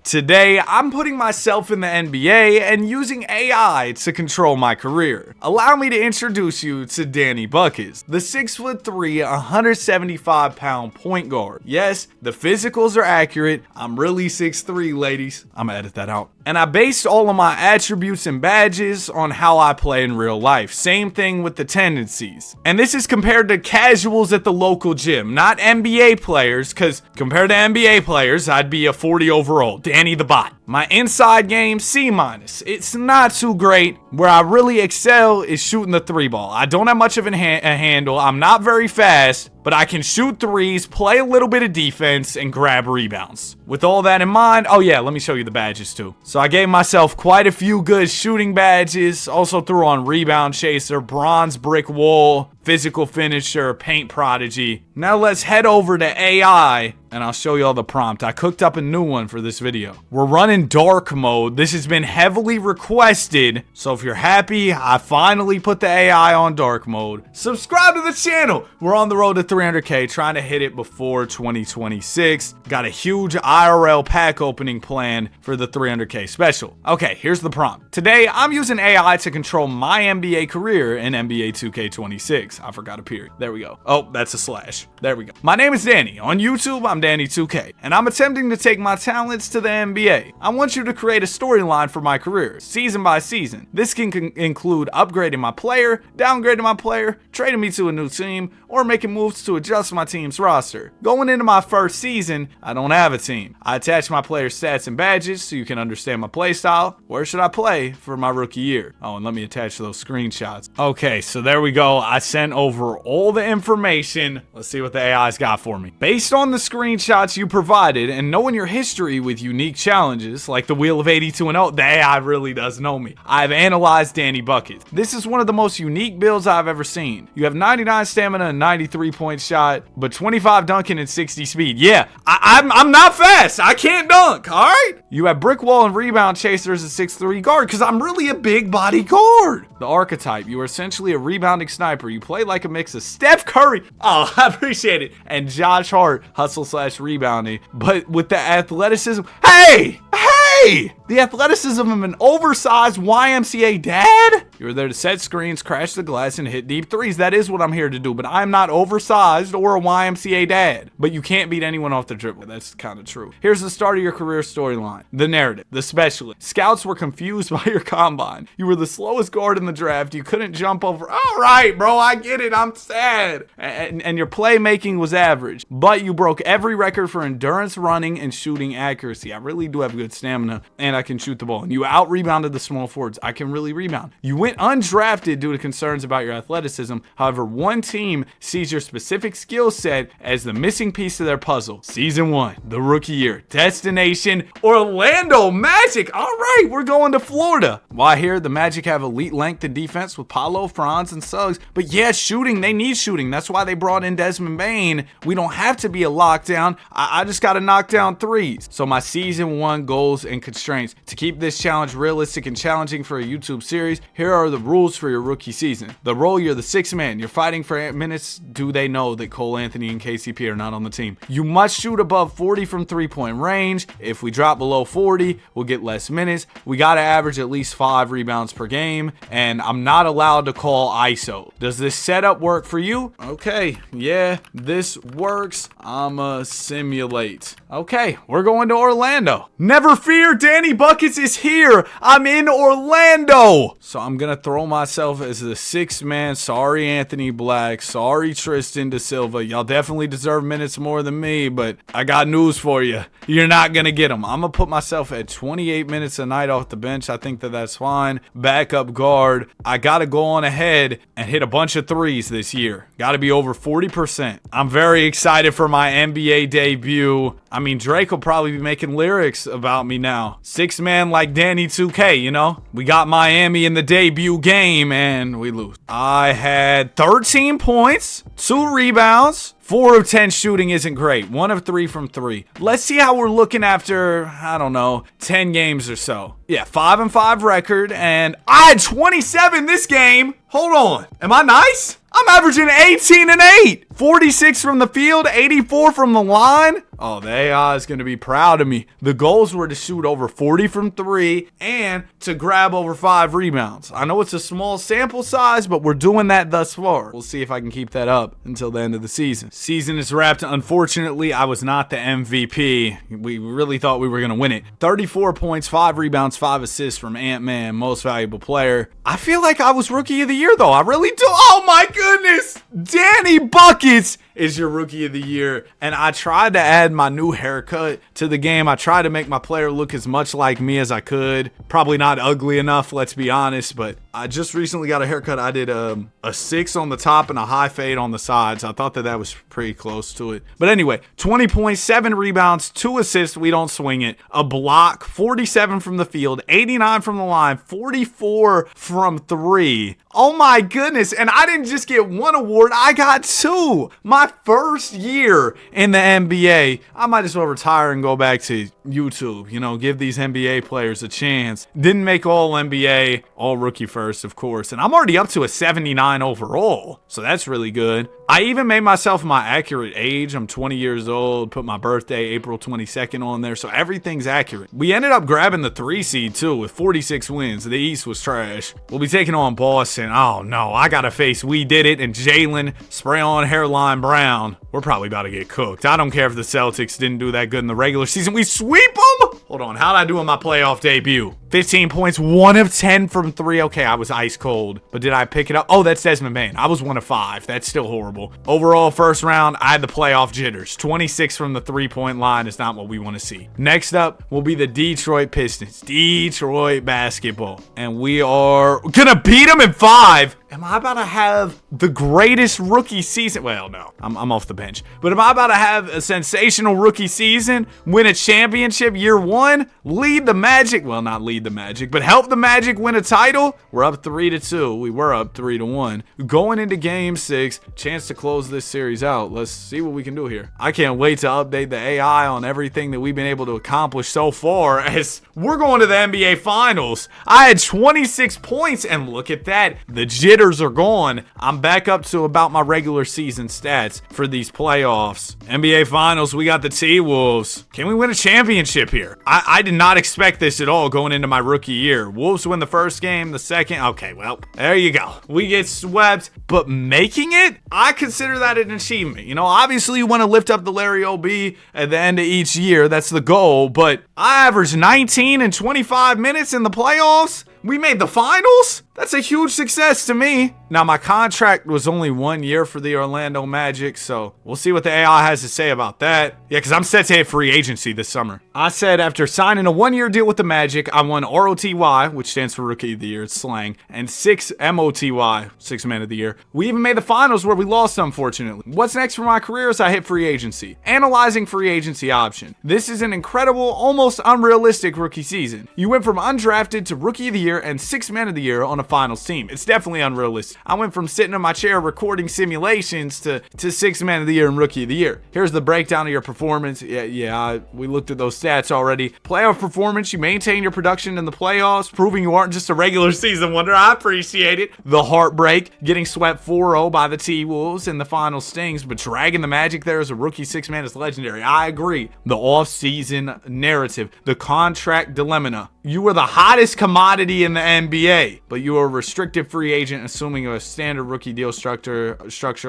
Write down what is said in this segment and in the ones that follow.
Today, I'm putting myself in the NBA and using AI to control my career. Allow me to introduce you to Danny Buckets, the 6'3", 175-pound point guard. Yes, the physicals are accurate. I'm really 6'3", ladies. I'm gonna edit that out. And I based all of my attributes and badges on how I play in real life. Same thing with the tendencies. And this is compared to casuals at the local gym, not NBA players, because compared to NBA players, I'd be a 40 overall. Danny the Bot. My inside game, C-. It's not too great. Where I really excel is shooting the 3-ball. I don't have much of a handle. I'm not very fast, but I can shoot threes, play a little bit of defense, and grab rebounds. With all that in mind, oh yeah, let me show you the badges too. So I gave myself quite a few good shooting badges. Also threw on rebound chaser, bronze brick wall, physical finisher, paint prodigy. Now let's head over to AI and I'll show you all the prompt. I cooked up a new one for this video. We're running dark mode. This has been heavily requested. So if you're happy, I finally put the AI on dark mode. Subscribe to the channel. We're on the road to 300K, trying to hit it before 2026. Got a huge IRL pack opening plan for the 300K special. Okay, here's the prompt. Today, I'm using AI to control my NBA career in NBA 2K26. I forgot a period. There we go. Oh, that's a slash. There we go. My name is Danny. On YouTube, I'm Danny2K, and I'm attempting to take my talents to the NBA. I want you to create a storyline for my career, season by season. This can include upgrading my player, downgrading my player, trading me to a new team, or making moves to adjust my team's roster. Going into my first season, I don't have a team. I attach my player's stats and badges so you can understand my play style. Where should I play for my rookie year? Oh, and let me attach those screenshots. Okay, so there we go. I sent over all the information. Let's see what the AI's got for me. Based on the screenshots you provided and knowing your history with unique challenges like the Wheel of 82-0, the AI really does know me. I've analyzed Danny Buckets. This is one of the most unique builds I've ever seen. You have 99 stamina and 93 point shot, but 25 dunking and 60 speed. Yeah, I'm not fast. I can't dunk, all right? You have brick wall and rebound chaser as a 6'3" guard because I'm really a big body guard. The archetype, you are essentially a rebounding sniper. You play like a mix of Steph Curry, oh, I appreciate it, and Josh Hart, hustle/rebounding, but with the athleticism. Hey! The athleticism of an oversized YMCA dad? You're there to set screens, crash the glass, and hit deep threes. That is what I'm here to do, but I'm not oversized or a YMCA dad. But you can't beat anyone off the dribble. That's kind of true. Here's the start of your career storyline. The narrative. The specialist. Scouts were confused by your combine. You were the slowest guard in the draft. You couldn't jump over. All right, bro, I get it. I'm sad. And your playmaking was average. But you broke every record for endurance, running, and shooting accuracy. I really do have good stamina, and I can shoot the ball. And you out-rebounded the small forwards. I can really rebound. You went undrafted due to concerns about your athleticism. However, one team sees your specific skill set as the missing piece of their puzzle. Season 1, the rookie year. Destination, Orlando Magic. All right, we're going to Florida. Why here? The Magic have elite length and defense with Paolo, Franz, and Suggs. But yeah, shooting. They need shooting. That's why they brought in Desmond Bane. We don't have to be a lockdown. I just got to knock down threes. So my season 1 goals and constraints. To keep this challenge realistic and challenging for a YouTube series, here are the rules for your rookie season. The role, you're the 6th man. You're fighting for minutes. Do they know that Cole Anthony and KCP are not on the team? You must shoot above 40 from 3-point range. If we drop below 40, we'll get less minutes. We got to average at least 5 rebounds per game, and I'm not allowed to call ISO. Does this setup work for you? Okay, yeah, this works. I'ma simulate. Okay, we're going to Orlando. Never fear, Danny Buckets is here. I'm in Orlando. So I'm gonna throw myself as the 6th man. Sorry, Anthony Black. Sorry, Tristan Da Silva. Y'all definitely deserve minutes more than me, but I got news for you. You're not gonna get them. I'm gonna put myself at 28 minutes a night off the bench. I think that's fine. Backup guard. I gotta go on ahead and hit a bunch of threes this year. Gotta be over 40%. I'm very excited for my NBA debut. I mean, Drake will probably be making lyrics about me now. 6th man like Danny2K, you know? We got Miami in the debut game and we lose. I had 13 points, 2 rebounds, 4 of 10 shooting isn't great. 1 of 3 from 3. Let's see how we're looking after, I don't know, 10 games or so. Yeah, 5-5 record, and I had 27 this game. Hold on. Am I nice? I'm averaging 18 and 8. 46 from the field, 84 from the line. Oh, the AI is going to be proud of me. The goals were to shoot over 40 from 3 and to grab over 5 rebounds. I know it's a small sample size, but we're doing that thus far. We'll see if I can keep that up until the end of the season. Season is wrapped. Unfortunately, I was not the MVP. We really thought we were going to win it. 34 points, 5 rebounds, 5 assists from Ant-Man, most valuable player. I feel like I was rookie of the year, though. I really do. Oh, my goodness. Danny Buckets is your rookie of the year. And I tried to add my new haircut to the game. I tried to make my player look as much like me as I could. Probably not ugly enough, let's be honest, but I just recently got a haircut. I did a 6 on the top and a high fade on the sides. I thought that was pretty close to it. But anyway, 20 points, 7 rebounds, 2 assists. We don't swing it. A block, 47 from the field, 89 from the line, 44 from 3. Oh my goodness. And I didn't just get 1 award, I got 2. My first year in the NBA. I might as well retire and go back to YouTube, give these NBA players a chance. Didn't make all NBA, all rookie first, of course. And I'm already up to a 79 overall. So that's really good. I even made myself my accurate age. I'm 20 years old, put my birthday, April 22nd on there. So everything's accurate. We ended up grabbing the 3 seed too with 46 wins. The East was trash. We'll be taking on Boston. Oh no, I gotta face We Did It and Jalen Spray On Hairline Brown. We're probably about to get cooked. I don't care if the Celtics didn't do that good in the regular season. We sweep them. Hold on, how'd I do in my playoff debut? 15 points, 1 of 10 from 3. Okay, I was ice cold, but did I pick it up? Oh, that's Desmond Bane. I was 1 of 5. That's still horrible. Overall, first round, I had the playoff jitters. 26 from the 3-point line is not what we want to see. Next up will be the Detroit Pistons. Detroit basketball. And we are gonna beat them in 5. Am I about to have the greatest rookie season? Well, no, I'm off the bench. But am I about to have a sensational rookie season? Win a championship year 1? Lead the Magic? Well, not lead the Magic, but help the Magic win a title? We're up 3-2. We were up 3-1. Going into game 6, chance to close this series out. Let's see what we can do here. I can't wait to update the AI on everything that we've been able to accomplish so far as we're going to the NBA Finals. I had 26 points, and look at that. The jitters are gone. I'm back up to about my regular season stats for these playoffs. NBA Finals, we got the T-Wolves. Can we win a championship here? I did not expect this at all going into my rookie year. Wolves win the first game, the second. Okay, well, there you go. We get swept, but making it, I consider that an achievement. Obviously you want to lift up the Larry O.B. at the end of each year. That's the goal, but I averaged 19 and 25 minutes in the playoffs. We made the finals? That's a huge success to me. Now, my contract was only 1 year for the Orlando Magic, so we'll see what the AI has to say about that. Yeah, because I'm set to hit free agency this summer. I said after signing a 1-year deal with the Magic, I won ROTY, which stands for Rookie of the Year, it's slang, and 6 MOTY, 6 Man of the Year. We even made the finals where we lost, unfortunately. What's next for my career is I hit free agency. Analyzing free agency option. This is an incredible, almost unrealistic rookie season. You went from undrafted to Rookie of the Year and 6 Man of the Year on a finals team. It's definitely unrealistic. I went from sitting in my chair recording simulations to 6 Man of the Year and Rookie of the Year. Here's the breakdown of your performance. We looked at those stats already. Playoff performance, you maintain your production in the playoffs, proving you aren't just a regular season wonder. I appreciate it. The heartbreak, getting swept 4-0 by the T-Wolves in the final stings, but dragging the Magic there as a rookie 6-man is legendary. I agree. The off-season narrative, the contract dilemma. You were the hottest commodity in the NBA, but you were a restricted free agent, assuming a standard rookie deal structure,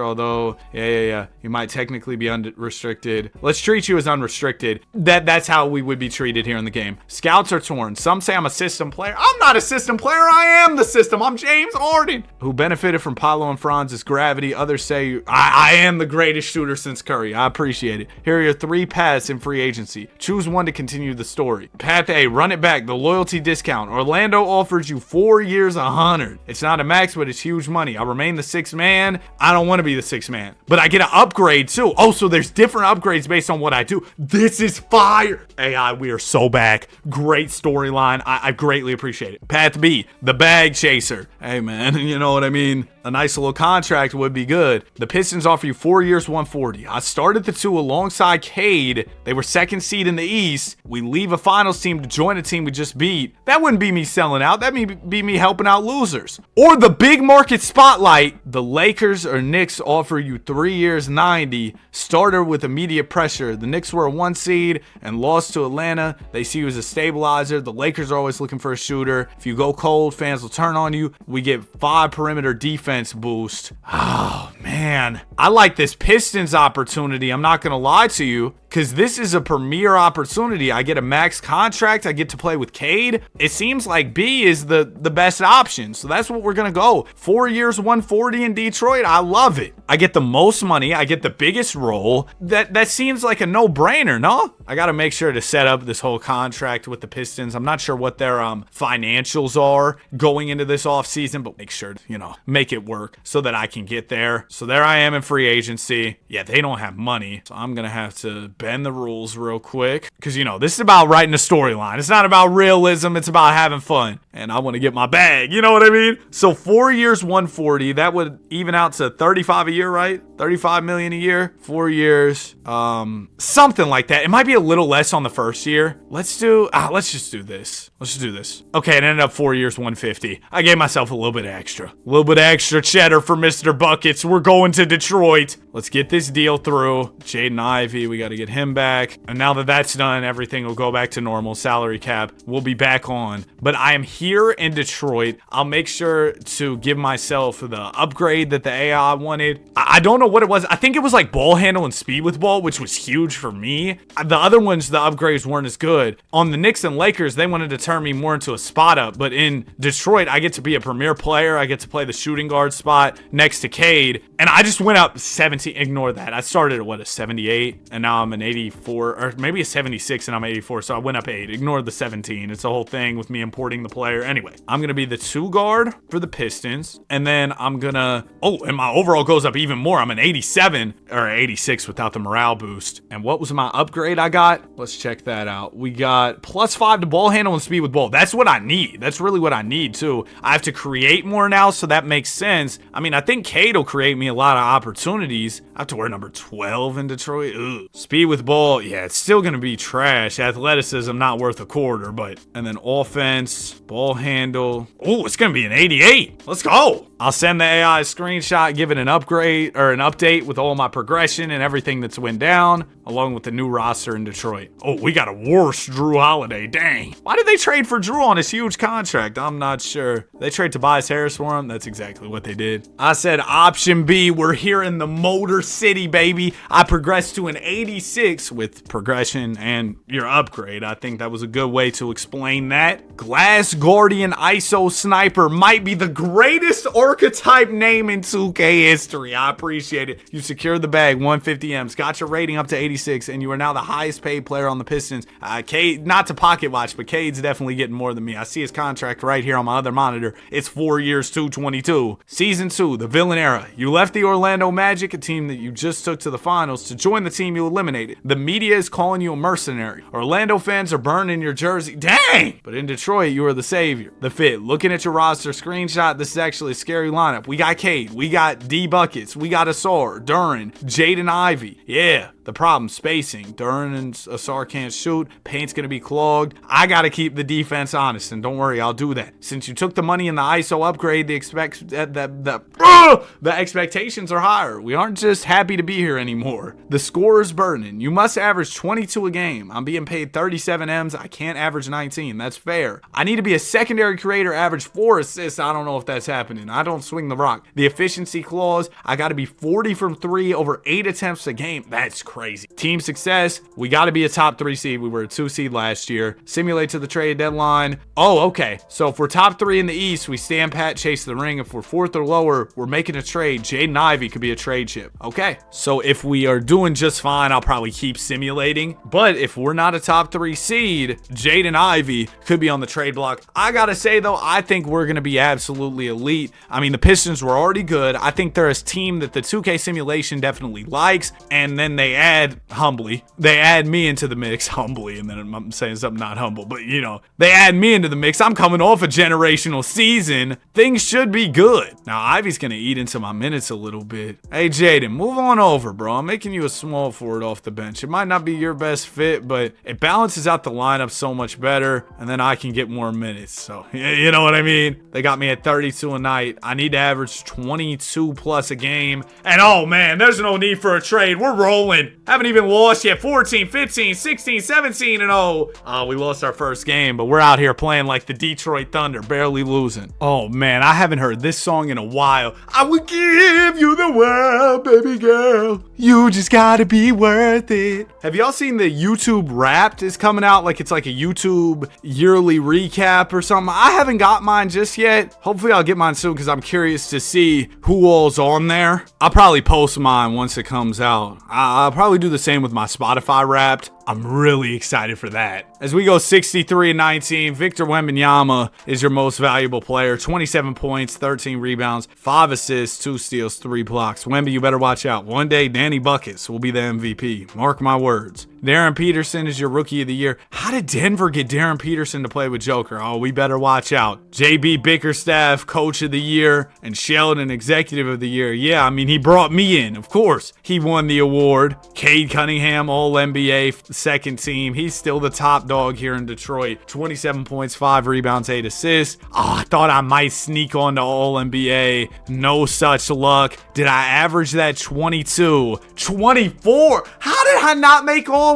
although, you might technically be unrestricted. Let's treat you as unrestricted. That's how we would be treated here in the game. Scouts are torn. Some say I'm a system player. I'm not a system player. I am the system. I'm James Harden, who benefited from Paolo and Franz's gravity. Others say I am the greatest shooter since Curry. I appreciate it. Here are your 3 paths in free agency. Choose one to continue the story. Path A, run it back. The loyalty discount. Orlando offers you 4 years, 100. It's not a max, but it's huge money. I'll remain the 6th man. I don't want to be the 6th man, but I get an upgrade too. Oh, so there's different upgrades based on what I do. This is fire. AI, we are so back. Great storyline. I greatly appreciate it. Path B, the bag chaser. Hey man, you know what I mean? A nice little contract would be good. The Pistons offer you 4 years, 140. I started the two alongside Cade. They were second seed in the East. We leave a finals team to join a team we just beat. That wouldn't be me selling out. That'd be me helping out losers. Or the big market spotlight. The Lakers or Knicks offer you 3 years, 90. Starter with immediate pressure. The Knicks were a 1 seed and lost to Atlanta. They see you as a stabilizer. The Lakers are always looking for a shooter. If you go cold, fans will turn on you. We get 5 perimeter defense boost. Oh, man. I like this Pistons opportunity. I'm not going to lie to you, because this is a premier opportunity. I get a max contract. I get to play with Cade. It seems like B is the best option. So that's what we're going to go. 4 years, 140 in Detroit. I love it. I get the most money. I get the biggest role. That seems like a no-brainer, no? I got to make sure to set up this whole contract with the Pistons. I'm not sure what their financials are going into this offseason, but make sure to, make it work so that I can get there. So there I am in free agency. Yeah, they don't have money. So I'm going to have to bend the rules real quick. Because, this is about writing a storyline. It's not about realism. It's about having fun. And I want to get my bag. You know what I mean? So 4 years, 140. That would even out to 35 a year, right? 35 million a year. 4 years. Something like that. It might be a little less on the first year. Let's just do this. Okay, it ended up 4 years, 150. I gave myself a little bit extra. A little bit extra cheddar for Mr. Buckets. We're going to Detroit. Let's get this deal through. Jaden Ivey, we got to get him back. And now that that's done, everything will go back to normal. Salary cap will be back on. But I am here in Detroit. I'll make sure to give myself the upgrade that the AI wanted. I don't know what it was. I think it was like ball handle and speed with ball, which was huge for me. The other ones, the upgrades weren't as good. On the Knicks and Lakers, they wanted to turn me more into a spot up. But in Detroit, I get to be a premier player. I get to play the shooting guard spot next to Cade. And I just went up 17. Ignore that. I started at a 78, and now I'm an 84, or maybe a 76, and I'm 84. So I went up 8. Ignore the 17. It's a whole thing with me importing the player. Anyway, I'm gonna be the 2 guard for the Pistons, and then I'm gonna. And my overall goes up even more. I'm an 87 or 86 without the morale boost. And what was my upgrade I got? Let's check that out. We got +5 to ball handle and speed with ball. That's what I need. That's really what I need too. I have to create more now, so that makes sense. I mean, I think Cade will create me a lot of opportunities. I have to wear number 12 in Detroit. Ugh. Speed with ball, yeah, it's still going to be trash. Athleticism, not worth a quarter, but. And then offense, ball handle. Oh, it's going to be an 88. Let's go. I'll send the AI a screenshot, give it an upgrade or an update with all my progression and everything that's went down, along with the new roster in Detroit. Oh, we got a worse Drew Holiday. Dang. Why did they trade for Drew on his huge contract? I'm not sure. They trade Tobias Harris for him? That's exactly what they did. I said option B. We're here in the Motor City, baby. I progressed to an 86 with progression and your upgrade. I think that was a good way to explain that. Glass Guardian ISO Sniper might be the greatest archetype name in 2K history. I appreciate it. You secured the bag, 150 M's, got your rating up to 86, and you are now the highest paid player on the Pistons. Cade, not to pocket watch, but Cade's definitely getting more than me. I see his contract right here on my other monitor. It's 4 years, 222. Season 2, the villain era. You left the Orlando Magic, a team that you just took to the finals, to join the team you eliminated. The media is calling you a mercenary. Orlando fans are burning your jersey. Dang! But in Detroit, you are the savior. The fit. Looking at your roster screenshot, this is actually a scary lineup. We got Cade. We got D Buckets. We got Asar, Duren, Jaden Ivey. Yeah. The problem, spacing. Duren and Asar can't shoot. Paint's going to be clogged. I got to keep the defense honest, and don't worry, I'll do that. Since you took the money in the ISO upgrade, the expectations are higher. We aren't just happy to be here anymore. The score is burning. You must average 22 a game. I'm being paid 37 M's. I can't average 19. That's fair. I need to be a secondary creator, average 4 assists. I don't know if that's happening. I don't swing the rock. The efficiency clause, I got to be 40 from 3 over 8 attempts a game. That's crazy. Team success, we got to be a top 3 seed. We were a 2 seed last year. Simulate to the trade deadline. Oh, okay. So if we're top 3 in the East, we stand pat, chase the ring. If we're 4th or lower, we're making a trade. Jaden Ivey could be a trade chip. Okay. So if we are doing just fine, I'll probably keep simulating. But if we're not a top 3 seed, Jaden Ivey could be on the trade block. I gotta say though, I think we're gonna be absolutely elite. I mean, the Pistons were already good. I think they're a team that the 2K simulation definitely likes, and then they they add me into the mix, humbly, and then I'm saying something not humble, but you know, they add me into the mix. I'm coming off a generational season. Things should be good. Now, Ivy's going to eat into my minutes a little bit. Hey, Jaden, move on over, bro. I'm making you a small forward off the bench. It might not be your best fit, but it balances out the lineup so much better, and then I can get more minutes. So, you know what I mean? They got me at 32 a night. I need to average 22 plus a game. And oh man, there's no need for a trade. We're rolling. Haven't even lost yet. 14, 15, 16, 17, and oh. We lost our first game, but we're out here playing like the Detroit Thunder, barely losing. Oh man, I haven't heard this song in a while. I would give you the world, baby girl. You just gotta be worth it. Have y'all seen the YouTube Wrapped is coming out? Like it's like a YouTube yearly recap or something. I haven't got mine just yet. Hopefully I'll get mine soon because I'm curious to see who all's on there. I'll probably post mine once it comes out. I'll probably do the same with my Spotify Wrapped. I'm really excited for that. As we go 63-19, Victor Wembanyama is your most valuable player. 27 points, 13 rebounds, 5 assists, 2 steals, 3 blocks. Wemby, you better watch out. One day, Danny Buckets will be the MVP. Mark my words. Darren Peterson is your rookie of the year. How did Denver get Darren Peterson to play with Joker? Oh, we better watch out. JB Bickerstaff, coach of the year, and Sheldon, executive of the year. Yeah, I mean, he brought me in. Of course, he won the award. Cade Cunningham, All-NBA, second team. He's still the top dog here in Detroit. 27 points, 5 rebounds, 8 assists. Oh, I thought I might sneak on to All-NBA. No such luck. Did I average that 22? 24? How did I not make All-NBA?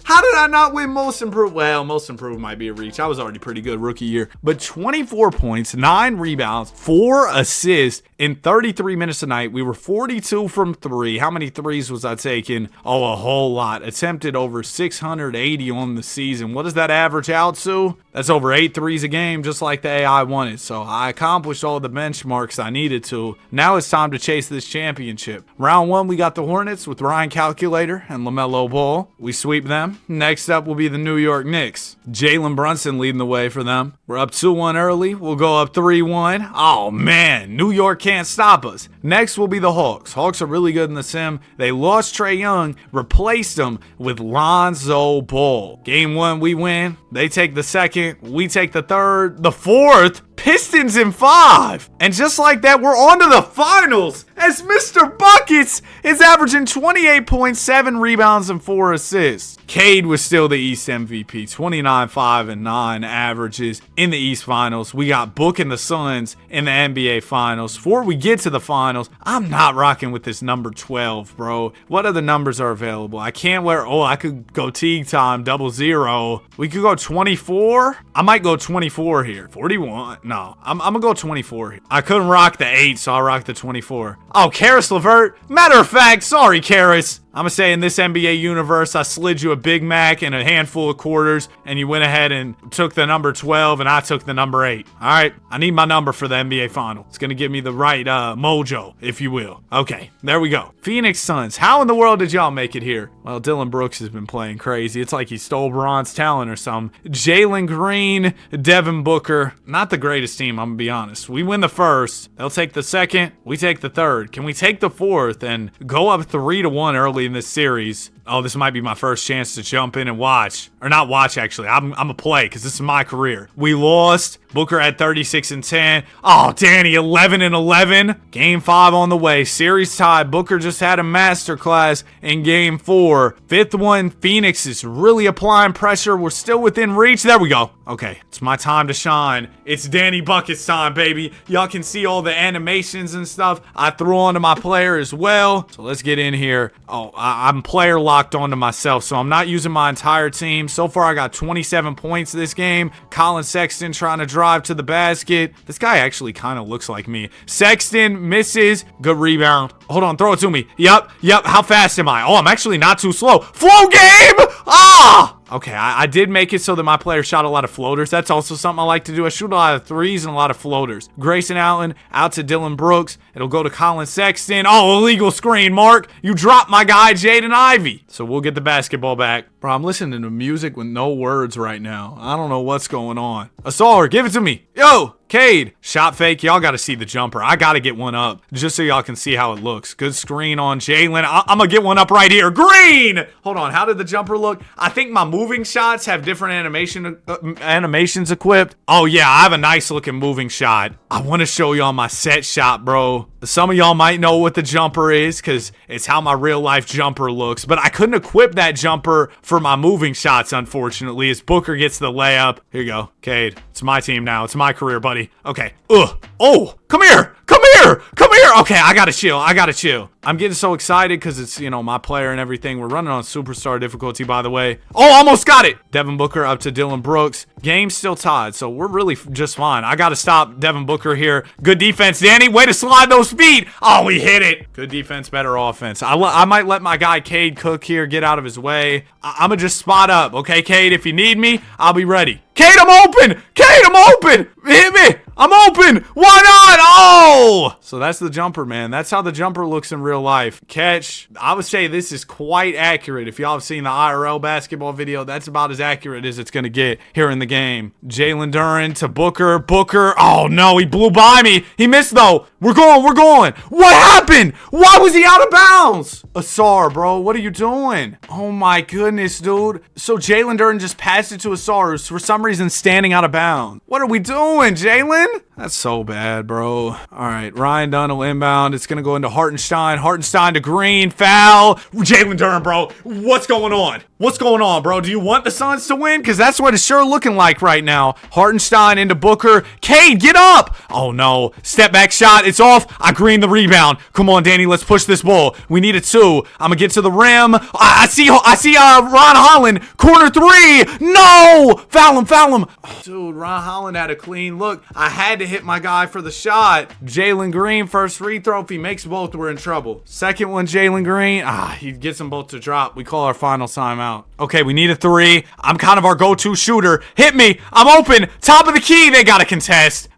How did I not win Most Improved? Well, Most Improved might be a reach. I was already pretty good rookie year. But 24 points, 9 rebounds, 4 assists in 33 minutes a night. We were 42 from 3. How many threes was I taking? Oh, a whole lot. Attempted over 680 on the season. What does that average out to? That's over 8 threes a game, just like the AI wanted. So I accomplished all the benchmarks I needed to. Now it's time to chase this championship. Round 1, we got the Hornets with Ryan Calculator and LaMelo Ball. We sweep them. Next up will be the New York Knicks. Jalen Brunson leading the way for them. We're up 2-1 early. We'll go up 3-1. Oh man, New York can't stop us. Next will be the Hawks. Hawks are really good in the sim. They lost Trae Young, replaced him with Lonzo Ball. Game 1, we win. They take the second. We take the third. The fourth. Pistons in 5. And just like that, we're on to the finals as Mr. Buckets is averaging 28.7 rebounds and 4 assists. Cade was still the East MVP, 29, 5, and 9 averages in the East Finals. We got Book and the Suns in the NBA Finals. Before we get to the finals, I'm not rocking with this number 12, bro. What other numbers are available? I can't wear, I could go Teague time, 00. We could go 24. I might go 24 here. 41. No, I'm going to go 24 here. I couldn't rock the 8, so I'll rock the 24. Oh, Karis LeVert. Matter of fact, sorry, Karis. I'm going to say in this NBA universe, I slid you a Big Mac and a handful of quarters, and you went ahead and took the number 12, and I took the number 8. All right? I need my number for the NBA Final. It's going to give me the right mojo, if you will. Okay, there we go. Phoenix Suns. How in the world did y'all make it here? Well, Dylan Brooks has been playing crazy. It's like he stole Bron's talent or something. Jalen Green, Devin Booker. Not the greatest team, I'm going to be honest. We win the first. They'll take the second. We take the third. Can we take the fourth and go up 3-1 early in this series? Oh, this might be my first chance to jump in and watch. Or not watch, actually. I'm a play, because this is my career. We lost. Booker had 36 and 10. Oh, Danny, 11 and 11. Game 5 on the way. Series tied. Booker just had a masterclass in Game 4. 5th one, Phoenix is really applying pressure. We're still within reach. There we go. Okay, it's my time to shine. It's Danny Buckets time, baby. Y'all can see all the animations and stuff I threw onto my player as well. So let's get in here. Oh, I'm player locked onto myself, so I'm not using my entire team. So far, I got 27 points this game. Colin Sexton trying to drive to the basket. This guy actually kind of looks like me. Sexton misses. Good rebound. Hold on, throw it to me. Yep. How fast am I? Oh, I'm actually not too slow. Flow game! Ah! Okay, I did make it so that my player shot a lot of floaters. That's also something I like to do. I shoot a lot of threes and a lot of floaters. Grayson Allen out to Dylan Brooks. It'll go to Colin Sexton. Oh, illegal screen, Mark. You dropped my guy, Jaden Ivey. So we'll get the basketball back. Bro, I'm listening to music with no words right now. I don't know what's going on. Assaulter, give it to me. Yo, Cade, shot fake. Y'all got to see the jumper. I got to get one up just so y'all can see how it looks. Good screen on Jalen. I'm going to get one up right here. Green! Hold on. How did the jumper look? I think my moving shots have different animations equipped. Oh, yeah. I have a nice looking moving shot. I want to show y'all my set shot, bro. Some of y'all might know what the jumper is because it's how my real life jumper looks. But I couldn't equip that jumper for my moving shots, unfortunately, as Booker gets the layup. Here you go. Cade. It's my team now. It's my career, buddy. Okay. Ugh. Oh, come here. Come here. Come here. Okay, I gotta chill. I gotta chill. I'm getting so excited because it's, you know, my player and everything. We're running on superstar difficulty, by the way. Oh, almost got it. Devin Booker up to Dylan Brooks. Game's still tied, so we're really just fine. I gotta stop Devin Booker here. Good defense, Danny. Way to slide those feet. Oh, we hit it. Good defense, better offense. I might let my guy Cade Cook here get out of his way. I'm gonna just spot up. Okay, Cade, if you need me, I'll be ready. Cade, I'm open. Cade, I'm open. Hit me. I'm open. Why not? Oh! So that's the jumper, man. That's how the jumper looks in real life. Catch. I would say this is quite accurate. If y'all have seen the IRL basketball video, that's about as accurate as it's going to get here in the game. Jalen Duren to Booker. Booker. Oh, no. He blew by me. He missed, though. We're going. We're going. What happened? Why was he out of bounds? Asar, bro. What are you doing? Oh, my goodness, dude. So Jalen Duren just passed it to Asar, who's for some reason standing out of bounds. What are we doing, Jalen? That's so bad, bro. All right, Ryan Dunn will inbound. It's going to go into Hartenstein. Hartenstein to Green. Foul. Jalen Duren, bro. What's going on? What's going on, bro? Do you want the Suns to win? Because that's what it's sure looking like right now. Hartenstein into Booker. Cade, get up. Oh, no. Step back shot. It's off. I green the rebound. Come on, Danny. Let's push this ball. We need a 2. I'm going to get to the rim. I see Ron Holland. Corner 3. No. Foul him. Foul him. Oh, dude, Ron Holland had a clean look. I had to hit my guy for the shot. Jalen Green, first free throw. If he makes both, we're in trouble. Second one, Jalen Green. He gets them both to drop. We call our final timeout. Okay, we need a 3. I'm kind of our go-to shooter. Hit me. I'm open. Top of the key. They got to contest.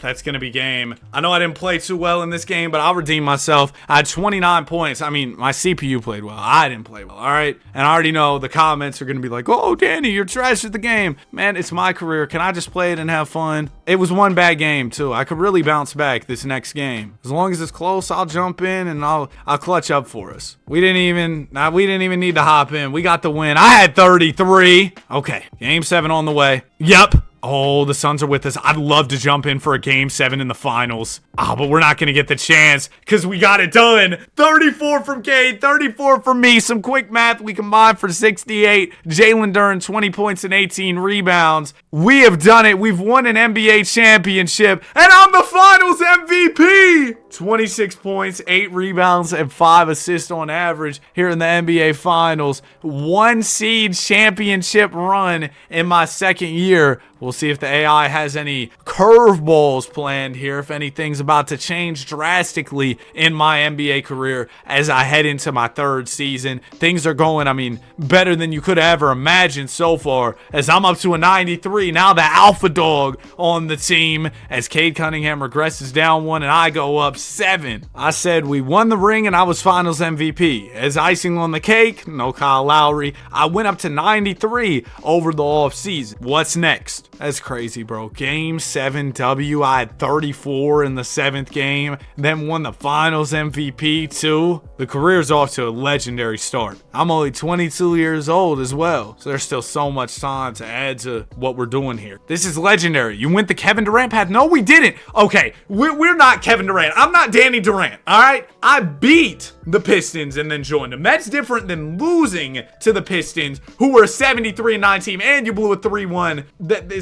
That's going to be game. I know I didn't play too well in this game, but I'll redeem myself. I had 29 points. I mean, my CPU played well. I didn't play well, all right? And I already know the comments are going to be like, oh, Danny, you're trash at the game. Man, it's my career. Can I just play it and have fun? It was one bad game, too. I could really bounce back this next game. As long as it's close, I'll jump in and I'll clutch up for us. We didn't even need to hop in. We got the win. I had 33. Okay, game 7 on the way. Yep. Oh, the Suns are with us. I'd love to jump in for a game 7 in the finals. But we're not going to get the chance because we got it done. 34 from Cade, 34 from me. Some quick math. We combined for 68. Jalen Duren, 20 points and 18 rebounds. We have done it. We've won an NBA championship. And I'm the finals MVP. 26 points, 8 rebounds, and 5 assists on average here in the NBA Finals. 1 seed championship run in my second year. We'll see if the AI has any curveballs planned here, if anything's about to change drastically in my NBA career as I head into my 3rd season. Things are going, I mean, better than you could have ever imagined so far, as I'm up to a 93. Now the alpha dog on the team as Cade Cunningham regresses down 1 and I go up 7. I said we won the ring and I was finals MVP. As icing on the cake, no Kyle Lowry, I went up to 93 over the offseason. What's next? That's crazy, bro. Game 7 W. I had 34 in the 7th game, then won the finals MVP too. The career's off to a legendary start. I'm only 22 years old as well, so there's still so much time to add to what we're doing here. This is legendary. You went the Kevin Durant path? No, we didn't. Okay, we're not Kevin Durant. I'm not Danny Durant, all right? I beat the Pistons and then joined them. That's different than losing to the Pistons, who were a 73-9 team, and you blew a 3-1.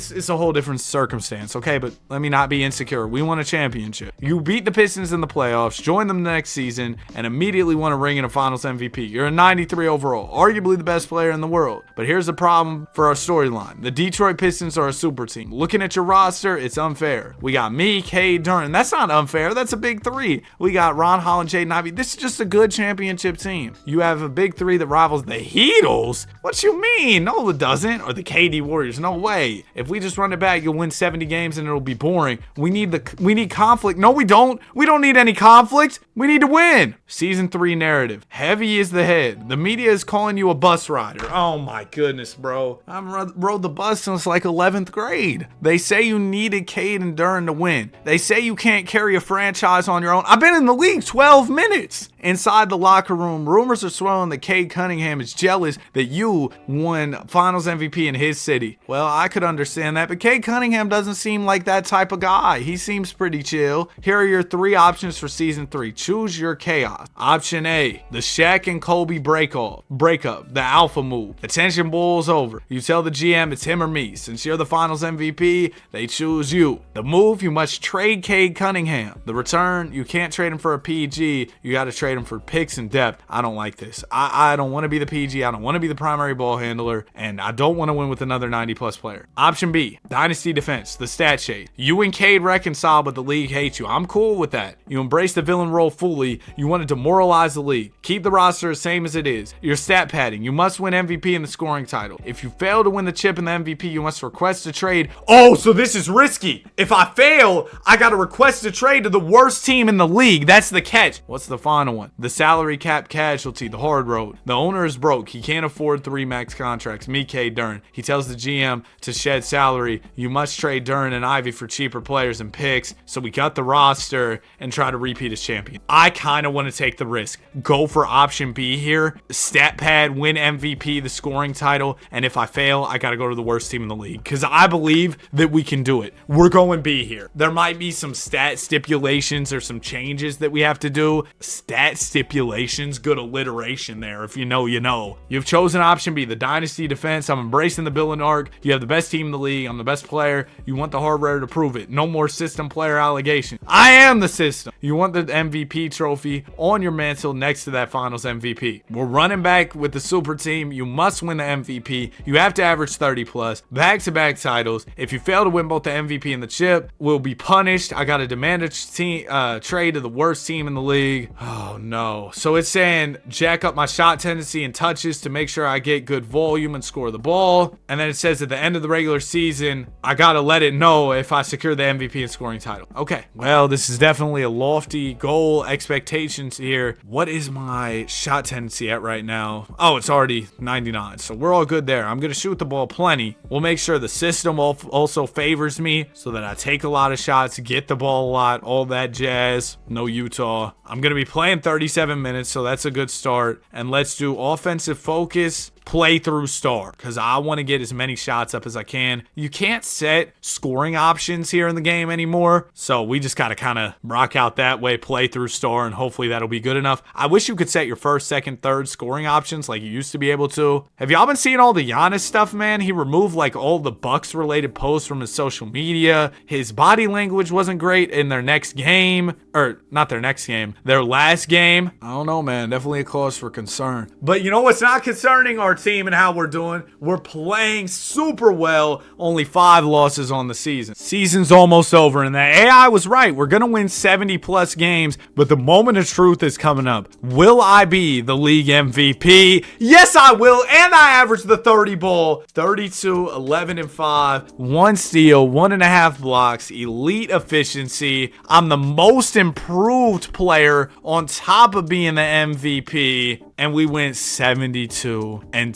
It's a whole different circumstance, okay? But let me not be insecure. We won a championship. You beat the Pistons in the playoffs, joined them the next season, and immediately won a ring and a finals MVP. You're a 93 overall, arguably the best player in the world. But here's the problem for our storyline. The Detroit Pistons are a super team. Looking at your roster, it's unfair. We got me, Cade, Duren. That's not unfair. That's a big 3. We got Ron Holland, Jaden Ivey. This is just a good championship team. You have a big 3 that rivals the Heatles? What you mean? No, it doesn't. Or the KD Warriors. No way. If we we just run it back, you'll win 70 games and it'll be boring. We need conflict. No, we don't. We don't need any conflict. We need to win. Season 3 narrative. Heavy is the head. The media is calling you a bus rider. Oh my goodness, bro. I've rode the bus since like 11th grade. They say you needed Cade and Duren to win. They say you can't carry a franchise on your own. I've been in the league 12 minutes. Inside the locker room, rumors are swirling that Cade Cunningham is jealous that you won Finals MVP in his city. Well, I could understand that, but Cade Cunningham doesn't seem like that type of guy. He seems pretty chill. Here are your 3 options for season 3. Choose your chaos. Option A, the Shaq and Kobe breakup, the alpha move. The tension boils over. You tell the GM it's him or me. Since you're the Finals MVP, they choose you. The move, you must trade Cade Cunningham. The return, you can't trade him for a PG. You got to trade him for picks and depth. I don't like this. I don't want to be the PG. I don't want to be the primary ball handler, and I don't want to win with another 90-plus player. Option B, dynasty defense, the stat shade. You and Cade reconcile, but the league hates you. I'm cool with that. You embrace the villain role fully. You want to demoralize the league. Keep the roster the same as it is. Your stat padding. You must win MVP in the scoring title. If you fail to win the chip in the MVP, you must request a trade. Oh, so this is risky. If I fail, I got to request a trade to the worst team in the league. That's the catch. What's the final one? The salary cap casualty, the hard road. The owner is broke. He can't afford 3 max contracts. Me, Cade Duren. He tells the GM to shed salary. You must trade Duren and Ivy for cheaper players and picks, so we cut the roster and try to repeat as champion. I kind of want to take the risk. Go for option B here. Stat pad, win MVP, the scoring title, and if I fail, I got to go to the worst team in the league, because I believe that we can do it. We're going B here. There might be some stat stipulations or some changes that we have to do. Stat stipulations, good alliteration there. If you know, you know. You've chosen option B, the dynasty defense. I'm embracing the villain arc. You have the best team in the league. I'm the best player. You want the hardware to prove it. No more system player allegation. I am the system. You want the MVP trophy on your mantle next to that finals MVP. We're running back with the super team. You must win the MVP. You have to average 30 plus. Back-to-back titles. If you fail to win both the MVP and the chip, we'll be punished. I got to demand a trade to the worst team in the league. Oh no. So it's saying jack up my shot tendency and touches to make sure I get good volume and score the ball. And then it says at the end of the regular season, I got to let it know if I secure the MVP and scoring title. Okay. Well, this is definitely a lofty goal, expectations here. What is my shot tendency at right now? Oh, it's already 99. So we're all good there. I'm going to shoot the ball plenty. We'll make sure the system also favors me so that I take a lot of shots, get the ball a lot, all that jazz. No Utah. I'm going to be playing 37 minutes, so that's a good start. And let's do offensive focus, play through star, because I want to get as many shots up as I can. You can't set scoring options here in the game anymore, so we just got to kind of rock out that way, play through star, and hopefully that'll be good enough. I wish you could set your first, second, third scoring options like you used to be able to. Have y'all been seeing all the Giannis stuff, man? He removed like all the Bucks related posts from his social media. His body language wasn't great in their next game, or not their next game, their last game. I don't know, man. Definitely a cause for concern. But you know what's not concerning? Our team and how we're doing. We're playing super well. Only 5 losses on the season. Season's almost over, and the AI was right. We're gonna win 70 plus games, but the moment of truth is coming up. Will I be the league MVP? Yes, I will, and I averaged the 30 ball. 32, 11, and 5. 1 steal, 1.5 blocks, elite efficiency. I'm the most improved player on top of being the MVP, and we went 72-10.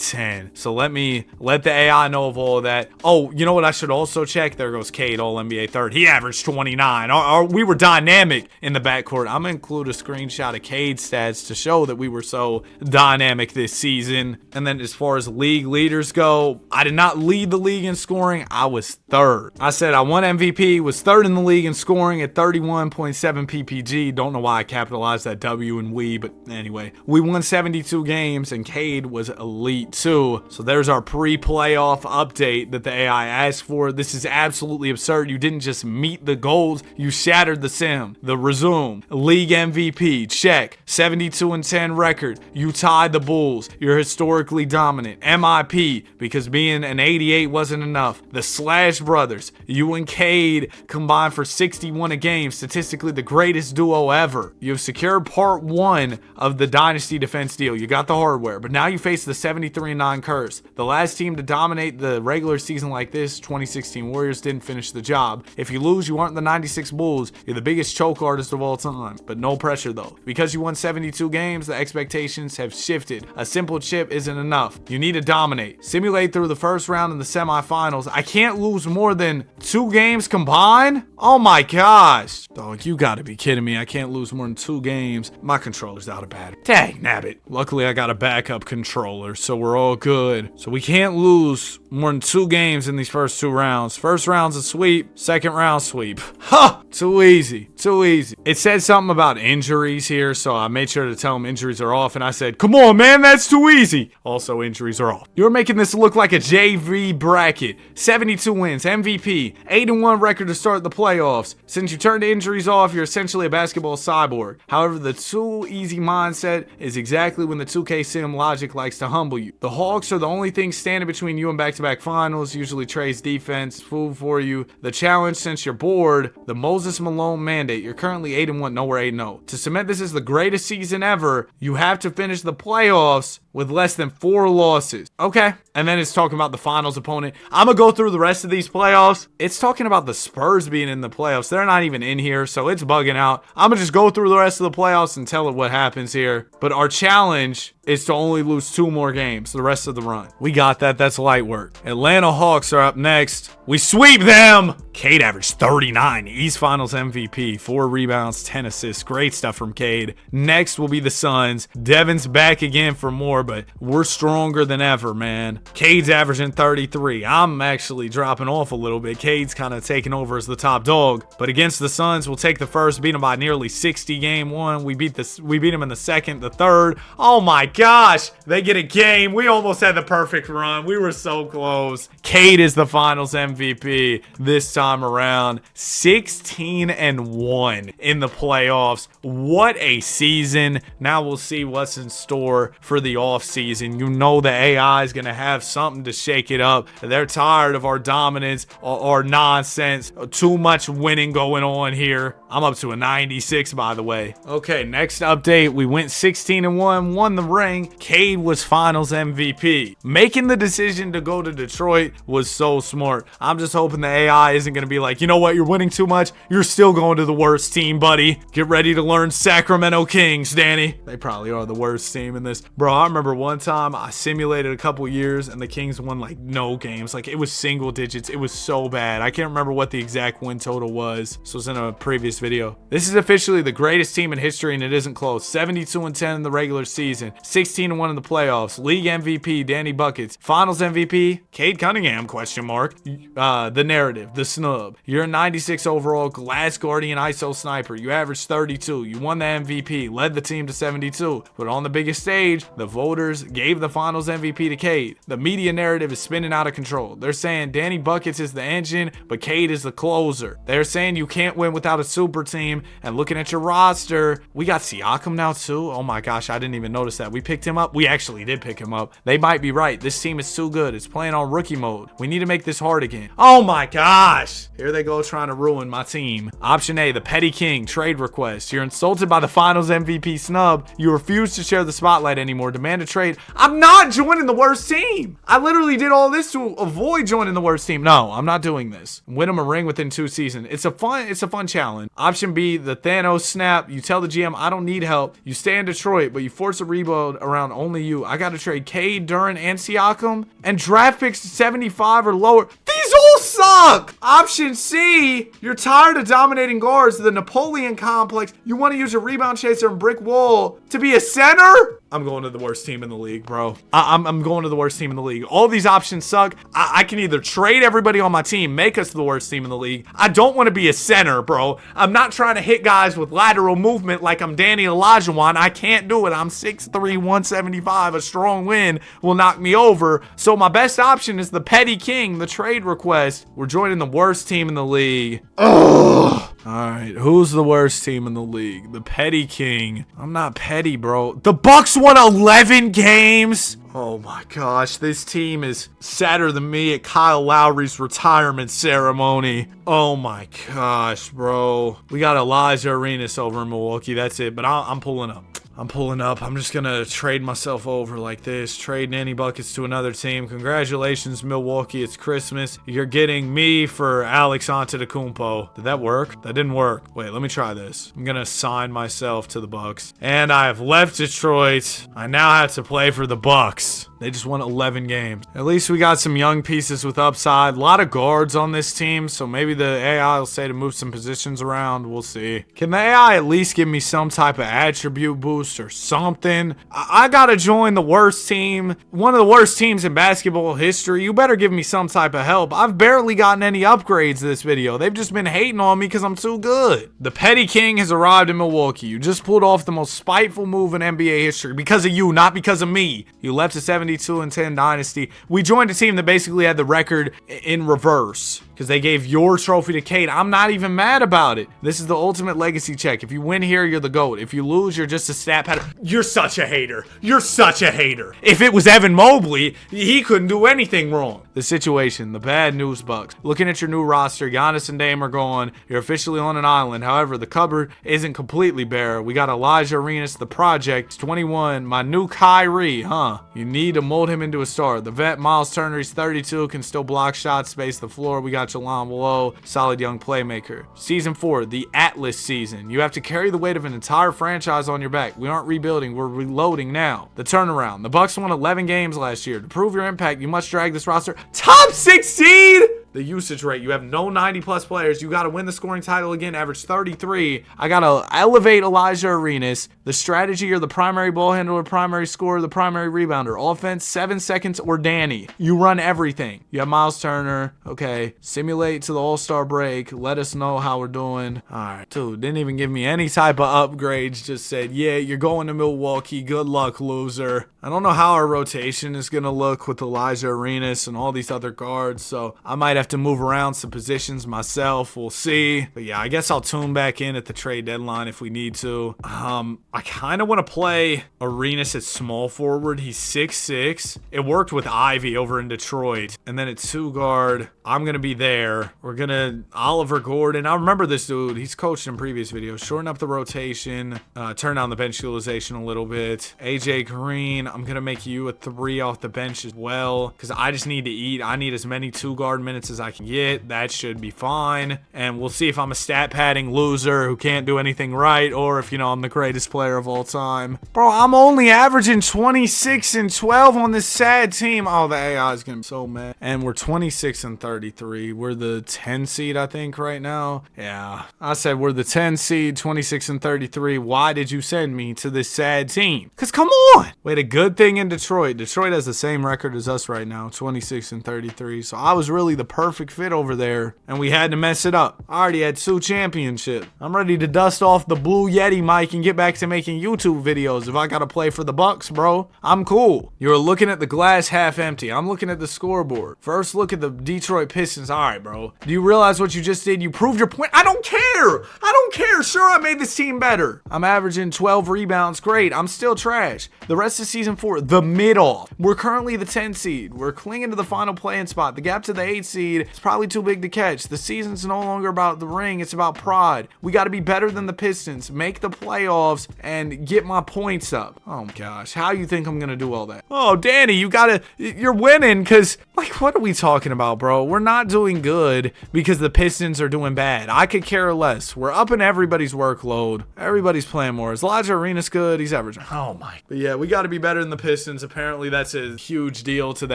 So let the AI know of all of that. Oh, you know what I should also check? There goes Cade, all NBA third. He averaged 29. We were dynamic in the backcourt. I'm gonna include a screenshot of Cade's stats to show that we were so dynamic this season. And then as far as league leaders go, I did not lead the league in scoring. I was third. I said I won MVP, was third in the league in scoring at 31.7 PPG. Don't know why I capitalized that W and we, but anyway. We won 72 games and Cade was elite too. So there's our pre-playoff update that the AI asked for. This is absolutely absurd. You didn't just meet the goals, you shattered the sim. The resume, league MVP, check. 72-10 record. You tied the Bulls. You're historically dominant. MIP, because being an 88 wasn't enough. The Slash Brothers, you and Cade combined for 61 a game, statistically the greatest duo ever. You have secured part 1 of the Dynasty Defense deal. You got the hardware, but now you face the 73-9 curse. The last team to dominate the regular season like this, 2016 Warriors, didn't finish the job. If you lose, you aren't the 96 Bulls. You're the biggest choke artist of all time. But no pressure though. Because you won 72 games, the expectations have shifted. A simple chip isn't enough. You need to dominate. Simulate through the first round and the semifinals. I can't lose more than 2 games combined? Oh my gosh. Dog, you gotta be kidding me. I can't lose more than 2 games. My controller's out of battery. Dang nabbit. Luckily, I got a backup controller, so we're all good. So we can't lose more than 2 games in these first 2 rounds. First round's a sweep, second round sweep. Ha! Too easy. Too easy. It said something about injuries here, so I made sure to tell them injuries are off, and I said, come on, man, that's too easy. Also, injuries are off. You're making this look like a JV bracket. 72 wins, MVP, 8-1 record to start the playoffs. Since you turned injuries off, you're essentially a basketball cyborg. However, the too easy mindset is exactly when the 2K sim logic likes to humble you. The Hawks are the only thing standing between you and back-to-back finals, usually Trey's defense, food for you. The challenge, since you're bored, the Moses Malone mandate. You're currently 8-1, nowhere 8-0. To cement this as the greatest season ever, you have to finish the playoffs with less than 4 losses. Okay. And then it's talking about the finals opponent. I'm going to go through the rest of these playoffs. It's talking about the Spurs being in the playoffs. They're not even in here, so it's bugging out. I'm going to just go through the rest of the playoffs and tell it what happens here. But our challenge is to only lose 2 more games the rest of the run. We got that. That's light work. Atlanta Hawks are up next. We sweep them. Cade averaged 39. East Finals MVP. 4 rebounds, 10 assists. Great stuff from Cade. Next will be the Suns. Devin's back again for more, but we're stronger than ever, man. Cade's averaging 33. I'm actually dropping off a little bit. Cade's kind of taking over as the top dog. But against the Suns, we'll take the first, beat them by nearly 60 game 1. We beat them in the second, the third. Oh my gosh, they get a game. We almost had the perfect run. We were so close. Cade is the finals MVP this time around. 16-1 in the playoffs. What a season. Now we'll see what's in store for the offseason. You know the AI is going to have something to shake it up. They're tired of our dominance or nonsense. Too much winning going on here. I'm up to a 96, by the way. Okay, next update. We went 16-1, won the ring. Cade was finals MVP. Making the decision to go to Detroit was so smart. I'm just hoping the AI isn't going to be like, you know what, you're winning too much. You're still going to the worst team, buddy. Get ready to learn Sacramento Kings, Danny. They probably are the worst team in this. Bro, I remember one time I simulated a couple years and the Kings won like no games. Like it was single digits. It was so bad. I can't remember what the exact win total was. So it's in a previous video. This is officially the greatest team in history and it isn't close. 72-10 in the regular season. 16-1 in the playoffs. League MVP, Danny Buckets. Finals MVP, Cade Cunningham, question mark. The narrative, the snub. You're a 96 overall Glass Guardian ISO sniper. You averaged 32. You won the MVP, led the team to 72. But on the biggest stage, the voters gave the finals MVP to Cade. The media narrative is spinning out of control. They're saying Danny Buckets is the engine, but Cade is the closer. They're saying you can't win without a super team. And looking at your roster, we got Siakam now too. Oh my gosh, I didn't even notice that. We picked him up. We actually did pick him up. They might be right. This team is too good. It's playing on rookie mode. We need to make this hard again. Oh my gosh. Here they go trying to ruin my team. Option A, the Petty King, trade request. You're insulted by the finals MVP snub. You refuse to share the spotlight anymore. Demand a trade. I'm not joining the worst team. I literally did all this to avoid joining the worst team. No, I'm not doing this. Win them a ring within 2 seasons. It's a fun challenge. Option B, the Thanos snap. You tell the GM, I don't need help. You stay in Detroit, but you force a rebuild around only you. I got to trade Cade, Duran, and Siakam, and draft picks 75 or lower. These all suck. Option C, you're tired of dominating guards, the Napoleon complex. You want to use a rebound chaser and brick wall to be a center? I'm going to the worst team in the league, bro. I'm going to the worst team in the league. All these options suck. I can either trade everybody on my team, make us the worst team in the league. I don't want to be a center, bro. I'm not trying to hit guys with lateral movement like I'm Danny Olajuwon. I can't do it. I'm 6'3", 175. A strong wind will knock me over. So my best option is the Petty King, the trade request. We're joining the worst team in the league. Ugh. All right, who's the worst team in the league? The Petty King. I'm not petty, bro. The Bucks won 11 games. Oh my gosh, this team is sadder than me at Kyle Lowry's retirement ceremony. Oh my gosh, bro. We got Elijah Arenas over in Milwaukee. That's it, but I'm pulling up. I'm pulling up. I'm just gonna trade myself over like this. Trade Nanny Buckets to another team. Congratulations, Milwaukee. It's Christmas. You're getting me for Alex Antetokounmpo. Did that work? That didn't work. Wait, let me try this. I'm gonna assign myself to the Bucks. And I've left Detroit. I now have to play for the Bucks. They just won 11 games. At least we got some young pieces with upside. A lot of guards on this team, so maybe the AI will say to move some positions around. We'll see. Can the AI at least give me some type of attribute boost or something? I gotta join the worst team. One of the worst teams in basketball history. You better give me some type of help. I've barely gotten any upgrades this video. They've just been hating on me because I'm too good. The Petty King has arrived in Milwaukee. You just pulled off the most spiteful move in NBA history because of you, not because of me. You left a 72-10 dynasty. We joined a team that basically had the record in reverse because they gave your trophy to Cade. I'm not even mad about it. This is the ultimate legacy check. If you win here, you're the GOAT. If you lose, you're just a stat pattern. You're such a hater. You're such a hater. If it was Evan Mobley, he couldn't do anything wrong. The situation, the bad news, Bucks. Looking at your new roster, Giannis and Dame are gone. You're officially on an island. However, the cupboard isn't completely bare. We got Elijah Arenas, the project, 21, my new Kyrie, huh? You need to mold him into a star. The vet, Miles Turner, he's 32, can still block shots, space the floor. We got Jalan Willow, solid young playmaker. Season 4, the Atlas season. You have to carry the weight of an entire franchise on your back. We aren't rebuilding, we're reloading now. The turnaround. The Bucks won 11 games last year. To prove your impact, you must drag this roster top 6 seed. The usage rate, you have no 90-plus players. You got to win the scoring title again, average 33. I got to elevate Elijah Arenas. The strategy, or the primary ball handler, primary scorer, the primary rebounder. Offense, 7 seconds or Danny. You run everything. You have Miles Turner. Okay, simulate to the All-Star break. Let us know how we're doing. All right, dude, didn't even give me any type of upgrades. Just said, yeah, you're going to Milwaukee. Good luck, loser. I don't know how our rotation is going to look with Elijah Arenas and all these other guards, so I might have to move around some positions myself. We'll see. But yeah, I guess I'll tune back in at the trade deadline if we need to. I kind of want to play Arenas at small forward. He's 6'6". It worked with Ivy over in Detroit. And then at 2 guard, I'm going to be there. We're going to Oliver Gordon. I remember this dude. He's coached in previous videos. Shorten up the rotation. Turn down the bench utilization a little bit. AJ Green, I'm going to make you a 3 off the bench as well because I just need to eat. I need as many 2 guard minutes as I can get. That should be fine. And we'll see if I'm a stat padding loser who can't do anything right, or if, you know, I'm the greatest player of all time. Bro, I'm only averaging 26 and 12 on this sad team. Oh, the AI is gonna be so mad. And we're 26 and 33. We're the 10 seed, I think, right now. Yeah, I said we're the 10 seed, 26 and 33. Why did you send me to this sad team? Because come on. We had a good thing in Detroit. Detroit has the same record as us right now, 26 and 33. So I was really the perfect fit over there, and we had to mess it up. I already had 2 championships. I'm ready to dust off the Blue Yeti mic and get back to making YouTube videos. If I gotta play for the Bucks, bro, I'm cool. You're looking at the glass half empty. I'm looking at the scoreboard. First look at the Detroit Pistons. All right, bro. Do you realize what you just did? You proved your point. I don't care. I don't care. Sure, I made this team better. I'm averaging 12 rebounds. Great. I'm still trash. The rest of season 4, the mid-off. We're currently the 10 seed. We're clinging to the final play-in spot. The gap to the 8 seed is probably too big to catch. The season's no longer about the ring. It's about pride. We got to be better than the Pistons, make the playoffs, and get my points up. Oh my gosh. How you think I'm going to do all that? Oh, Danny, you're winning because, like, what are we talking about, bro? We're not doing good because the Pistons are doing bad. I could care less. We're upping everybody's workload. Everybody's playing more. Is Elijah Arenas good? He's averaging. Oh my. But yeah, we got to be better than the Pistons. Apparently, that's a huge deal to the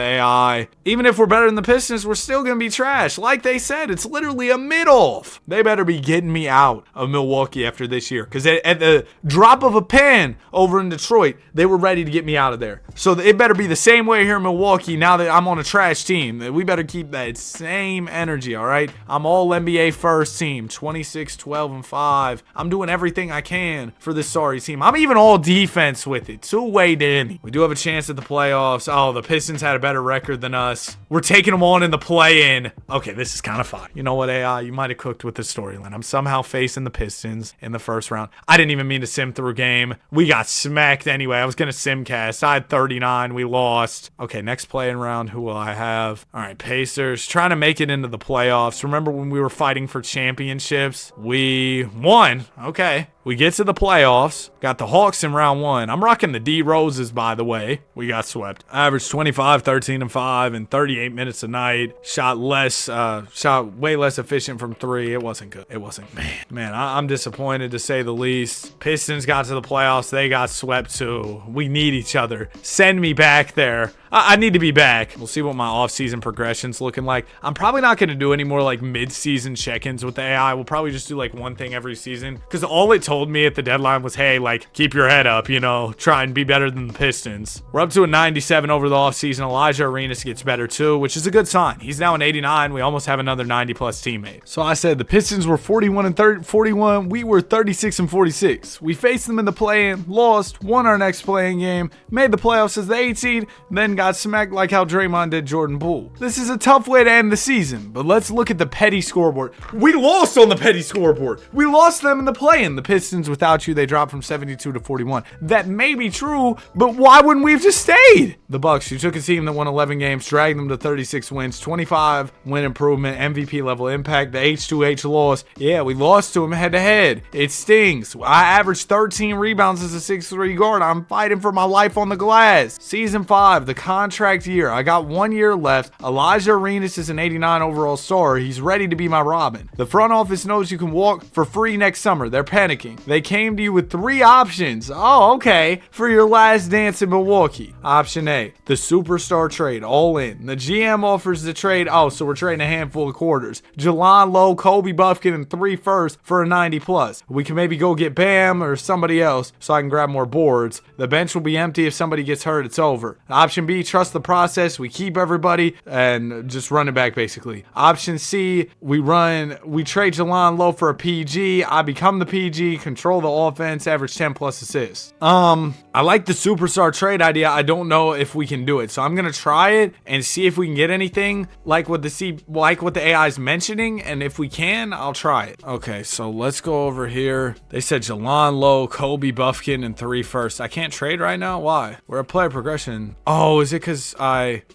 AI. Even if we're better than the Pistons, we're still going to be trash. Like they said, it's literally a mid-off. They better be getting me out of Milwaukee after this year because at the drop of a pen over in Detroit, they were ready to get me out of there. So it better be the same way here in Milwaukee now that I'm on a trash team. We better keep that same energy, all right? I'm all NBA first team, 26, 12, and 5. I'm doing everything I can for this sorry team. I'm even all defense with it. Two-way Danny. We do have a chance at the playoffs. Oh, the Pistons had a better record than us. We're taking them on in the play-in. Okay, this is kind of fun. You know what, AI? You might have cooked with the storyline. I'm somehow facing the Pistons in the first round. I didn't even mean to sim through a game. We got smacked anyway. I was going to simcast. I had 39. We lost. Okay, next play-in round. Who will I have? All right, Pacers. Trying to make it into the playoffs. Remember when we were fighting for championships? We won. Okay. We get to the playoffs. Got the Hawks in round 1. I'm rocking the D Roses, by the way. We got swept. Averaged 25, 13, and 5 in 38 minutes a night. Shot way less efficient from 3. It wasn't good. It wasn't. Man, I'm disappointed to say the least. Pistons got to the playoffs. They got swept too. We need each other. Send me back there. I need to be back. We'll see what my off-season progression's looking like. I'm probably not going to do any more like mid-season check-ins with the AI. We'll probably just do like one thing every season, because all it told me at the deadline was, hey, like, keep your head up, you know, try and be better than the Pistons. We're up to a 97 over the off-season. Elijah Arenas gets better too, which is a good sign. He's now an 89. We almost have another 90-plus teammate. So I said the Pistons were 41. We were 36-46. We faced them in the play-in, lost, won our next play-in game, made the playoffs as the 8 seed, then got smacked like how Draymond did Jordan Poole. This is a tough way to end the season, but let's look at the petty scoreboard. We lost on the petty scoreboard. We lost them in the play-in. The Pistons, without you, they dropped from 72 to 41. That may be true, but why wouldn't we have just stayed? The Bucks, you took a team that won 11 games, dragged them to 36 wins, 25 win improvement, MVP level impact. The H2H loss. Yeah, we lost to them head-to-head. It stings. I averaged 13 rebounds as a 6'3 guard. I'm fighting for my life on the glass. Season 5, the contract year. I got 1 year left. Elijah Arenas is an 89 overall star. He's ready to be my Robin. The front office knows you can walk for free next summer. They're panicking. They came to you with 3 options. Oh, okay. For your last dance in Milwaukee. Option A, the superstar trade, all in. The GM offers the trade. Oh, so we're trading a handful of quarters. Jelon Lowe, Kobe Buffkin, and 3 firsts for a 90 plus. We can maybe go get Bam or somebody else so I can grab more boards. The bench will be empty. If somebody gets hurt, it's over. Option B, trust the process. We keep everybody and just run it back basically. Option C, we trade Jelon Lowe for a PG. I become the PG, control the offense, average 10 plus assists. I like the superstar trade idea. I don't know if we can do it. So I'm going to try it and see if we can get anything like what the AI is mentioning. And if we can, I'll try it. Okay, so let's go over here. They said Jelon Lowe, Kobe Buffkin, and 3 firsts. I can't trade right now? Why? We're a player progression. Oh, is it because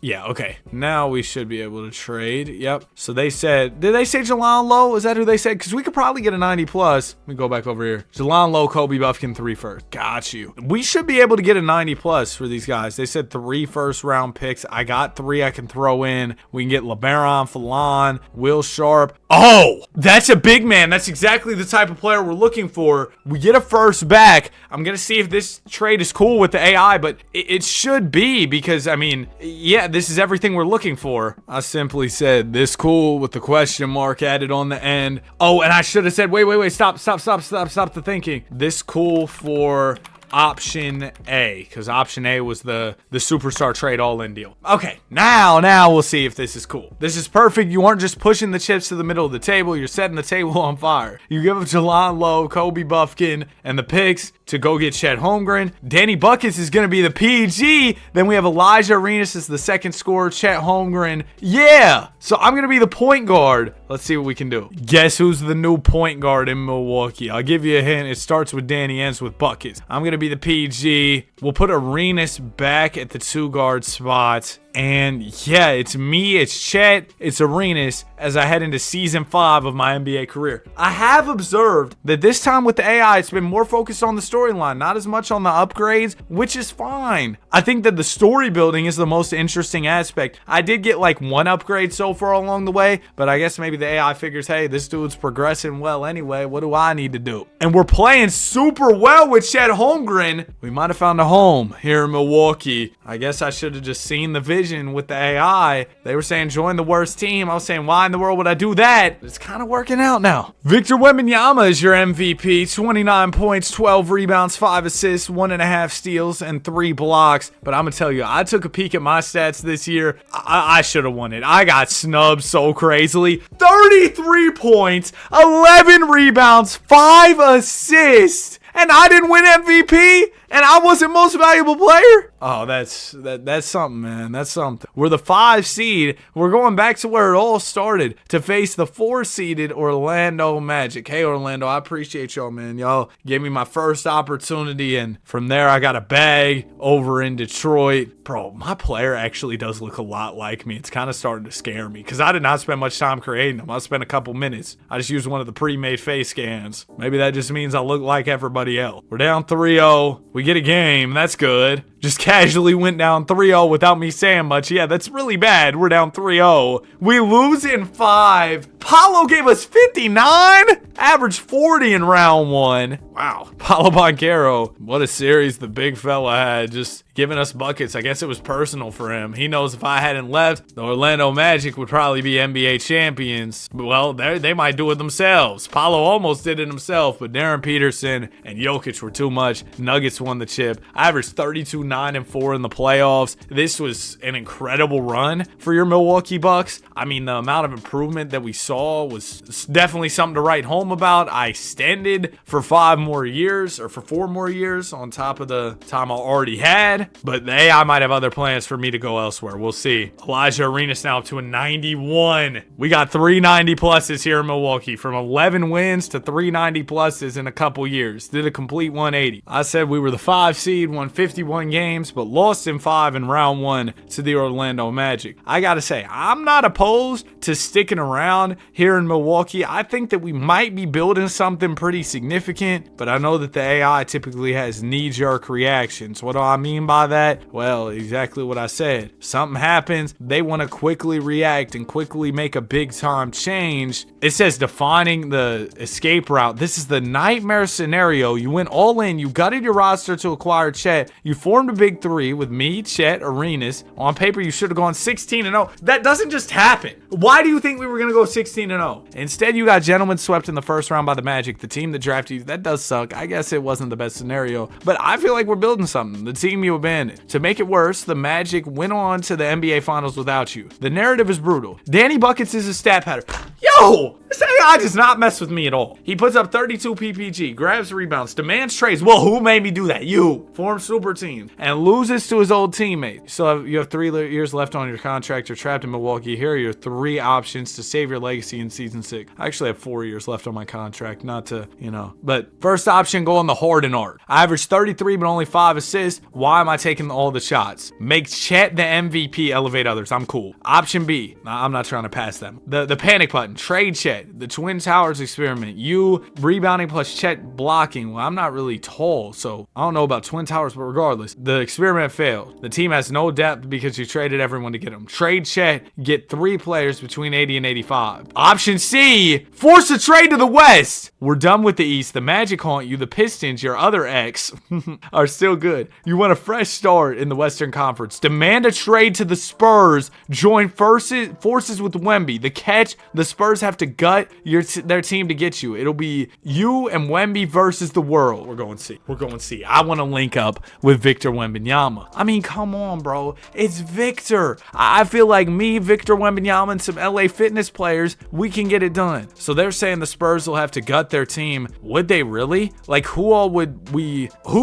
yeah, okay. Now we should be able to trade. Yep. So they said, did they say Jelon Lowe? Is that who they said? Because we could probably get a 90 plus. Let me go back over here. Jelon Lowe, Kobe Buffkin, 3 firsts. Got you. We should be able to get a 90 plus for these guys. They said 3 first round picks. I got 3 I can throw in. We can get LeBaron, Falan, Will Sharp. Oh, that's a big man. That's exactly the type of player we're looking for. We get a first back. I'm going to see if this trade is cool with the AI, but it should be, because, I mean, yeah, this is everything we're looking for. I simply said this cool with the question mark added on the end. Oh, and I should have said, wait, stop the thinking. This cool for option A, because option A was the superstar trade all-in deal. Okay, now we'll see if this is cool. This is perfect. You aren't just pushing the chips to the middle of the table. You're setting the table on fire. You give up Jelon Lowe, Kobe Buffkin, and the picks to go get Chet Holmgren. Danny Buckets is going to be the PG. Then we have Elijah Arenas as the second scorer, Chet Holmgren. Yeah! So I'm going to be the point guard. Let's see what we can do. Guess who's the new point guard in Milwaukee? I'll give you a hint. It starts with Danny, ends with Buckets. I'm going to be the PG. We'll put Arenas back at the 2 guard spot. And yeah, it's me, it's Chet, it's Arenas as I head into season 5 of my NBA career. I have observed that this time with the AI, it's been more focused on the storyline, not as much on the upgrades, which is fine. I think that the story building is the most interesting aspect. I did get like 1 upgrade so far along the way, but I guess maybe the AI figures, hey, this dude's progressing well anyway. What do I need to do? And we're playing super well with Chet Holmgren. We might have found a home here in Milwaukee. I guess I should have just seen the vision with the AI. They were saying join the worst team. I was saying, why in the world would I do that? It's kind of working out now. Victor Wembanyama is your MVP. 29 points, 12 rebounds, 5 assists, 1.5 steals, and 3 blocks. But I'm gonna tell you, I took a peek at my stats this year. I should have won it. I got snubbed so crazily. 33 points, 11 rebounds, 5 assists. And I didn't win MVP? And I wasn't most valuable player? Oh, that's something, man. That's something. We're the 5 seed. We're going back to where it all started to face the 4-seeded Orlando Magic. Hey, Orlando, I appreciate y'all, man. Y'all gave me my first opportunity, and from there I got a bag over in Detroit. Bro, my player actually does look a lot like me. It's kind of starting to scare me because I did not spend much time creating them. I spent a couple minutes. I just used one of the pre-made face scans. Maybe that just means I look like everybody else. We're down 3-0. We get a game. That's good. Just casually went down 3-0 without me saying much. Yeah, that's really bad. We're down 3-0. We lose in 5. Paulo gave us 59? Average 40 in round 1. Wow. Paulo Banchero. What a series the big fella had. Just giving us buckets. I guess it was personal for him. He knows if I hadn't left, the Orlando Magic would probably be NBA champions. Well, they might do it themselves. Paulo almost did it himself, but Darren Peterson and Jokic were too much. Nuggets won the chip. I averaged 32, 9, and 4 in the playoffs. This was an incredible run for your Milwaukee Bucks. I mean, the amount of improvement that we saw was definitely something to write home about. I extended for 5 more years, or for 4 more years on top of the time I already had. But I might have other plans for me to go elsewhere. We'll see. Elijah Arenas now up to a 91. We got 390 pluses here in Milwaukee. From 11 wins to 390 pluses in a couple years. Did a complete 180. I said we were the 5 seed, won 51 games, but lost in 5 in round 1 to the Orlando Magic. I gotta say, I'm not opposed to sticking around here in Milwaukee. I think that we might be building something pretty significant, but I know that the AI typically has knee-jerk reactions. What do I mean by that? Well, exactly what I said. Something happens, they want to quickly react and quickly make a big-time change. It says defining the escape route. This is the nightmare scenario. You went all in, you gutted your roster to acquire Chet, you formed a big 3 with me, Chet, Arenas. On paper, you should have gone 16-0. That doesn't just happen. Why do you think we were going to go 16-0? Instead, you got gentlemen swept in the first round by the Magic, the team that drafted you. That does suck. I guess it wasn't the best scenario, but I feel like we're building something. The team you abandoned. To make it worse, the Magic went on to the NBA Finals without you. The narrative is brutal. Danny Buckets is a stat pattern. Yo! This AI does not mess with me at all. He puts up 32 PPG, grabs rebounds, demands trades. Well, who made me do that? You. Forms super teams. And loses to his old teammate. So you have 3 years left on your contract. You're trapped in Milwaukee. Here are your 3 options to save your legacy in season 6. I actually have 4 years left on my contract. Not to, But first option, go on the Harden arc. I averaged 33, but only 5 assists. Why am I taking all the shots? Make Chet the MVP, elevate others. I'm cool. Option B. I'm not trying to pass them. The panic button. Trade Chet. The Twin Towers experiment. You rebounding plus Chet blocking. Well, I'm not really tall, so I don't know about Twin Towers, but regardless, the experiment failed. The team has no depth because you traded everyone to get him. Trade Chet. Get 3 players between 80 and 85. Option C. Force a trade to the West. We're done with the East. The Magic haunt you. The Pistons, your other ex, are still good. You want a fresh start in the Western Conference. Demand a trade to the Spurs. Join forces with Wemby. The catch, the Spurs have to gut their team to get you. It'll be you and Wemby versus the world. We're going C. I want to link up with Victor Wembanyama. I mean, come on, bro. It's Victor. I feel like me, Victor Wembanyama, and some LA Fitness players, we can get it done. So they're saying the Spurs will have to gut their team. Would they really? Like, who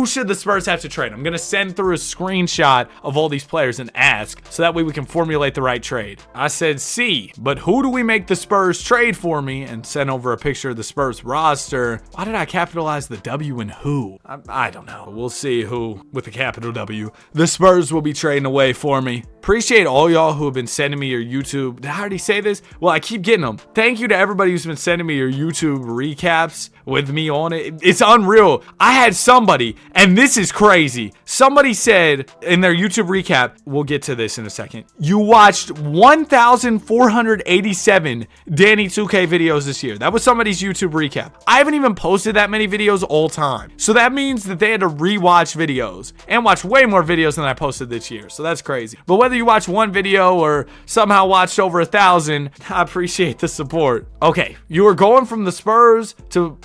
should the Spurs have to trade? I'm going to send through a screenshot of all these players and ask, so that way we can formulate the right trade. I said C, but who do we make the Spurs trade for me? And send over a picture of the Spurs roster. Why did I capitalize the W in who? I don't know. We'll see who with the capital W. The Spurs will be trading away for me. Appreciate all y'all who have been sending me your YouTube. Did I already say this? Well, I keep getting them. Thank you to everybody who's been sending me your YouTube recaps with me on it. It's unreal. I had somebody, and this is crazy. Somebody said in their YouTube recap, we'll get to this in a second, you watched 1,487 Danny 2K videos this year. That was somebody's YouTube recap. I haven't even posted that many videos all time. So that means that they had to rewatch videos and watch way more videos than I posted this year. So that's crazy. But whether you watch one video or somehow watched over 1,000, I appreciate the support. Okay, you were going to the Spurs to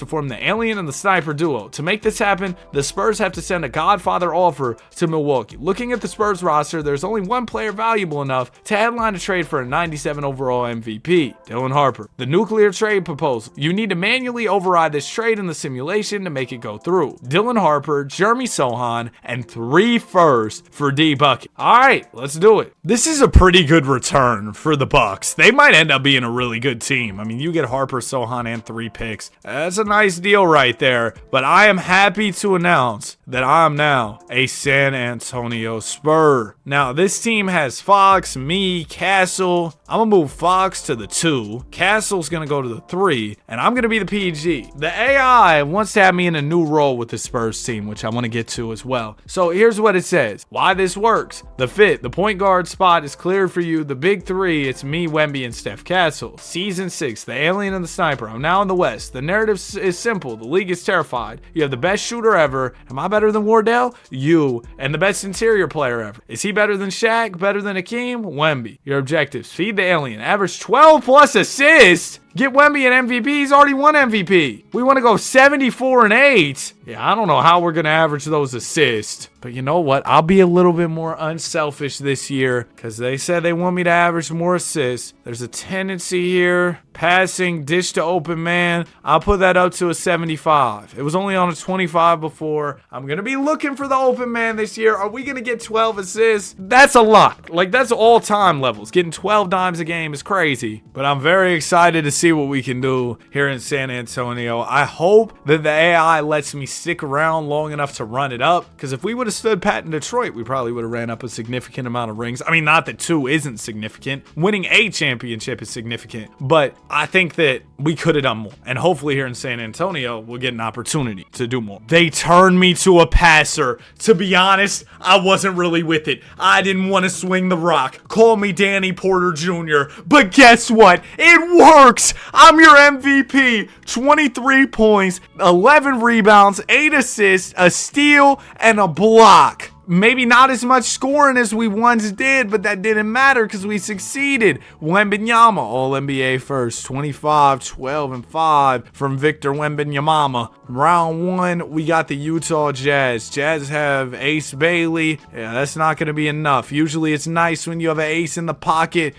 form the Alien and the Sniper duo. To make this happen, the Spurs have to send a Godfather offer to Milwaukee. Looking at the Spurs roster, there's only one player valuable enough to headline a trade for a 97 overall MVP. MVP, Dylan Harper. The nuclear trade proposal. You need to manually override this trade in the simulation to make it go through. Dylan Harper, Jeremy Sohan, and 3 firsts for D Bucket. All right, let's do it. This is a pretty good return for the Bucks. They might end up being a really good team. I mean, you get Harper, Sohan, and 3 picks. That's a nice deal right there. But I am happy to announce that I am now a San Antonio Spur. Now, this team has Fox, me, Castle. I'm going to move Fox to the 2. Castle's going to go to the 3. And I'm going to be the PG. The AI wants to have me in a new role with the Spurs team, which I want to get to as well. So here's what it says. Why this works. The point guard spot is cleared for you. The big 3, it's me, Wemby, and Steph Castle. Season 6, the alien and the sniper. I'm now in the West. The narrative is simple. The league is terrified. You have the best shooter ever. Am I better than Wardell? You. And the best interior player ever. Is he better than Shaq? Better than Hakeem? Wemby. Your objectives. Feed the alien. Average 12 plus assists. Get Wemby an MVP. He's already won MVP. We want to go 74-8. Yeah, I don't know how we're going to average those assists. But you know what? I'll be a little bit more unselfish this year because they said they want me to average more assists. There's a tendency here. Passing, dish to open man. I'll put that up to a 75. It was only on a 25 before. I'm going to be looking for the open man this year. Are we going to get 12 assists? That's a lot. Like, that's all-time levels. Getting 12 dimes a game is crazy. But I'm very excited to see what we can do here in San Antonio. I hope that the AI lets me stick around long enough to run it up. Because if we would have stood pat in Detroit, we probably would have ran up a significant amount of rings. I mean, not that 2 isn't significant. Winning a championship is significant. But I think that we could have done more. And hopefully here in San Antonio, we'll get an opportunity to do more. They turned me to a passer. To be honest, I wasn't really with it. I didn't want to swing the rock. Call me Danny Porter Jr. But guess what? It works. I'm your MVP. 23 points, 11 rebounds, 8 assists, a steal, and a block. Maybe not as much scoring as we once did, but that didn't matter because we succeeded. Wembanyama, All-NBA first, 25, 12, and 5 from Victor Wembanyama. Round 1, we got the Utah Jazz. Jazz have Ace Bailey. Yeah, that's not going to be enough. Usually it's nice when you have an ace in the pocket,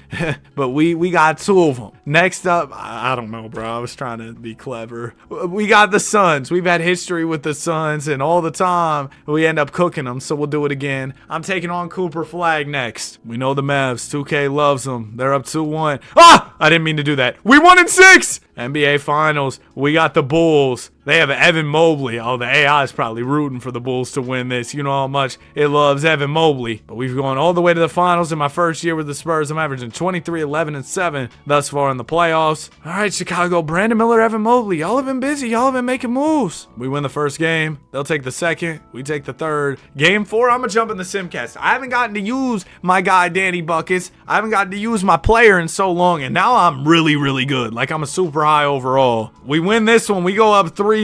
but we got 2 of them. Next up, I don't know, bro. I was trying to be clever. We got the Suns. We've had history with the Suns, and all the time we end up cooking them, so we'll do it again. I'm taking on Cooper Flag next. We know the Mavs. 2K loves them. They're up 2-1. Ah! I didn't mean to do that. We won in 6! NBA Finals. We got the Bulls. They have Evan Mobley. Oh, the AI is probably rooting for the Bulls to win this. You know how much it loves Evan Mobley. But we've gone all the way to the finals in my first year with the Spurs. I'm averaging 23, 11, and 7 thus far in the playoffs. All right, Chicago. Brandon Miller, Evan Mobley. Y'all have been busy. Y'all have been making moves. We win the first game. They'll take the second. We take the third. Game 4, I'm going to jump in the Simcast. I haven't gotten to use my guy, Danny Buckets. I haven't gotten to use my player in so long, and now I'm really, really good. Like, I'm a super high overall. We win this one. We go up 3-1.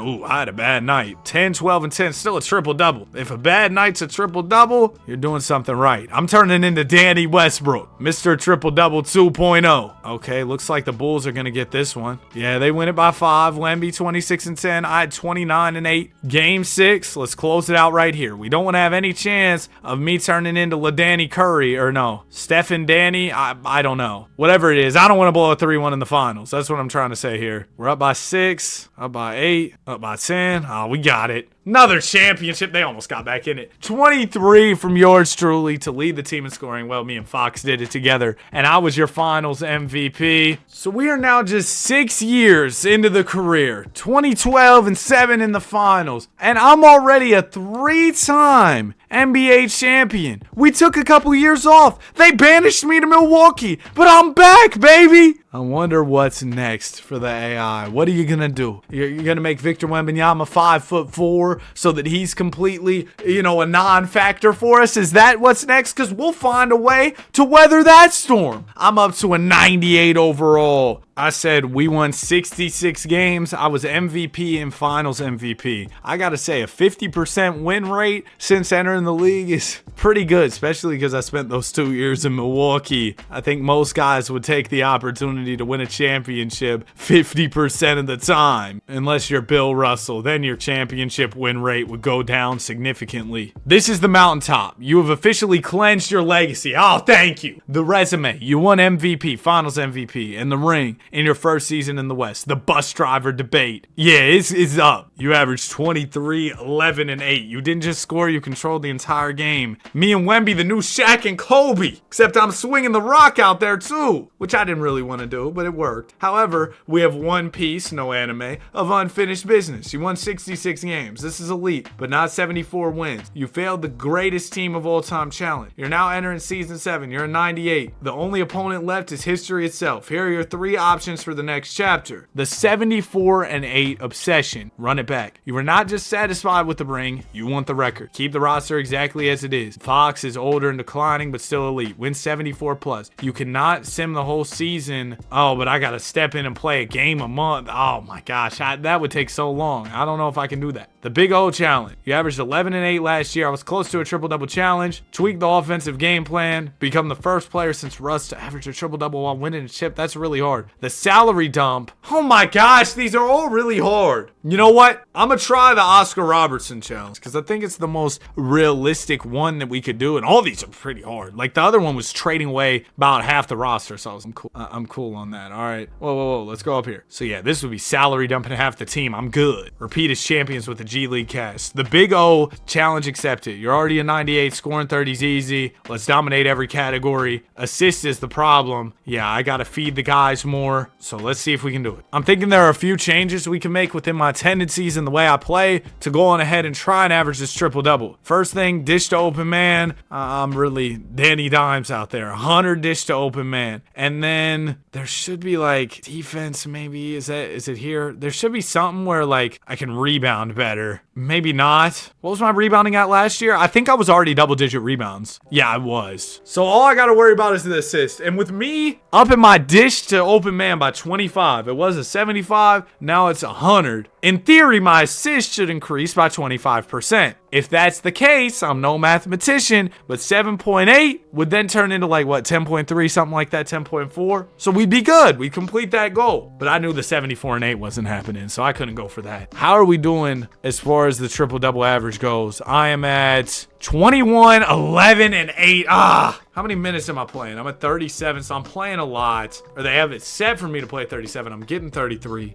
Ooh, I had a bad night. 10, 12, and 10. Still a triple-double. If a bad night's a triple-double, you're doing something right. I'm turning into Danny Westbrook. Mr. Triple-Double 2.0. Okay, looks like the Bulls are going to get this one. Yeah, they win it by 5. Wemby 26 and 10. I had 29 and 8. Game 6. Let's close it out right here. We don't want to have any chance of me turning into LaDanny Curry, or no, Stephen Danny. I don't know. Whatever it is, I don't want to blow a 3-1 in the finals. That's what I'm trying to say here. We're up by 6, up by 8, up by 10. Oh, we got it. Another championship. They almost got back in it. 23 from yours truly to lead the team in scoring. Well, me and Fox did it together, and I was your finals MVP. So we are now just 6 years into the career. 2012 and 7 in the finals, and I'm already a 3-time NBA champion. We took a couple years off. They banished me to Milwaukee, but I'm back, baby. I wonder what's next for the AI. What are you going to do? You're going to make Victor Wembanyama 5'4" so that he's completely, a non-factor for us? Is that what's next? Because we'll find a way to weather that storm. I'm up to a 98 overall. I said we won 66 games. I was MVP and finals MVP. I gotta say, a 50% win rate since entering the league is pretty good, especially because I spent those 2 years in Milwaukee. I think most guys would take the opportunity to win a championship 50% of the time. Unless you're Bill Russell, then your championship win rate would go down significantly. This is the mountaintop. You have officially cleansed your legacy. Oh, thank you. The resume. You won MVP, finals MVP, and the ring in your first season in the West. The bus driver debate. Yeah, it's up. You averaged 23, 11, and 8. You didn't just score, you controlled the entire game. Me and Wemby, the new Shaq and Kobe. Except I'm swinging the rock out there too, which I didn't really want to do, but it worked. However, we have one piece, no anime, of unfinished business. You won 66 games. This is elite, but not 74 wins. You failed the greatest team of all time challenge. You're now entering season 7. You're a 98. The only opponent left is history itself. Here are your 3 options for the next chapter. The 74-8 obsession. Run it back. You were not just satisfied with the ring, you want the record. Keep the roster exactly as it is. Fox is older and declining, but still elite. Win 74 plus. You cannot sim the whole season. Oh, but I gotta step in and play a game a month. Oh my gosh, that would take so long. I don't know if I can do that. The Big O challenge. You averaged 11 and 8 last year. I was close to a triple-double challenge. Tweak the offensive game plan. Become the first player since Russ to average a triple-double while winning a chip. That's really hard. The salary dump. Oh my gosh, these are all really hard. You know what? I'm gonna try the Oscar Robertson challenge because I think it's the most realistic one that we could do, and all these are pretty hard. Like the other one was trading away about half the roster, so I'm cool on that. All right. Whoa, let's go up here. So yeah, this would be salary dumping half the team. I'm good. Repeat as champions with the G League cast. The Big O challenge accepted. You're already a 98. Scoring 30's easy. Let's dominate every category. Assist is the problem. Yeah, I gotta feed the guys more. So let's see if we can do it. I'm thinking there are a few changes we can make within my tendencies and the way I play to go on ahead and try and average this triple-double. First thing, dish to open man. I'm really Danny Dimes out there. 100 dish to open man. And then there should be like defense maybe. Is it here? There should be something where like I can rebound better. Maybe not. What was my rebounding at last year? I think I was already double-digit rebounds. Yeah, I was. So all I got to worry about is the assist. And with me upping my dish to open man by 25, it was a 75. Now it's 100. In theory, my assist should increase by 25%. If that's the case, I'm no mathematician, but 7.8 would then turn into like what, 10.3, something like that, 10.4. So we'd be good. We'd complete that goal. But I knew the 74 and 8 wasn't happening, so I couldn't go for that. How are we doing as far as the triple-double average goes? I am at 21, 11, and 8. How many minutes am I playing? I'm at 37, so I'm playing a lot. Or they have it set for me to play 37. I'm getting 33.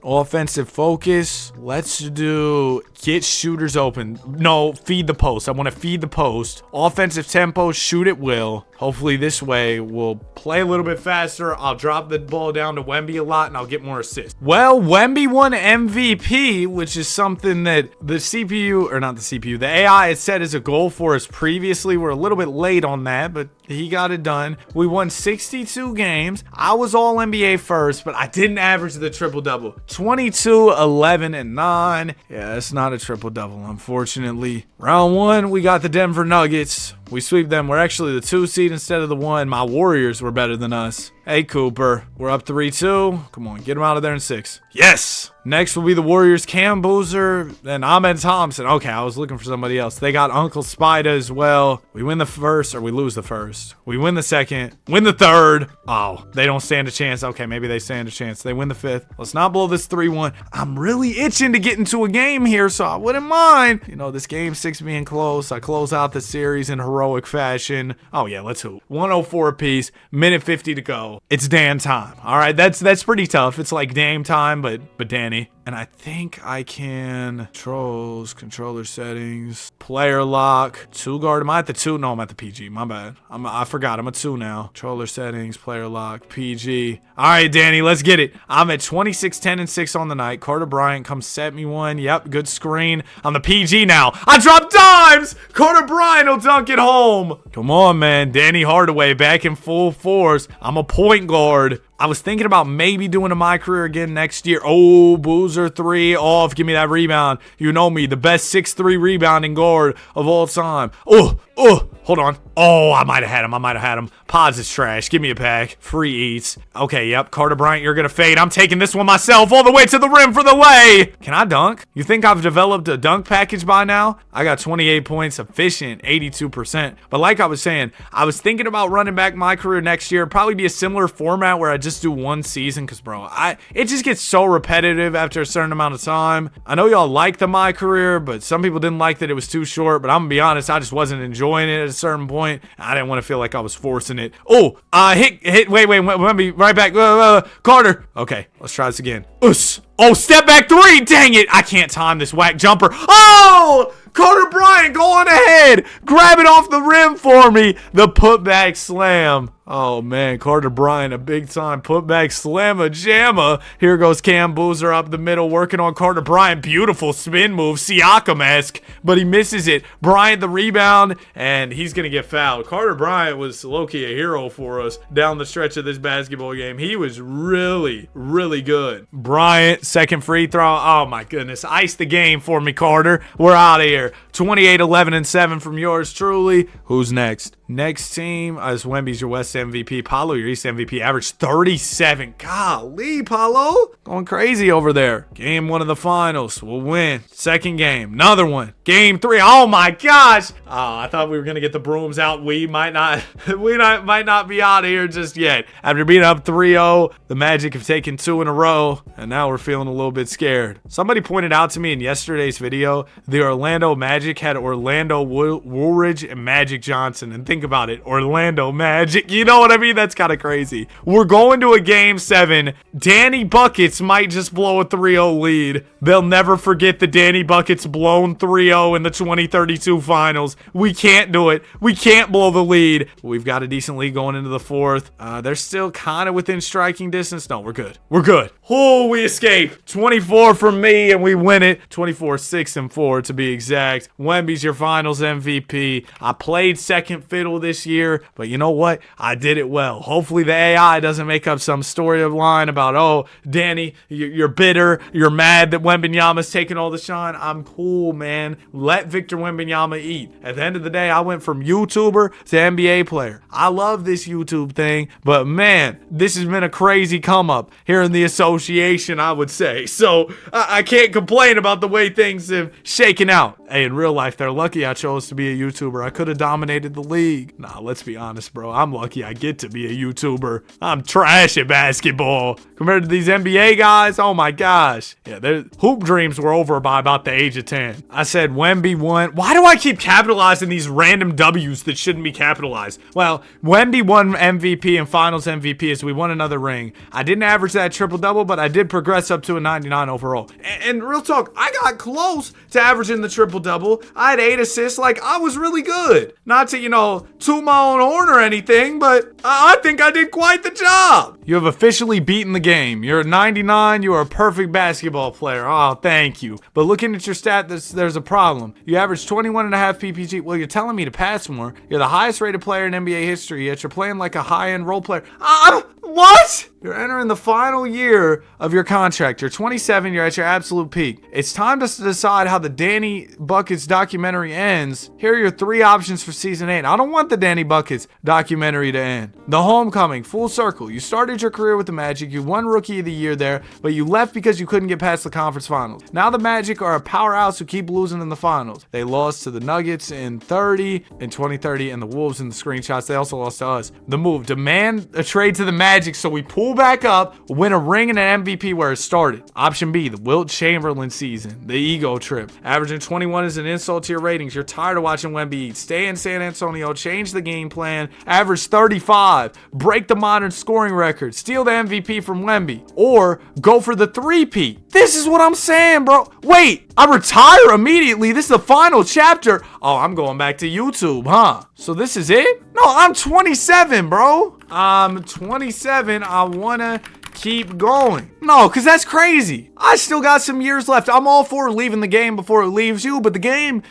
Offensive focus. Let's do get shooters open. No, feed the post. I want to feed the post. Offensive tempo, shoot at will. Hopefully this way we'll play a little bit faster. I'll drop the ball down to Wemby a lot and I'll get more assists. Well, Wemby won MVP, which is something that the CPU, or not the CPU, the AI had set as a goal for us previously. We're a little bit late on that, but he got it done. We won 62 games. I was all NBA first, but I didn't average the triple-double. 22, 11, and 9. Yeah, it's not a triple-double, unfortunately. Round 1, we got the Denver Nuggets. We sweep them. We're actually the 2 seed instead of the 1. My Warriors were better than us. Hey, Cooper. We're up 3-2. Come on, get him out of there in 6. Yes! Next will be the Warriors, Cam Boozer, then Ahmed Thompson. Okay, I was looking for somebody else. They got Uncle Spida as well. We win the first, or we lose the first. We win the second, win the third. Oh, they don't stand a chance. Okay, maybe they stand a chance. They win the 5th. Let's not blow this 3-1. I'm really itching to get into a game here, so I wouldn't mind. You know, this game 6 being close. I close out the series in heroic fashion. Oh yeah, let's hoop. 104 apiece, minute 50 to go. It's Dan time. All right, that's pretty tough. It's like Dame time, but Danny. And I think I can controller settings, player lock, 2 guard. Am I at the 2? No, I'm at the PG. My bad. I forgot. I'm a 2 now. Controller settings, player lock, PG. All right, Danny, let's get it. I'm at 26, 10, and 6 on the night. Carter Bryant comes set me one. Yep, good screen. I'm the PG now. I dropped dimes. Carter Bryant will dunk it home. Come on, man. Danny Hardaway back in full force. I'm a point guard. I was thinking about maybe doing a My Career again next year. Oh, Boozer 3 off. Give me that rebound. You know me, the best 6'3" rebounding guard of all time. Hold on. Oh, I might have had him. Pods is trash. Give me a pack. Free eats. Okay, yep. Carter Bryant, you're going to fade. I'm taking this one myself all the way to the rim for the lay. Can I dunk? You think I've developed a dunk package by now? I got 28 points, efficient, 82%. But like I was saying, I was thinking about running back My Career next year. Probably be a similar format where I just do one season because, bro, it just gets so repetitive after a certain amount of time. I know y'all like the My Career, but some people didn't like that it was too short. But I'm going to be honest, I just wasn't enjoying it at a certain point. I didn't want to feel like I was forcing it. Oh, wait, let me right back. Carter. Okay, let's try this again. Oh, step back 3. Dang it. I can't time this whack jumper. Oh, Carter Bryant, go on ahead. Grab it off the rim for me. The putback slam. Oh, man, Carter Bryant, a big-time putback slamma-jamma. Here goes Cam Boozer up the middle, working on Carter Bryant. Beautiful spin move, Siakam-esque, but he misses it. Bryant the rebound, and he's going to get fouled. Carter Bryant was low-key a hero for us down the stretch of this basketball game. He was really, really good. Bryant, second free throw. Oh, my goodness. Ice the game for me, Carter. We're out of here. 28, 11, and 7 from yours truly. Who's next? Next team is Wemby's your West MVP. Paulo, your East MVP. Average 37. Golly, Paulo. Going crazy over there. Game 1 of the finals. We'll win. Second game. Another one. Game 3. Oh, my gosh. Oh, I thought we were going to get the brooms out. We might not be out of here just yet. After being up 3-0, the Magic have taken 2 in a row, and now we're feeling a little bit scared. Somebody pointed out to me in yesterday's video, the Orlando Magic had Orlando Woolridge and Magic Johnson, and think about it, Orlando Magic, you know what I mean? That's kind of crazy. We're going to a game 7. Danny Buckets might just blow a 3-0 lead. They'll never forget the Danny Buckets blown 3-0 in the 2032 finals. We can't do it. We can't blow the lead. We've got a decent lead going into the 4th. They're still kind of within striking distance. No, we're good. We're good. Oh, we escape. 24 from me, and we win it. 24-6-4 to be exact. Wemby's your finals MVP. I played second fiddle this year, but you know what? I did it well. Hopefully the AI doesn't make up some storyline about, oh, Danny, you're bitter. You're mad that Wembanyama's taking all the shine. I'm cool, man. Let Victor Wembanyama eat. At the end of the day, I went from YouTuber to NBA player. I love this YouTube thing, but man, this has been a crazy come up here in the association, I would say. So I can't complain about the way things have shaken out. Hey, in real life, they're lucky I chose to be a YouTuber. I could have dominated the league. Nah, let's be honest, bro. I'm lucky I get to be a YouTuber. I'm trash at basketball. Compared to these NBA guys, oh my gosh. Yeah, their hoop dreams were over by about the age of 10. I said Wemby won. Why do I keep capitalizing these random W's that shouldn't be capitalized? Well, Wemby won MVP and finals MVP as we won another ring. I didn't average that triple-double, but I did progress up to a 99 overall. And real talk, I got close to averaging the triple-double. I had 8 assists. Like, I was really good. Not to, toot my own horn or anything, but I think I did quite the job. You have officially beaten the game. You're a 99. You are a perfect basketball player. Oh, thank you. But looking at your stat, there's a problem. You average 21.5 PPG. Well, you're telling me to pass more. You're the highest rated player in NBA history, yet you're playing like a high-end role player. What? You're entering the final year of your contract. You're 27. You're at your absolute peak. It's time to decide how the Danny Buckets documentary ends. Here are your 3 options for season 8. I don't want the Danny Buckets documentary to end. The homecoming, full circle. You started your career with the Magic. You won Rookie of the Year there, but you left because you couldn't get past the conference finals. Now the Magic are a powerhouse who keep losing in the finals. They lost to the Nuggets in 2030, and the Wolves in the screenshots. They also lost to us. The move, demand a trade to the Magic so we pull back up, win a ring and an MVP where it started. Option B, the Wilt Chamberlain season, the ego trip. Averaging 21 is an insult to your ratings. You're tired of watching Wemby eat. Stay in San Antonio, change the game plan, average 35, break the modern scoring record, steal the MVP from Wemby, or go for the 3-peat. This is what I'm saying, bro. Wait, I retire immediately. This is the final chapter. Oh, I'm going back to YouTube, huh? So this is it? No, I'm 27, bro. I'm 27. I want to keep going. No, because that's crazy. I still got some years left. I'm all for leaving the game before it leaves you, but the game,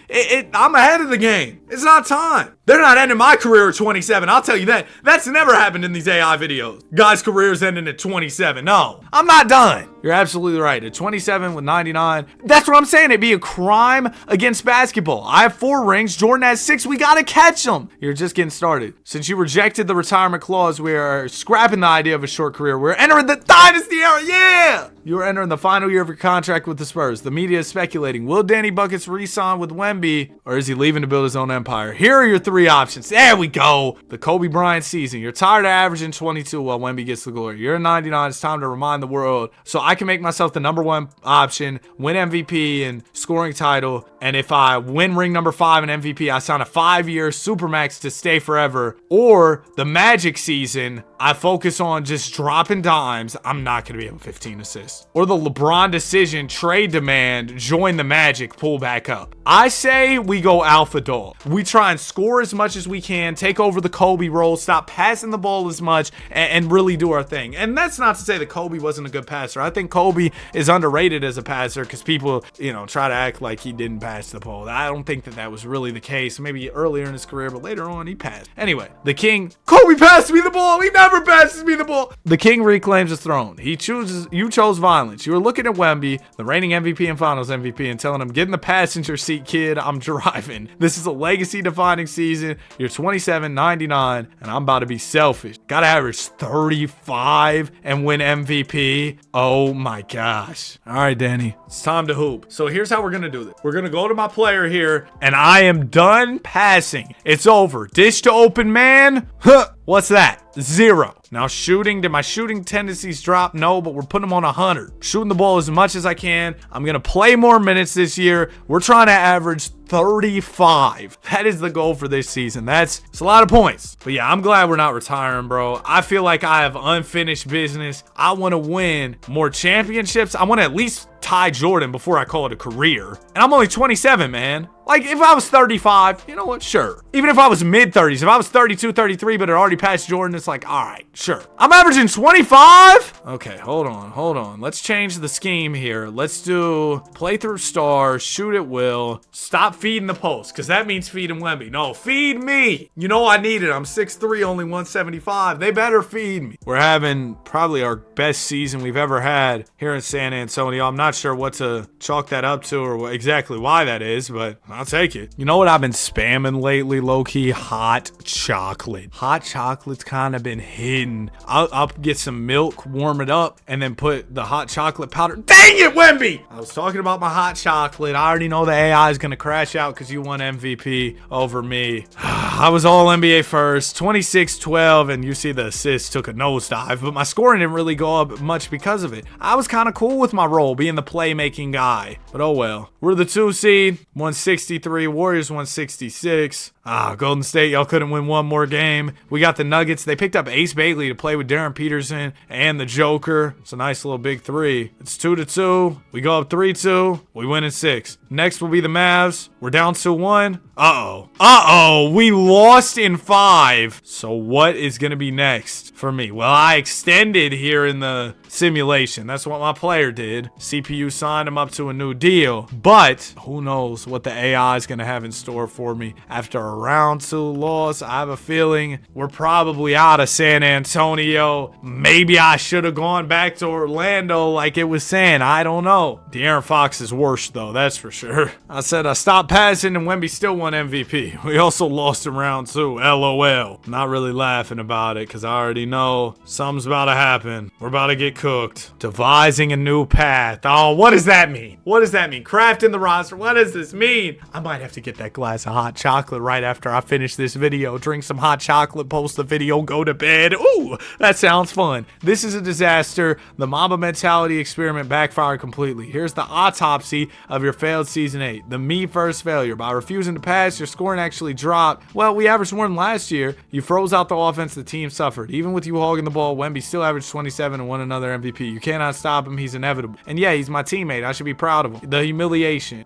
I'm ahead of the game. It's not time. They're not ending my career at 27. I'll tell you that. That's never happened in these AI videos. Guys' careers ending at 27. No, I'm not done. You're absolutely right. At 27 with 99. That's what I'm saying. It'd be a crime against basketball. I have 4 rings. Jordan has 6. We got to catch them. You're just getting started. Since you rejected the retirement clause, we are scrapping the idea of a short career. We're entering the dynasty era. Yeah. You are entering the final year of your contract with the Spurs. The media is speculating. Will Danny Buckets re-sign with Wemby, or is he leaving to build his own empire? Here are your 3 options. There we go. The Kobe Bryant season. You're tired of averaging 22 while Wemby gets the glory. You're 99. It's time to remind the world. So I can make myself the number 1 option, win MVP and scoring title. And if I win ring number 5 and MVP, I sign a 5-year supermax to stay forever. Or the Magic season, I focus on just dropping dimes. I'm not going to be able 15 assists. Or the LeBron decision, trade demand, join the Magic, pull back up. I say we go alpha dog. We try and score as much as we can, take over the Kobe role, stop passing the ball as much, and really do our thing. And that's not to say that Kobe wasn't a good passer. I think Kobe is underrated as a passer because people, try to act like he didn't pass the ball. I don't think that was really the case. Maybe earlier in his career, but later on he passed. Anyway, the King, Kobe passed me the ball. He never passes me the ball. The King reclaims his throne. You chose violence. You were looking at Wemby, the reigning MVP and Finals MVP, and telling him, get in the passenger seat, kid. I'm driving. This is a legacy-defining season. You're 27, 99, and I'm about to be selfish. Gotta average 35 and win MVP. Oh my gosh. All right, Danny. It's time to hoop. So here's how we're gonna do this. We're gonna go to my player here, and I am done passing. It's over. Dish to open man. Huh. What's that? 0. Now shooting, did my shooting tendencies drop? No, but we're putting them on 100. Shooting the ball as much as I can. I'm going to play more minutes this year. We're trying to average 35. That is the goal for this season. It's a lot of points. But yeah, I'm glad we're not retiring, bro. I feel like I have unfinished business. I want to win more championships. I want to at least tie Jordan before I call it a career. And I'm only 27, man. Like, if I was 35, you know what? Sure. Even if I was mid-30s, if I was 32, 33, but it already passed Jordan, it's like, all right, sure. I'm averaging 25? Okay, hold on. Let's change the scheme here. Let's do play through stars, shoot at will, stop feeding the post, because that means feeding Wemby. No, feed me. You know I need it. I'm 6'3", only 175. They better feed me. We're having probably our best season we've ever had here in San Antonio. I'm not sure what to chalk that up to or exactly why that is, but I'll take it. You know what I've been spamming lately, low-key? Hot chocolate. Hot chocolate's kind of been hidden. I'll get some milk, warm it up, and then put the hot chocolate powder. Dang it, Wemby! I was talking about my hot chocolate. I already know the AI is going to crash out because you won MVP over me. I was all NBA first, 26-12, and you see the assists took a nosedive, but my scoring didn't really go up much because of it. I was kind of cool with my role, being the playmaking guy, but oh well. We're the 2 seed, 163, Warriors 166. Golden State, y'all couldn't win one more game. We got the Nuggets. They picked up Ace Bailey to play with Darren Peterson and the Joker. It's a nice little big 3. It's 2-2. We go up 3-2. We win in 6. Next will be the Mavs. We're down 2-1. Uh-oh. We lost in 5. So what is going to be next for me? Well, I extended here in the simulation. That's what my player did. CPU signed him up to a new deal. But who knows what the AI is going to have in store for me after a round 2 loss. I have a feeling we're probably out of San Antonio. Maybe I should have gone back to Orlando like it was saying. I don't know. De'Aaron Fox is worse, though. That's for sure. I said I stopped passing and Wemby still won MVP. We also lost in round 2. LOL. Not really laughing about it because I already know something's about to happen. We're about to get cooked. Devising a new path. Oh, what does that mean? What does that mean? Crafting the roster. What does this mean? I might have to get that glass of hot chocolate right after I finish this video. Drink some hot chocolate, post the video, go to bed. Ooh, that sounds fun. This is a disaster. The Mamba mentality experiment backfired completely. Here's the autopsy of your failed season 8. The me first failure. By refusing to pass fast, your scoring actually dropped. Well, we averaged more than last year. You froze out the offense, the team suffered. Even with you hogging the ball, Wemby still averaged 27 and won another MVP. You cannot stop him. He's inevitable. And yeah, he's my teammate. I should be proud of him. The humiliation.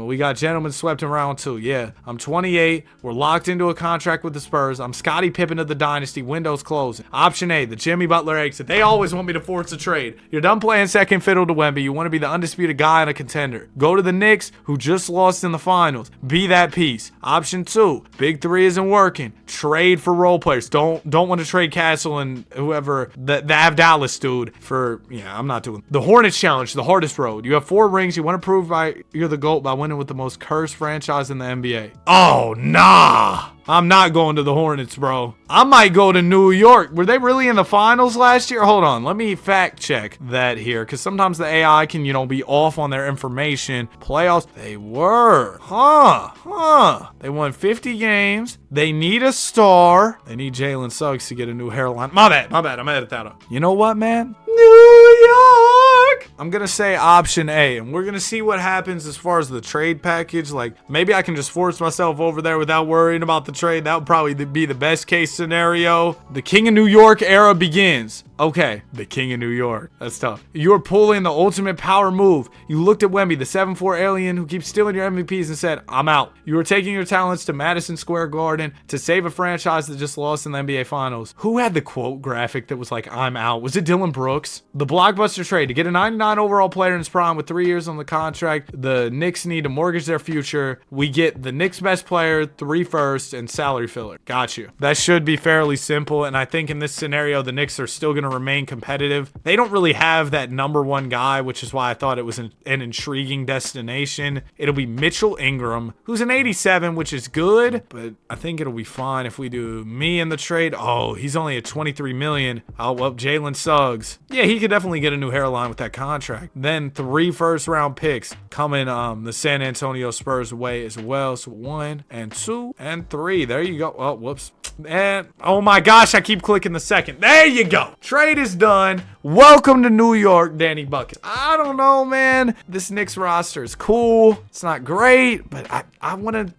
We got gentlemen swept in round 2. Yeah, I'm 28. We're locked into a contract with the Spurs. I'm Scottie Pippen of the dynasty. Windows closing. Option A, the Jimmy Butler exit. They always want me to force a trade. You're done playing second fiddle to Wemby. You want to be the undisputed guy and a contender. Go to the Knicks, who just lost in the finals. Be that piece. Option 2, big 3 isn't working. Trade for role players. Don't want to trade Castle and whoever, the Av Dallas dude for, yeah, I'm not doing the Hornets challenge, the hardest road. You have 4 rings. You want to prove you're the GOAT by winning with the most cursed franchise in the NBA. Oh, nah. I'm not going to the Hornets, bro. I might go to New York. Were they really in the finals last year? Hold on. Let me fact check that here, because sometimes the AI can, be off on their information. Playoffs, they were. They won 50 games. They need a star. They need Jalen Suggs to get a new hairline. My bad. I'm edit that up. You know what, man? New York. I'm going to say option A, and we're going to see what happens as far as the trade package. Like, maybe I can just force myself over there without worrying about the trade. That would probably be the best case scenario. The King of New York era begins. Okay, the King of New York. That's tough. You're pulling the ultimate power move. You looked at Wemby, the 7'4" alien who keeps stealing your MVPs, and said, I'm out. You were taking your talents to Madison Square Garden to save a franchise that just lost in the NBA Finals. Who had the quote graphic that was like, I'm out? Was it Dylan Brooks? The blockbuster trade to get a 99 overall player in his prime with 3 years on the contract. The Knicks need to mortgage their future. We get the Knicks' best player, 3 firsts, and salary filler. Got you. That should be fairly simple, and I think in this scenario, the Knicks are still going to remain competitive. They don't really have that number 1 guy, which is why I thought it was an intriguing destination. It'll be Mitchell Ingram, who's an 87, which is good, but I think it'll be fine if we do me in the trade. Oh, he's only at 23 million. Oh, well, Jalen Suggs. Yeah, he could definitely get a new hairline with that contract. Then 3 first-round picks coming the San Antonio Spurs way as well. So 1 and 2 and 3. There you go. Oh, whoops. And oh my gosh, I keep clicking the second. There you go. Trade is done. Welcome to New York, Danny Bucket. I don't know, man. This Knicks roster is cool. It's not great, but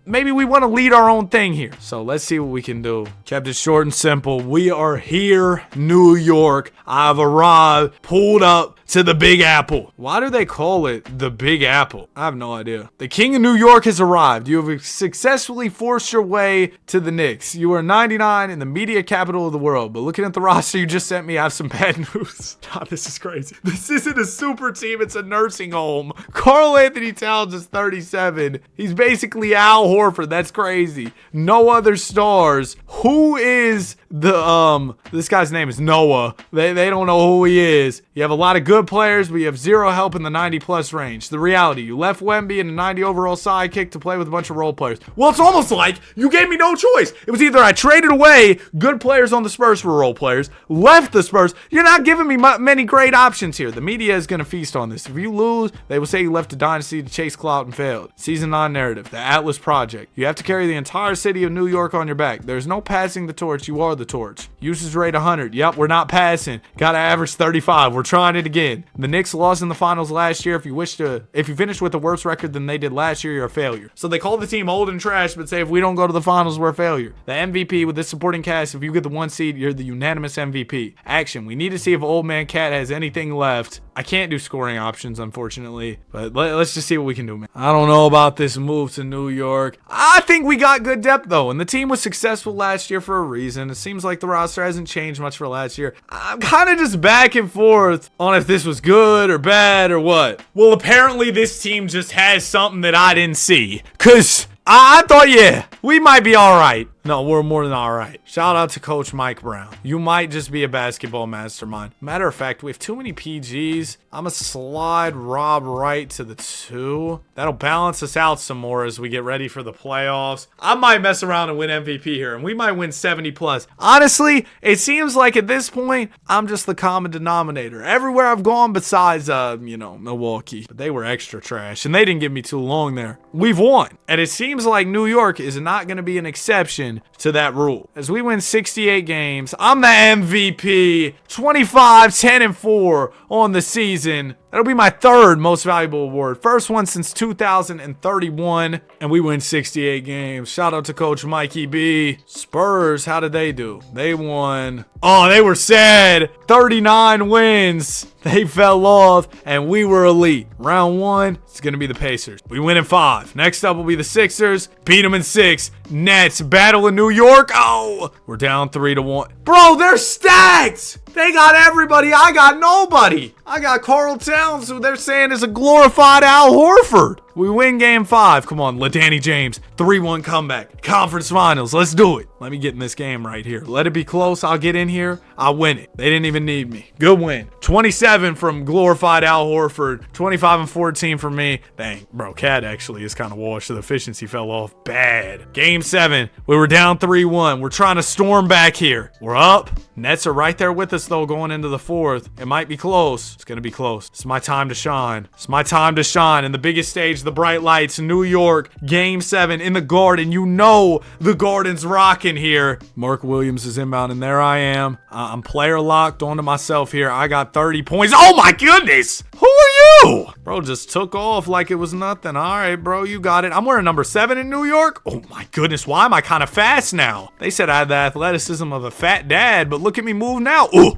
maybe we want to lead our own thing here. So let's see what we can do. Kept it short and simple. We are here, New York. I've arrived, pulled up to the Big Apple. Why do they call it the Big Apple? I have no idea. The King of New York has arrived. You have successfully forced your way to the Knicks. You are 99 in the media capital of the world, but looking at the roster you just sent me, I have some bad news. God, this is crazy. This isn't a super team, it's a nursing home. Karl-Anthony Towns is 37. He's basically Al Horford. That's crazy. No other stars. Who is this guy's name is Noah. They don't know who he is. You have a lot of good players, but you have zero help in the 90+ range. The reality, you left Wemby and a 90 overall sidekick to play with a bunch of role players. Well, it's almost like you gave me no choice. It was either I traded away good players on the Spurs for role players, left the Spurs. You're not giving me many great options here. The media is going to feast on this. If you lose, they will say you left the dynasty to chase clout and failed. Season 9 narrative, the Atlas Project. You have to carry the entire city of New York on your back. There's no passing the torch. You are the torch. Usage rate 100. Yep, we're not passing. Got to average 35. We're trying it again. The Knicks lost in the finals last year. If you finish with a worse record than they did last year, you're a failure. So they call the team old and trash, but say if we don't go to the finals, we're a failure. The MVP with this supporting cast, if you get the 1 seed, you're the unanimous MVP. Action. We need to see if Old Man Cat has anything left. I can't do scoring options, unfortunately, but let's just see what we can do, man. I don't know about this move to New York. I think we got good depth, though, and the team was successful last year for a reason. It seems like the roster hasn't changed much for last year. I'm kind of just back and forth on if this was good or bad or what. Well, apparently this team just has something that I didn't see, because I thought, yeah, we might be all right. No, we're more than all right. Shout out to Coach Mike Brown. You might just be a basketball mastermind. Matter of fact, we have too many PGs. I'm going to slide Rob Wright to the 2. That'll balance us out some more as we get ready for the playoffs. I might mess around and win MVP here, and we might win 70+. Honestly, it seems like at this point, I'm just the common denominator. Everywhere I've gone besides, Milwaukee. But they were extra trash, and they didn't give me too long there. We've won, and it seems like New York is not going to be an exception exception to that rule. As we win 68 games, I'm the MVP. 25, 10, and 4 on the season. That'll be my third most valuable award. First one since 2031. And we win 68 games. Shout out to Coach Mikey B. Spurs, how did they do? They won. Oh, they were sad. 39 wins. They fell off, and we were elite. Round 1, it's going to be the Pacers. We win in 5. Next up will be the Sixers. Beat them in 6. Nets battle in New York. Oh, we're down 3-1. Bro, they're stacked. They got everybody. I got nobody. I got Karl Towns, who they're saying is a glorified Al Horford. We win game 5. Come on, LaDanny James. 3-1 comeback. Conference finals. Let's do it. Let me get in this game right here. Let it be close. I'll get in here. I'll win it. They didn't even need me. Good win. 27 from glorified Al Horford. 25 and 14 for me. Dang, bro, Cat actually is kind of washed. The efficiency fell off bad. Game 7. We were down 3-1. We're trying to storm back here. We're up. Nets are right there with us, though, going into the 4th. It might be close. It's going to be close. It's my time to shine. It's my time to shine. And the biggest stage, the bright lights, New York, Game 7 in the Garden. You know the Garden's rocking here. Mark Williams is inbound, and there I am. I'm player locked onto myself here. I got 30 points. Oh, my goodness. Who are you? Bro just took off like it was nothing. All right, bro, you got it. I'm wearing number 7 in New York. Oh, my goodness. Why am I kind of fast now? They said I had the athleticism of a fat dad, but look at me move now. Ooh,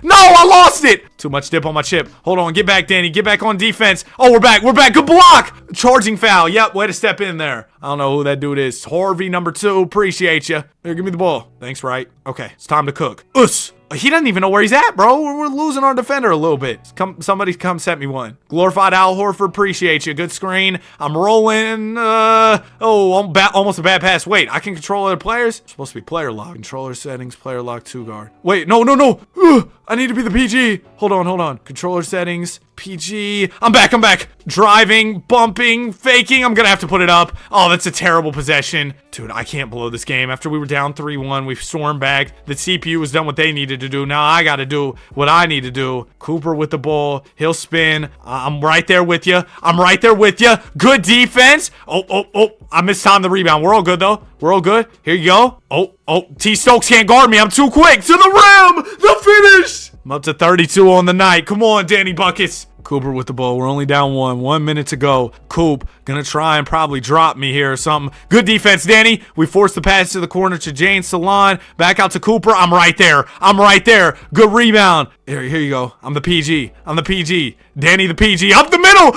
no, I lost it. Too much dip on my chip. Hold on, get back, Danny. Get back on defense. Oh, we're back. We're back. Good block. Charging foul. Yep, way to step in there. I don't know who that dude is. Harvey, number 2. Appreciate you. Here, give me the ball. Thanks, right? Okay, it's time to cook. He doesn't even know where he's at, bro. We're losing our defender a little bit. Somebody come set me one. Glorified Al Horford, appreciate you. Good screen. I'm rolling. Almost a bad pass. Wait, I can control other players? It's supposed to be player lock. Controller settings, player lock, 2 guard. Wait, no. I need to be the PG. Hold on. Controller settings, PG. I'm back. Driving, bumping, faking. I'm gonna have to put it up. Oh, that's a terrible possession. Dude, I can't blow this game. After we were down 3-1, we stormed back. The CPU was done what they needed to do. Now I gotta do what I need to do. Cooper with the ball. He'll spin. I'm right there with you. Good defense. Oh. I mistimed the rebound. We're all good, though. We're all good. Here you go. Oh. T. Stokes can't guard me. I'm too quick. To the rim. The finish. I'm up to 32 on the night. Come on, Danny Buckets. Cooper with the ball. We're only down 1. 1 minute to go. Coop gonna try and probably drop me here or something. Good defense, Danny. We force the pass to the corner to Jane Salon. Back out to Cooper. I'm right there. Good rebound. Here you go. I'm the PG. Danny the PG. Up the middle.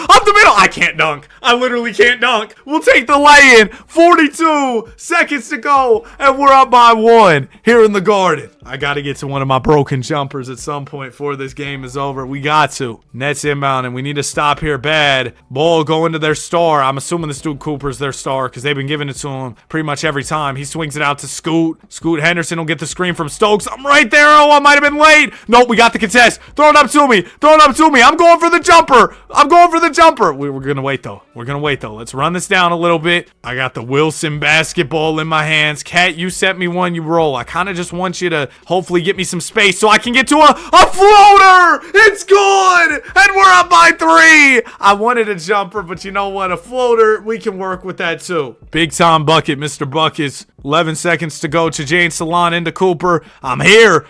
I can't dunk. I literally can't dunk. We'll take the lay-in. 42 seconds to go, and we're up by 1 here in the Garden. I got to get to one of my broken jumpers at some point before this game is over. We got to. Nets inbound, and we need to stop here bad. Ball going to their star. I'm assuming this dude Cooper's their star because they've been giving it to him pretty much every time. He swings it out to Scoot. Scoot Henderson will get the screen from Stokes. I'm right there. Oh, I might have been late. Nope, we got the contest. Throw it up to me. I'm going for the jumper. We're going to wait, though. Let's run this down a little bit. I got the Wilson basketball in my hands. Cat, you set me one, you roll. I kind of just want you to hopefully get me some space so I can get to a floater. It's good. And we're up by 3. I wanted a jumper, but you know what? A floater, we can work with that too. Big time bucket, Mr. Buckets. 11 seconds to go to Jane Salon into Cooper. I'm here,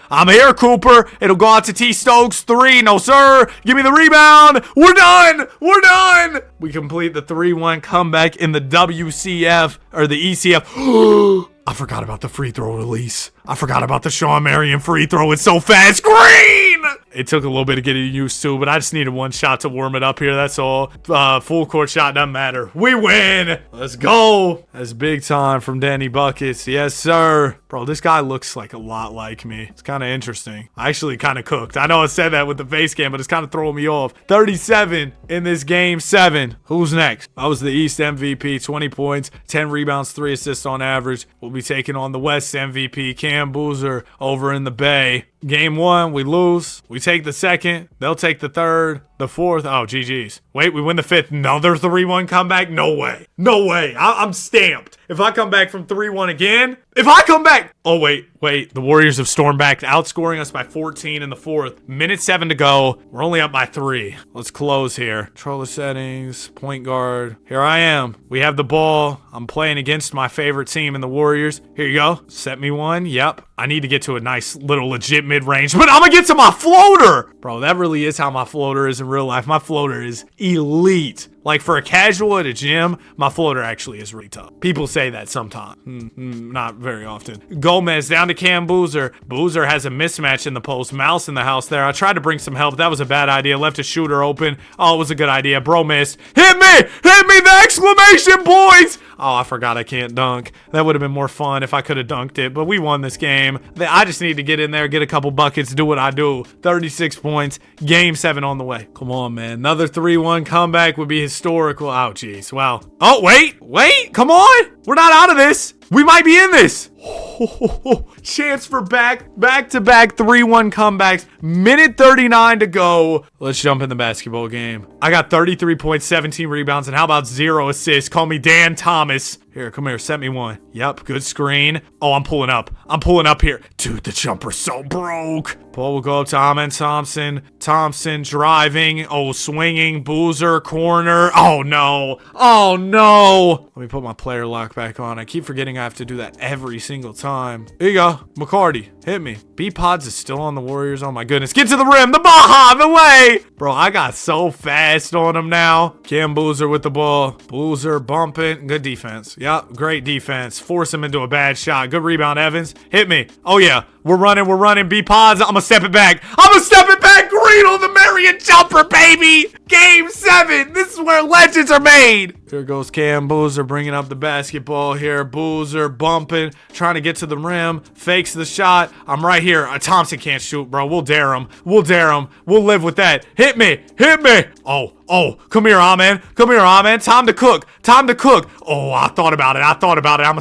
Cooper. It'll go out to T. Stokes. 3. No, sir. Give me the rebound. We're done. We complete the 3-1 comeback in the WCF or the ECF. I forgot about the free throw release. I forgot about the Shawn Marion free throw. It's so fast. Green! It took a little bit to get it used to, but I just needed one shot to warm it up here. That's all. Full court shot doesn't matter. We win. Let's go. That's big time from Danny Buckets. Yes, sir. Bro, this guy looks like a lot like me. It's kind of interesting. I actually kind of cooked. I know I said that with the face cam, but it's kind of throwing me off. 37 in this game 7. Who's next? I was the East MVP. 20 points, 10 rebounds, 3 assists on average. We'll be taking on the West MVP, Cam Boozer, over in the Bay. Game 1, we lose. We take the second. They'll take the third. The fourth. Oh, GG's. Wait, we win the fifth. Another 3-1 comeback? No way. No way. I'm stamped. If I come back from 3-1 again, if I come back. Oh, wait. The Warriors have stormed back, outscoring us by 14 in the fourth. Minute 7 to go. We're only up by 3. Let's close here. Controller settings, point guard. Here I am. We have the ball. I'm playing against my favorite team in the Warriors. Here you go. Set me one. Yep. I need to get to a nice little legit mid-range, but I'm gonna get to my floater. Bro, that really is how my floater is in real life. My floater is elite. Like for a casual at a gym, my floater actually is really tough. People say that sometimes. Not very often. Gomez down to Cam Boozer. Boozer has a mismatch in the post. Mouse in the house there. I tried to bring some help. That was a bad idea. Left a shooter open. Oh, it was a good idea. Bro missed. Hit me! Hit me! The exclamation points! Oh, I forgot I can't dunk. That would have been more fun if I could have dunked it, but we won this game. I just need to get in there, get a couple buckets, do what I do. 36 points. Game 7 on the way. Come on, man. Another 3-1 comeback would be historical. Oh, jeez. Wow. Oh, wait. Come on. We're not out of this. We might be in this. Chance for back-to-back 3-1 comebacks. Minute 39 to go. Let's jump in the basketball game. I got 33 points, 17 rebounds, and how about 0 assists? Call me Dan Thomas. Here, come here. Set me one. Yep, good screen. Oh, I'm pulling up. Here. Dude, the jumper's so broke. Ball will go up to Amen Thompson. Thompson driving. Oh, swinging. Boozer, corner. Oh, no. Let me put my player lock back on. I keep forgetting I have to do that every single time. Here you go. McCarty, hit me. B-Pods is still on the Warriors. Oh, my goodness. Get to the rim. The Baja, the way. Bro, I got so fast on him now. Cam Boozer with the ball. Boozer bumping. Good defense. Yep, great defense. Force him into a bad shot. Good rebound, Evans. Hit me. Oh, yeah. We're running. B-Pods. I'm going to step it back. Green on the Marion jumper, baby. Game 7. This is where legends are made. Here goes Cam Boozer bringing up the basketball here. Boozer bumping, trying to get to the rim. Fakes the shot. I'm right here. Thompson can't shoot, bro. We'll dare him. We'll live with that. Hit me. Oh, come here, Amen. Time to cook. Oh, I thought about it. I'm a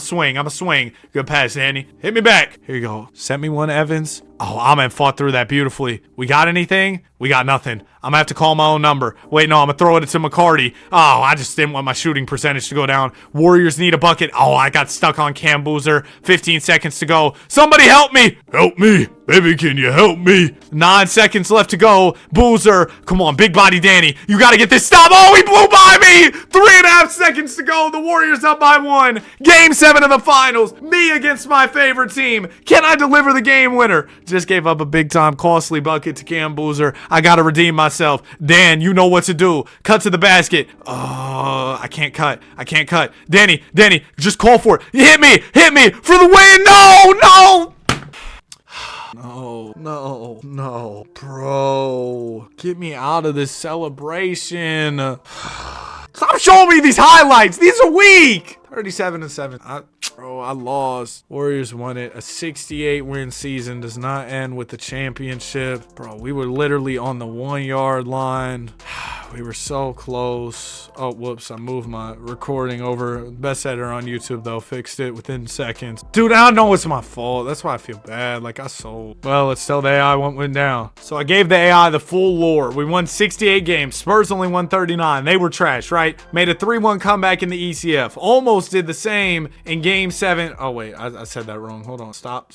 swing. Good pass, Danny. Hit me back. Here you go. Sent me one, Evans. Oh, Amen fought through that beautifully. We got anything? We got nothing. I'm gonna have to call my own number. Wait, no, I'm gonna throw it to McCarty. Oh, I just didn't want my shooting percentage to go down. Warriors need a bucket. Oh, I got stuck on Cam Boozer. 15 seconds to go. Somebody help me. Help me. Baby, can you help me? 9 seconds left to go. Boozer. Come on, big body Danny. You gotta get this stop. Oh, he blew by me. 3.5 seconds to go. The Warriors up by 1. Game 7 of the finals. Me against my favorite team. Can I deliver the game winner? Just gave up a big time costly bucket to Cam Boozer. I gotta redeem myself. Dan, you know what to do. Cut to the basket. Oh, I can't cut. Danny, just call for it. Hit me for the win. No. No, bro. Get me out of this celebration. Stop showing me these highlights. These are weak. 37-7. I lost. Warriors won it. A 68-win season does not end with the championship. Bro, we were literally on the 1-yard line. We were so close. Oh, whoops. I moved my recording over. Best editor on YouTube, though, fixed it within seconds. Dude, I know it's my fault. That's why I feel bad. Like, I sold. Well, let's tell the AI what went down. So I gave the AI the full lore. We won 68 games. Spurs only won 39. They were trash, right? Made a 3-1 comeback in the ECF. Almost did the same in Game 7. Oh, wait. I said that wrong. Hold on. Stop.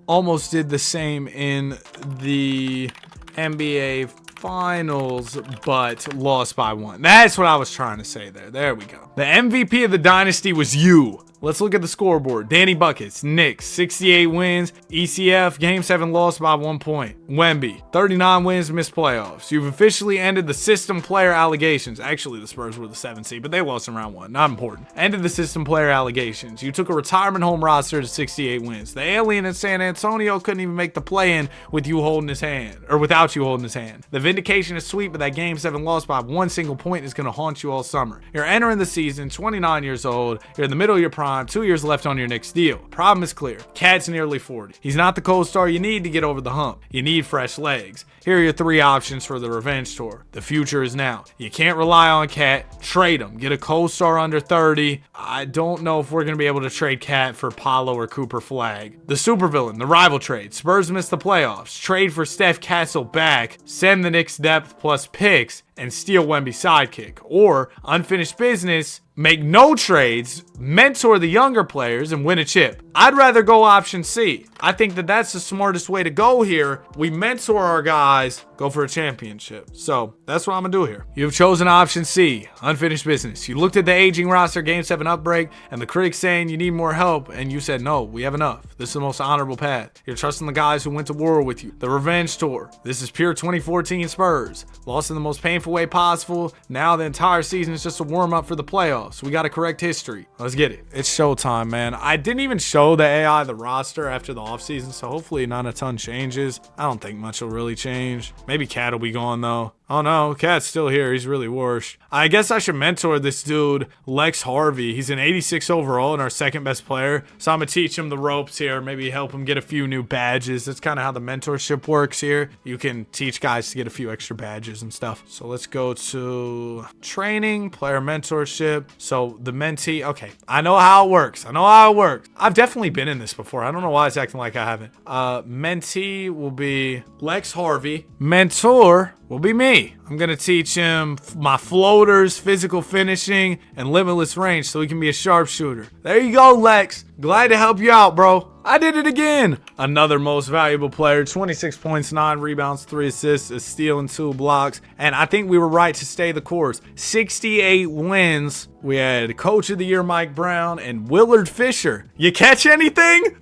Almost did the same in the NBA Finals, but lost by 1. That's what I was trying to say there. There we go. The MVP of the dynasty was you. Let's look at the scoreboard. Danny Buckets, Knicks, 68 wins. ECF, Game 7 lost by 1 point. Wemby, 39 wins, missed playoffs. You've officially ended the system player allegations. Actually, the Spurs were the 7th seed, but they lost in round 1. Not important. Ended the system player allegations. You took a retirement home roster to 68 wins. The alien in San Antonio couldn't even make the play-in with you holding his hand, or without you holding his hand. The vindication is sweet, but that Game 7 loss by 1 single point is going to haunt you all summer. You're entering the season, 29 years old. You're in the middle of your prime. time, 2 years left on your next deal. Problem is clear. Cat's nearly 40. He's not the co-star you need to get over the hump. You need fresh legs. Here are your 3 options for the revenge tour. The future is now. You can't rely on Cat. Trade him. Get a co-star under 30. I don't know if we're going to be able to trade Cat for Paolo or Cooper Flag. The supervillain, the rival trade. Spurs miss the playoffs. Trade for Steph Castle back. Send the Knicks depth plus picks and steal Wemby's sidekick. Or unfinished business, make no trades, mentor the younger players, and win a chip. I'd rather go option C. I think that that's the smartest way to go here. We mentor our guys, go for a championship. So that's what I'm gonna do here. You've chosen option C, unfinished business. You looked at the aging roster Game 7 upbreak and the critics saying you need more help, and you said no, we have enough. This is the most honorable path. You're trusting the guys who went to war with you. The revenge tour. This is pure 2014 Spurs. Lost in the most painful way possible. Now the entire season is just a warm-up for the playoffs. We gotta correct history. Let's get it. It's showtime, man. I didn't even show the AI the roster after the offseason, so hopefully not a ton changes. I don't think much will really change. Maybe Cat will be gone though. Oh no, Cat's still here. He's really worse. I guess I should mentor this dude, Lex Harvey. He's an 86 overall and our second best player. So I'm gonna teach him the ropes here. Maybe help him get a few new badges. That's kind of how the mentorship works here. You can teach guys to get a few extra badges and stuff. So let's go to training, player mentorship. So the mentee, okay. I know how it works. I've definitely been in this before. I don't know why it's acting like I haven't. Mentee will be Lex Harvey. Mentor will be me. I'm gonna teach him my floaters, physical finishing, and limitless range so he can be a sharpshooter. There you go, Lex. Glad to help you out, bro. I did it again. Another most valuable player, 26 points, 9 rebounds, 3 assists, a steal, and 2 blocks. And I think we were right to stay the course. 68 wins. We had Coach of the Year Mike Brown and Willard Fisher. You catch anything?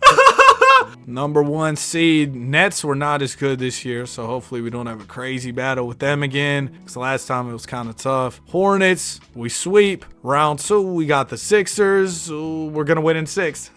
Number 1 seed. Nets were not as good this year, so hopefully we don't have a crazy battle with them again, because the last time it was kind of tough. Hornets, we sweep. Round 2, we got the Sixers. Ooh, we're going to win in 6.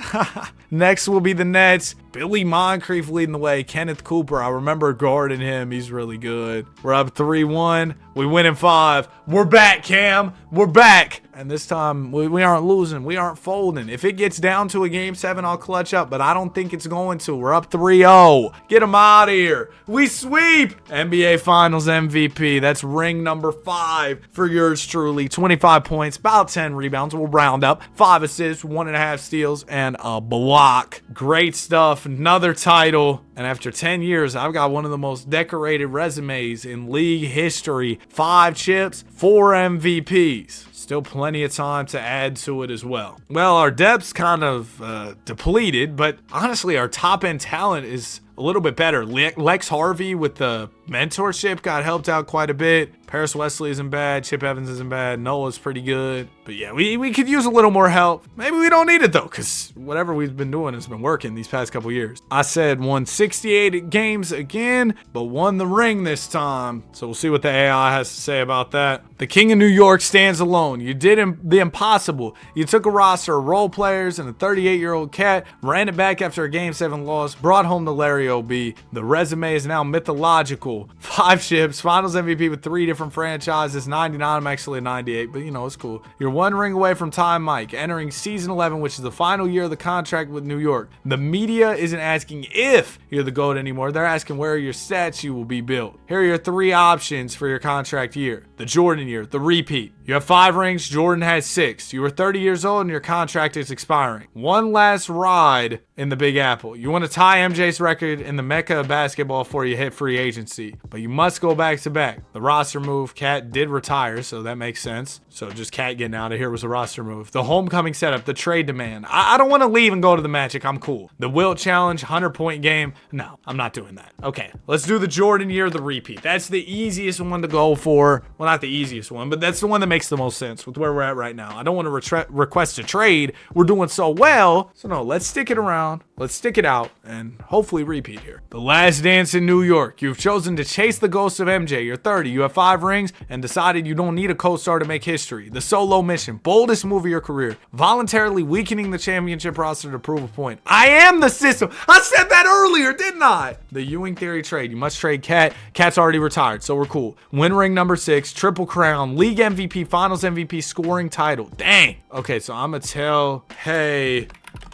Next will be the Nets. Billy Moncrief leading the way. Kenneth Cooper, I remember guarding him. He's really good. We're up 3-1. We win in 5. We're back, Cam. We're back. And this time, we aren't losing. We aren't folding. If it gets down to a Game 7, I'll clutch up, but I don't think it's going to. We're up 3-0. Get them out of here. We sweep. NBA Finals MVP. That's ring number 5 for yours truly. 25 points, about 10 rebounds. We'll round up. 5 assists, 1.5 steals, and a block. Great stuff. Another title. And after 10 years, I've got one of the most decorated resumes in league history. 5 chips, 4 MVPs. Still plenty of time to add to it as well. Well, our depth's kind of depleted, but honestly, our top end talent is a little bit better. Lex Harvey with the mentorship got helped out quite a bit. Paris Wesley isn't bad. Chip Evans isn't bad. Noah's pretty good. But yeah, we could use a little more help. Maybe we don't need it though, because whatever we've been doing has been working these past couple years. I said won 68 games again, but won the ring this time. So we'll see what the AI has to say about that. The King of New York stands alone. You did the impossible. You took a roster of role players and a 38-year-old cat, ran it back after a Game 7 loss, brought home the Larry O.B. The resume is now mythological. 5 chips, Finals MVP with 3 different franchises, 99. I'm actually a 98, but you know, it's cool. You're 1 ring away from Time Mike, entering season 11, which is the final year of the contract with New York. The media isn't asking if you're the GOAT anymore. They're asking where your statue will be built. Here are your 3 options for your contract year. The Jordan year, the repeat. You have 5 rings, Jordan has 6. You were 30 years old and your contract is expiring. One last ride in the Big Apple. You want to tie MJ's record in the mecca of basketball before you hit free agency, but you must go back to back. The roster move, Cat did retire, so that makes sense. So just Cat getting out of here was a roster move. The homecoming setup, the trade demand. I don't want to leave and go to the Magic. I'm cool. The Wilt challenge, 100-point game. No, I'm not doing that. Okay, let's do the Jordan year, the repeat. That's the easiest one to go for. Well, not the easiest one, but that's the one that makes the most sense with where we're at right now. I don't want to request a trade. We're doing so well. So no, let's stick it around. around. Let's stick it out and hopefully repeat here. The Last Dance in New York. You've chosen to chase the ghost of MJ. You're 30. You have 5 rings and decided you don't need a co-star to make history. The solo mission. Boldest move of your career. Voluntarily weakening the championship roster to prove a point. I am the system. I said that earlier, didn't I? The Ewing Theory trade. You must trade Cat. Cat's already retired, so we're cool. Win ring number 6. Triple crown. League MVP. Finals MVP. Scoring title. Dang. Okay, so I'm going to tell, hey,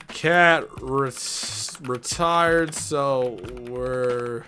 Cat retired, so we're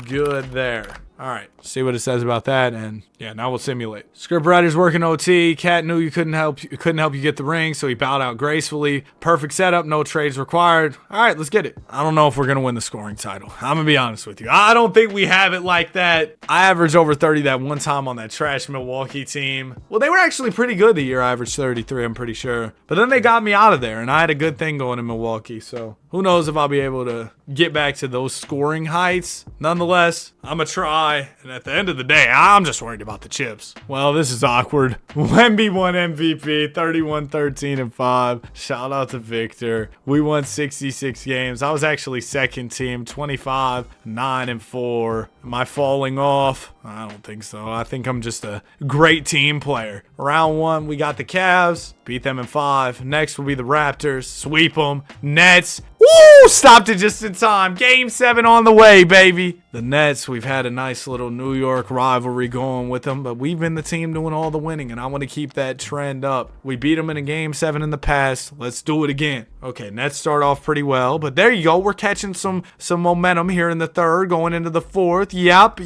good there. All right, see what it says about that, and yeah, now we'll simulate. Scriptwriter's working OT. Cat knew you couldn't help you get the ring, so he bowed out gracefully. Perfect setup, no trades required. All right, let's get it. I don't know if we're gonna win the scoring title. I'm gonna be honest with you. I don't think we have it like that. I averaged over 30 that one time on that trash Milwaukee team. Well, they were actually pretty good the year I averaged 33, I'm pretty sure. But then they got me out of there, and I had a good thing going in Milwaukee, so who knows if I'll be able to get back to those scoring heights. Nonetheless, I'm gonna try. And at the end of the day, I'm just worried about the chips. Well, this is awkward. Wemby won MVP, 31, 13, and 5. Shout out to Victor. We won 66 games. I was actually second team, 25, 9, and 4. Am I falling off? I don't think so. I think I'm just a great team player. Round 1, we got the Cavs. Beat them in 5. Next will be the Raptors. Sweep them. Nets. Woo! Stopped it just in time. Game 7 on the way, baby. The Nets, we've had a nice little New York rivalry going with them, but we've been the team doing all the winning, and I want to keep that trend up. We beat them in a Game 7 in the past. Let's do it again. Okay, Nets start off pretty well, but there you go. We're catching some momentum here in the 3rd, going into the 4th. Yup,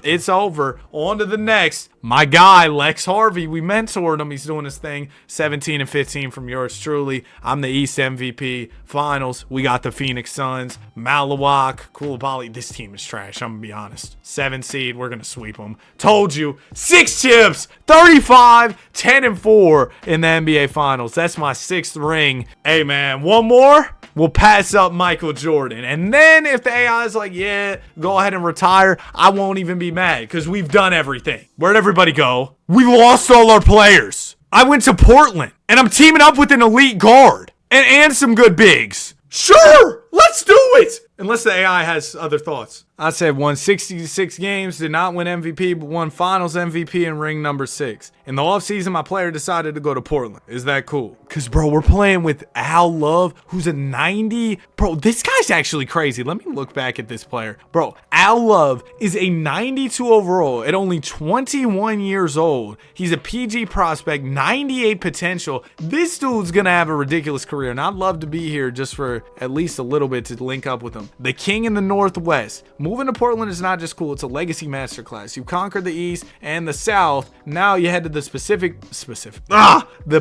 it's over. On to the next. My guy, Lex Harvey, we mentored him. He's doing his thing. 17 and 15 from yours truly. I'm the East MVP. Finals, we got the Phoenix Suns. Malawak, Koulibaly. This team is trash, I'm going to be honest. 7 seed, we're going to sweep them. Told you. 6 chips, 35, 10 and 4 in the NBA Finals. That's my 6th ring. Hey, man, one more? We'll pass up Michael Jordan. And then if the AI is like, yeah, go ahead and retire, I won't even be mad because we've done everything. Where'd everybody go? We lost all our players. I went to Portland, and I'm teaming up with an elite guard and some good bigs. Sure, let's do it. Unless the AI has other thoughts. I said won 66 games, did not win MVP, but won Finals MVP in ring number 6. In the offseason, my player decided to go to Portland. Is that cool? Because, bro, we're playing with Al Love, who's a 90. Bro, this guy's actually crazy. Let me look back at this player. Bro, Al Love is a 92 overall at only 21 years old. He's a PG prospect, 98 potential. This dude's going to have a ridiculous career, and I'd love to be here just for at least a little bit to link up with him. The king in the Northwest. Moving to Portland is not just cool, it's a legacy masterclass. You conquered the East and the South. Now you head to the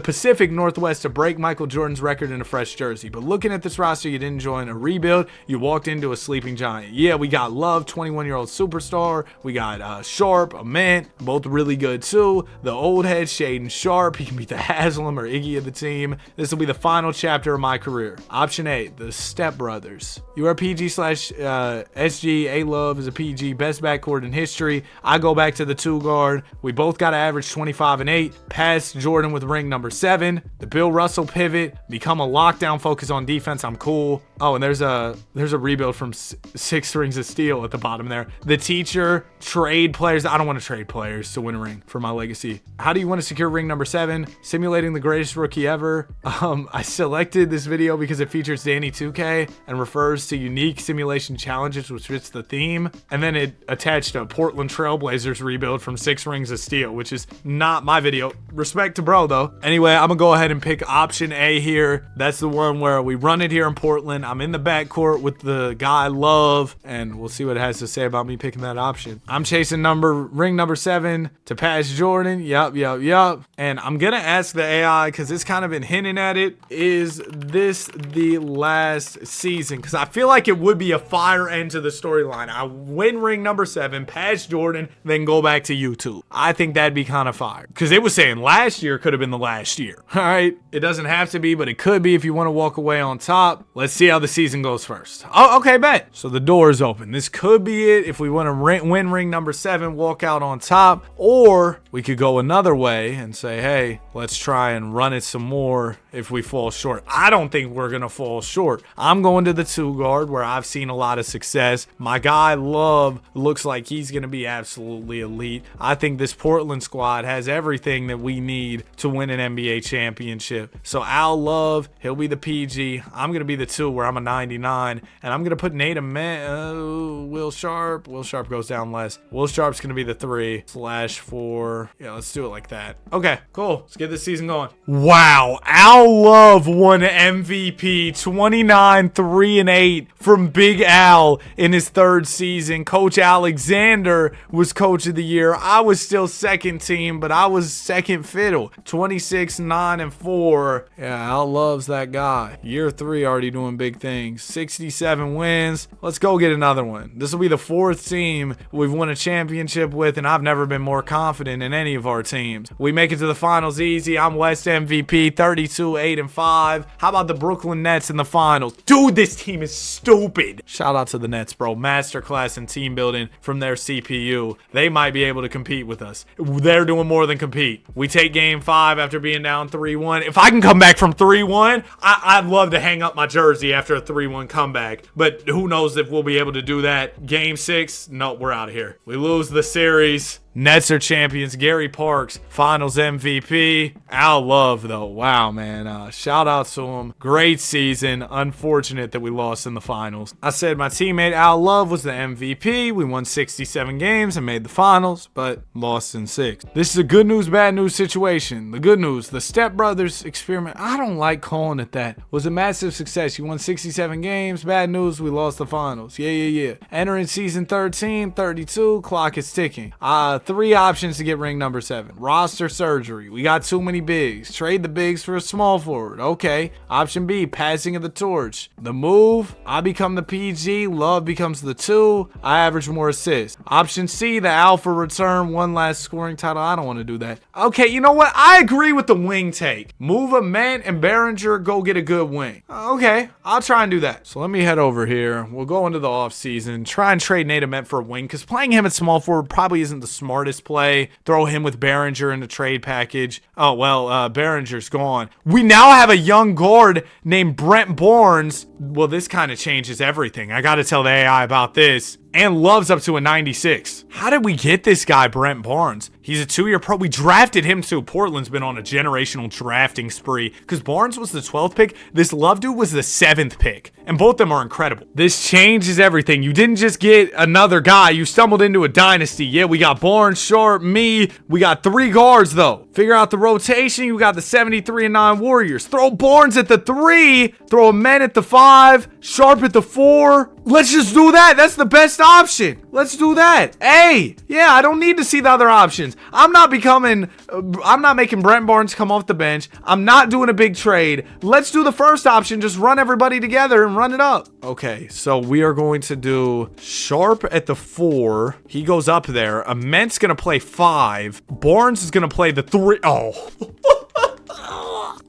Pacific Northwest to break Michael Jordan's record in a fresh jersey. But looking at this roster, you didn't join a rebuild. You walked into a sleeping giant. Yeah, we got Love, 21-year-old superstar. We got Sharp, Ament, both really good too. The old head, Shaden Sharp. He can be the Haslam or Iggy of the team. This will be the final chapter of my career. Option A, the Step Brothers. You are PG/SG. A-Love is a PG. Best backcourt in history. I go back to the 2 guard. We both got to average 25 and 8. Pass Jordan with ring number 7. The Bill Russell pivot. Become a lockdown, focus on defense. I'm cool. Oh, and there's a rebuild from 6 rings of steel at the bottom there. The teacher. Trade players. I don't want to trade players to win a ring for my legacy. How do you want to secure ring number 7? Simulating the greatest rookie ever. I selected this video because it features Danny 2K and refers to unique simulation challenges, which fits the theme. And then it attached a Portland Trailblazers rebuild from 6 rings of steel, which is not my video. Respect to bro though. Anyway, I'm gonna go ahead and pick option A here. That's the one where we run it here in Portland. I'm in the backcourt with the guy Love, and we'll see what it has to say about me picking that option. I'm chasing ring number 7 to pass Jordan. Yup. And I'm gonna ask the AI, because it's kind of been hinting at it, is this the last season? Because I feel like it would be a fire end to the storyline. I win ring number 7, pass Jordan, then go back to YouTube. I think that'd be kind of fire. Because it was saying last year could have been the last year. All right, it doesn't have to be, but it could be if you want to walk away on top. Let's see how the season goes first. Oh, okay, bet. So the door is open. This could be it if we want to win ring number 7, walk out on top, or we could go another way and say, hey, let's try and run it some more if we fall short. I don't think we're going to fall short. I'm going to the 2 guard where I've seen a lot of success. My guy Love looks like he's going to be absolutely elite. I think this Portland squad has everything that we need to win an NBA championship. So Al Love, he'll be the PG. I'm going to be the 2 where I'm a 99. And I'm going to put Nate Will Sharp. Will Sharp goes down less. Will Sharp's going to be the 3/4. Yeah, let's do it like that. Okay, cool. Let's get this season going. Wow. Al Love won MVP 29, 3 and 8 from Big Al in his 3rd season. Coach Alexander was coach of the year. I was still second team, but I was second fiddle. 26, 9 and 4. Yeah, Al Love's that guy. Year 3 already doing big things. 67 wins. Let's go get another one. This will be the 4th team we've won a championship with, and I've never been more confident in any of our teams. We make it to the finals easy. I'm West MVP, 32, 8 and 5. How about the Brooklyn Nets in the finals? Dude, this team is stupid. Shout out to the Nets, bro. Masterclass in team building from their CPU. They might be able to compete with us. They're doing more than compete. We take game 5 after being down 3-1. If I can come back from 3-1, I'd love to hang up my jersey after a 3-1 comeback. But who knows if we'll be able to do that. Game 6, no, we're out of here. We lose the series. Nets are champions. Gary Parks, finals MVP. Al Love, though. Wow, man. Shout out to him. Great season. Unfortunate that we lost in the finals. I said my teammate Al Love was the MVP. We won 67 games and made the finals, but lost in 6. This is a good news, bad news situation. The good news, the Step Brothers experiment, I don't like calling it that, was a massive success. You won 67 games. Bad news, we lost the finals. Yeah. Entering season 13, 32, clock is ticking. 3 options to get ring number 7. Roster surgery. We got too many bigs. Trade the bigs for a small forward. Okay. Option B, passing of the torch. The move, I become the PG. Love becomes the 2. I average more assists. Option C, the alpha return. 1 last scoring title. I don't want to do that. Okay, you know what? I agree with the wing take. Move Ament and Behringer, go get a good wing. Okay, I'll try and do that. So let me head over here. We'll go into the offseason. Try and trade Nate Ament for a wing, because playing him at small forward probably isn't the smartest play. Throw him with Behringer in the trade package. Oh, well, Behringer's gone. We now have a young guard named Brent Barnes. Well, this kind of changes everything. I got to tell the AI about this. And Love's up to a 96. How did we get this guy, Brent Barnes? He's a 2-year pro. We drafted him too. Portland's been on a generational drafting spree because Barnes was the 12th pick. This Love dude was the 7th pick. And both of them are incredible. This changes everything. You didn't just get another guy. You stumbled into a dynasty. Yeah, we got Barnes, Sharp, me. We got 3 guards though. Figure out the rotation. You got the 73 and 9 Warriors. Throw Barnes at the 3. Throw a Man at the 5. Sharp at the 4. Let's just do that. That's the best option. Let's do that. Hey, yeah, I don't need to see the other options. I'm not making Brent Barnes come off the bench. I'm not doing a big trade. Let's do the first option. Just run everybody together and run it up. Okay, so we are going to do Sharp at the 4. He goes up there. Ament's going to play 5. Barnes is going to play the 3. Oh.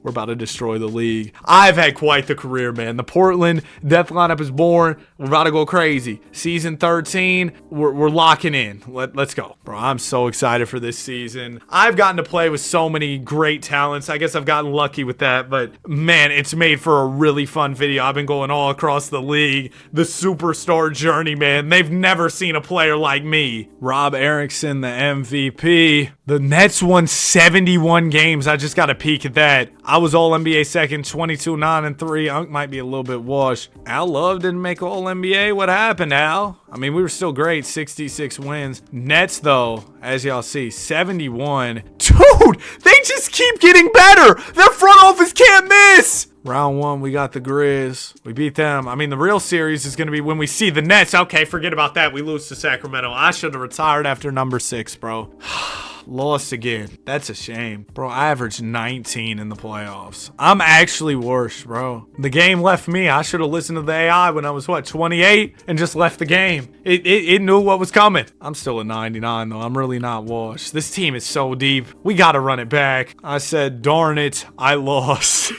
We're about to destroy the league. I've had quite the career, man. The Portland death lineup is born. We're about to go crazy. Season 13, we're locking in. Let's go. Bro, I'm so excited for this season. I've gotten to play with so many great talents. I guess I've gotten lucky with that, but man, it's made for a really fun video. I've been going all across the league. The superstar journey, man. They've never seen a player like me. Rob Erickson, the MVP. The Nets won 71 games. I just got a peek at that. I was All-NBA second, 22, 9 and 3. Unk might be a little bit washed. Al Love didn't make All-NBA. What happened, Al? I mean, we were still great. 66 wins. Nets, though, as y'all see, 71. Dude, they just keep getting better. Their front office can't miss. Round 1, we got the Grizz. We beat them. I mean, the real series is going to be when we see the Nets. Okay, forget about that. We lose to Sacramento. I should have retired after number 6, bro. Lost again. That's a shame. Bro, I averaged 19 in the playoffs. I'm actually worse, bro. The game left me. I should have listened to the AI when I was, 28? And just left the game. It knew what was coming. I'm still at 99, though. I'm really not washed. This team is so deep. We got to run it back. I said, darn it, I lost.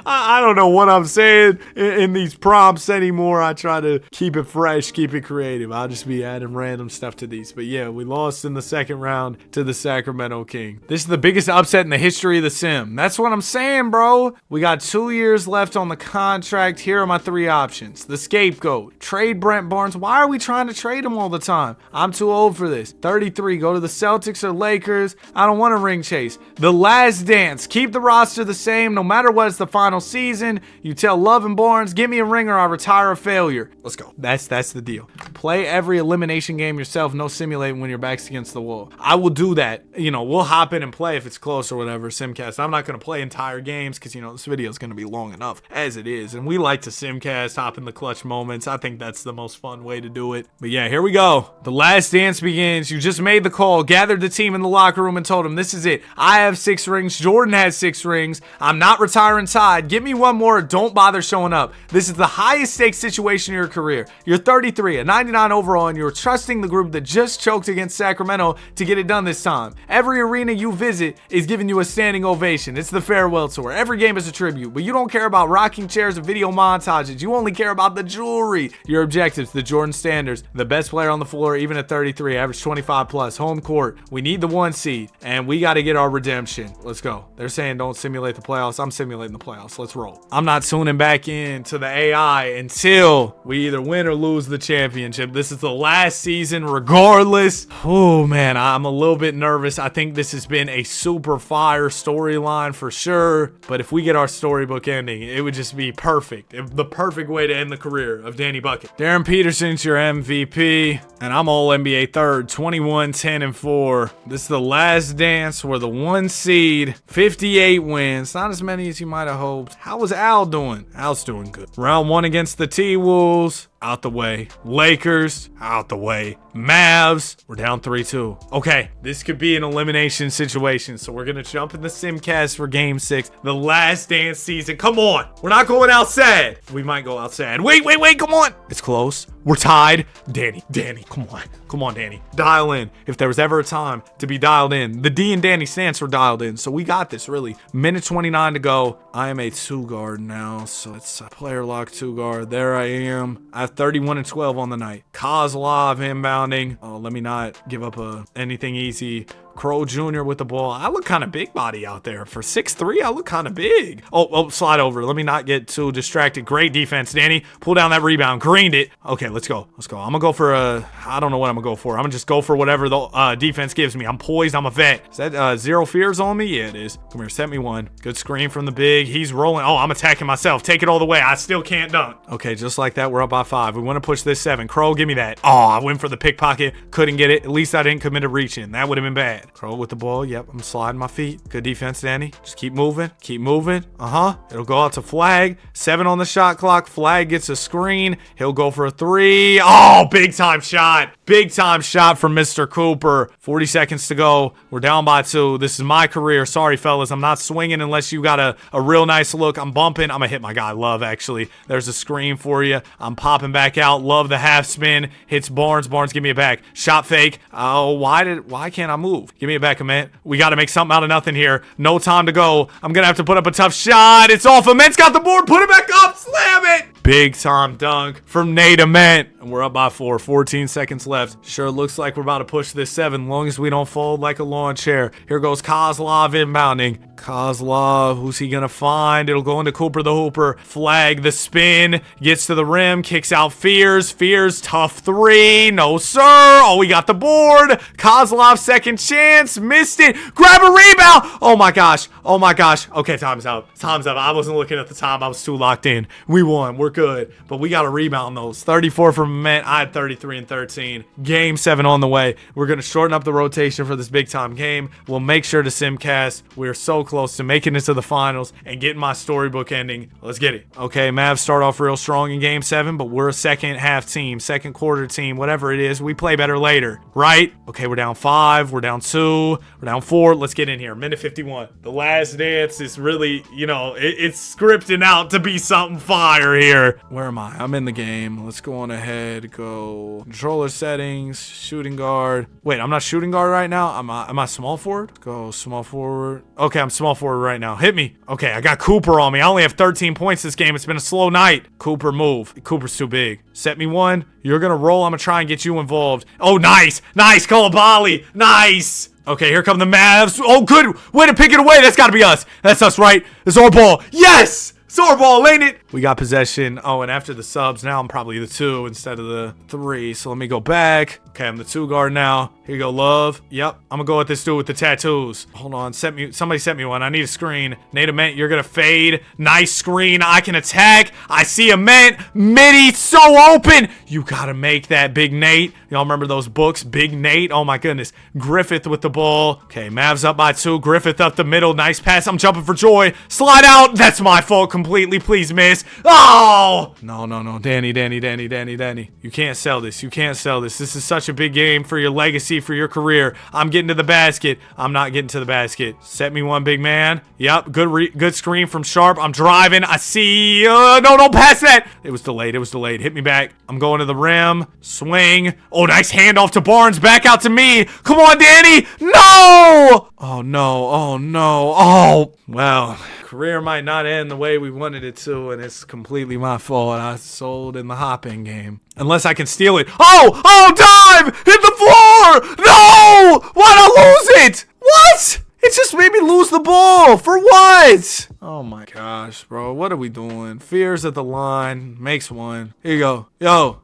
I don't know what I'm saying in these prompts anymore. I try to keep it fresh, keep it creative. I'll just be adding random stuff to these. But yeah, we lost in the second round to the Sacramento King. This is the biggest upset in the history of the sim. That's what I'm saying, bro. We got 2 years left on the contract. Here are my 3 options. The scapegoat. Trade Brent Barnes. Why are we trying to trade him all the time? I'm too old for this. 33. Go to the Celtics or Lakers. I don't want a ring chase. The Last Dance. Keep the roster the same no matter what. It's the final season. You tell Love and Barnes, give me a ring or I retire a failure. Let's go. That's the deal. Play every elimination game yourself. No simulating when your back's against the wall. I will do that. You know, we'll hop in and play if it's close or whatever. Simcast. I'm not going to play entire games because, you know, this video is going to be long enough as it is. And we like to simcast, hop in the clutch moments. I think that's the most fun way to do it. But yeah, here we go. The Last Dance begins. You just made the call, gathered the team in the locker room and told them, this is it. I have 6 rings. Jordan has 6 rings. I'm not retiring Todd. Give me one more. Don't bother showing up. This is the highest stakes situation in your career. You're 33, a 99 overall, and you're trusting the group that just choked against Sacramento to get it done this time. Every arena you visit is giving you a standing ovation. It's the farewell tour. Every game is a tribute, but you don't care about rocking chairs and video montages. You only care about the jewelry. Your objectives, the Jordan standards, the best player on the floor, even at 33, average 25 plus, home court. We need the 1 seed, and we got to get our redemption. Let's go. They're saying don't simulate the playoffs. I'm simulating the playoffs. Let's roll. I'm not tuning back in to the AI until we either win or lose the championship. This is the last season regardless. Oh man, I'm a little bit nervous. I think this has been a super fire storyline for sure, but if we get our storybook ending, it would just be perfect. The perfect way to end the career of Danny Bucket. Darren Peterson's your MVP, and I'm all NBA third, 21, 10, and 4. This is the Last Dance. We're the 1 seed, 58 wins. Not as many as you might have hoped. How was Al doing? Al's doing good. Round 1 against the T-Wolves. Out the way. Lakers, out the way. Mavs, we're down 3-2. Okay, this could be an elimination situation, so we're gonna jump in the Simcast for Game 6. The Last Dance season. Come on. We're not going outside. We might go outside. Wait, come on. It's close. We're tied. Danny, come on. Come on, Danny. Dial in. If there was ever a time to be dialed in, the D and Danny stance were dialed in, so we got this, really. Minute 29 to go. I am a 2 guard now, so it's a player lock 2 guard. There I am. I have 31 and 12 on the night. Kozlov inbounding. Oh, let me not give up anything easy. Crow Jr. with the ball. I look kind of big body out there. For 6'3", I look kind of big. Oh, slide over. Let me not get too distracted. Great defense, Danny. Pull down that rebound. Greened it. Okay, let's go. I'm going to go for I don't know what I'm going to go for. I'm going to just go for whatever the defense gives me. I'm poised. I'm a vet. Is that zero fears on me? Yeah, it is. Come here. Set me one. Good screen from the big. He's rolling. Oh, I'm attacking myself. Take it all the way. I still can't dunk. Okay, just like that, we're up by 5. We want to push this 7. Crow, give me that. Oh, I went for the pickpocket. Couldn't get it. At least I didn't commit a reach-in. That would have been bad. Crow with the ball. Yep, I'm sliding my feet. Good defense, Danny. Just keep moving. Keep moving. It'll go out to Flag. 7 on the shot clock. Flag gets a screen. He'll go for a 3. Oh, big time shot. Big time shot from Mr. Cooper. 40 seconds to go. We're down by 2. This is my career. Sorry, fellas. I'm not swinging unless you got a real nice look. I'm bumping. I'm going to hit my guy, Love, actually. There's a screen for you. I'm popping back out. Love the half spin. Hits Barnes. Barnes, give me it back. Shot fake. Oh, why can't I move? Give me it back a minute. We got to make something out of nothing here. No time to go. I'm going to have to put up a tough shot. It's off. Ament's got the board. Put it back up. Slam it. Big time dunk from Nate Ament. And we're up by 4. 14 seconds left. Sure looks like we're about to push this 7, long as we don't fold like a lawn chair. Here goes Kozlov inbounding. Kozlov, who's he gonna find? It'll go into Cooper the Hooper. Flag the spin. Gets to the rim. Kicks out Fears. Fears, tough 3. No, sir. Oh, we got the board. Kozlov, second chance. Missed it. Grab a rebound. Oh my gosh. Oh my gosh. Okay, time's up. Time's up. I wasn't looking at the time. I was too locked in. We won. We're good. But we got to rebound those. 34 from Ament. I had 33 and 13. Game 7 on the way. We're going to shorten up the rotation for this big time game. We'll make sure to simcast. We're so close to making it to the finals and getting my storybook ending. Let's get it. Okay, Mavs start off real strong in game 7, but we're a second half team, second quarter team, whatever it is. We play better later, right? Okay, we're down 5. We're down 2. We're down 4. Let's get in here. Minute 51. The Last Dance is really, it's scripting out to be something fire here. Where am I? I'm in the game. Let's go on ahead. Go controller settings, shooting guard. Wait, I'm not shooting guard right now. Am I small forward? Go small forward. Okay, I'm small small forward right now. Hit me. Okay, I got Cooper on me. I only have 13 points this game. It's been a slow night. Cooper, move. Cooper's too big. Set me one. You're gonna roll. I'm gonna try and get you involved. Oh, nice. Nice, Coulibaly. Nice. Okay, here come the Mavs. Oh, good. Way to pick it away. That's gotta be us. That's us, right? It's our ball. Yes! It's our ball, ain't it? We got possession. Oh, and after the subs, now I'm probably the 2 instead of the 3. So let me go back. Okay, I'm the 2 guard now. Here you go, Love. Yep, I'm gonna go with this dude with the tattoos. Hold on, somebody set me one. I need a screen. Nate Ament, you're gonna fade. Nice screen. I can attack. I see Ament. Midi so open. You gotta make that, Big Nate. Y'all remember those books? Big Nate. Oh my goodness. Griffith with the ball. Okay, Mavs up by 2. Griffith up the middle. Nice pass. I'm jumping for joy. Slide out. That's my fault completely. Please miss. Oh! No. Danny. You can't sell this. You can't sell this. This is such a big game for your legacy, for your career. I'm getting to the basket. I'm not getting to the basket. Set me one, big man. Yep, good screen from Sharp. I'm driving. I see. No, don't pass that. It was delayed. Hit me back. I'm going to the rim. Swing. Oh, nice handoff to Barnes. Back out to me. Come on, Danny. No! Oh, no. Oh, well, career might not end the way we wanted it to, and it's completely my fault. I sold in the hop-in game. Unless I can steal it. Oh, dive! Hit the floor! No! Why'd I lose it? What? It just made me lose the ball. For what? Oh my gosh, bro. What are we doing? Fears at the line. Makes one. Here you go. Yo!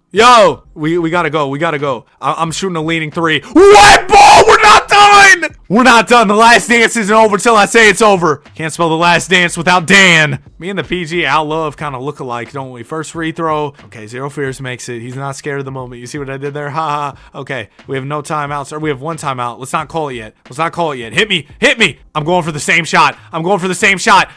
We gotta go. I'm shooting a leaning 3. Wet ball! We're not done! We're not done. The last dance isn't over till I say it's over. Can't spell the last dance without Dan. Me and the PG Al Love kind of look alike, don't we? First free throw. Okay, Zero Fears makes it. He's not scared of the moment. You see what I did there? Ha. Okay, we have no timeouts. Or we have one timeout. Let's not call it yet. Hit me. I'm going for the same shot.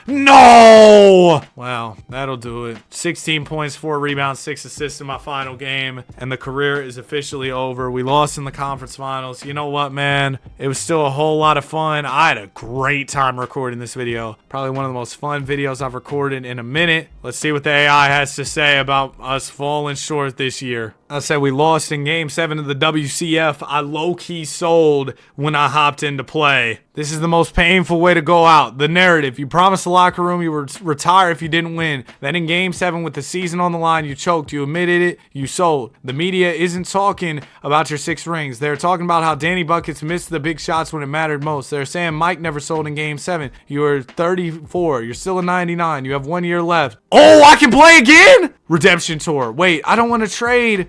No! Wow, that'll do it. 16 points, 4 rebounds, 6 assists in my final game, and the career is officially over. We lost in the conference finals. You know what, man? It was still a whole lot of fun. I had a great time recording this video. Probably one of the most fun videos I've recorded in a minute. Let's see what the AI has to say about us falling short this year. I said we lost in Game 7 of the WCF. I low-key sold when I hopped into play. This is the most painful way to go out. The narrative. You promised the locker room you would retire if you didn't win. Then in Game 7 with the season on the line, you choked. You admitted it. You sold. The media isn't talking about your 6 rings. They're talking about how Danny Buckets missed the big shots when it mattered most. They're saying Mike never sold in Game 7. You are 34. You're still a 99. You have 1 year left. Oh, I can play again? Redemption tour. Wait, I don't want to trade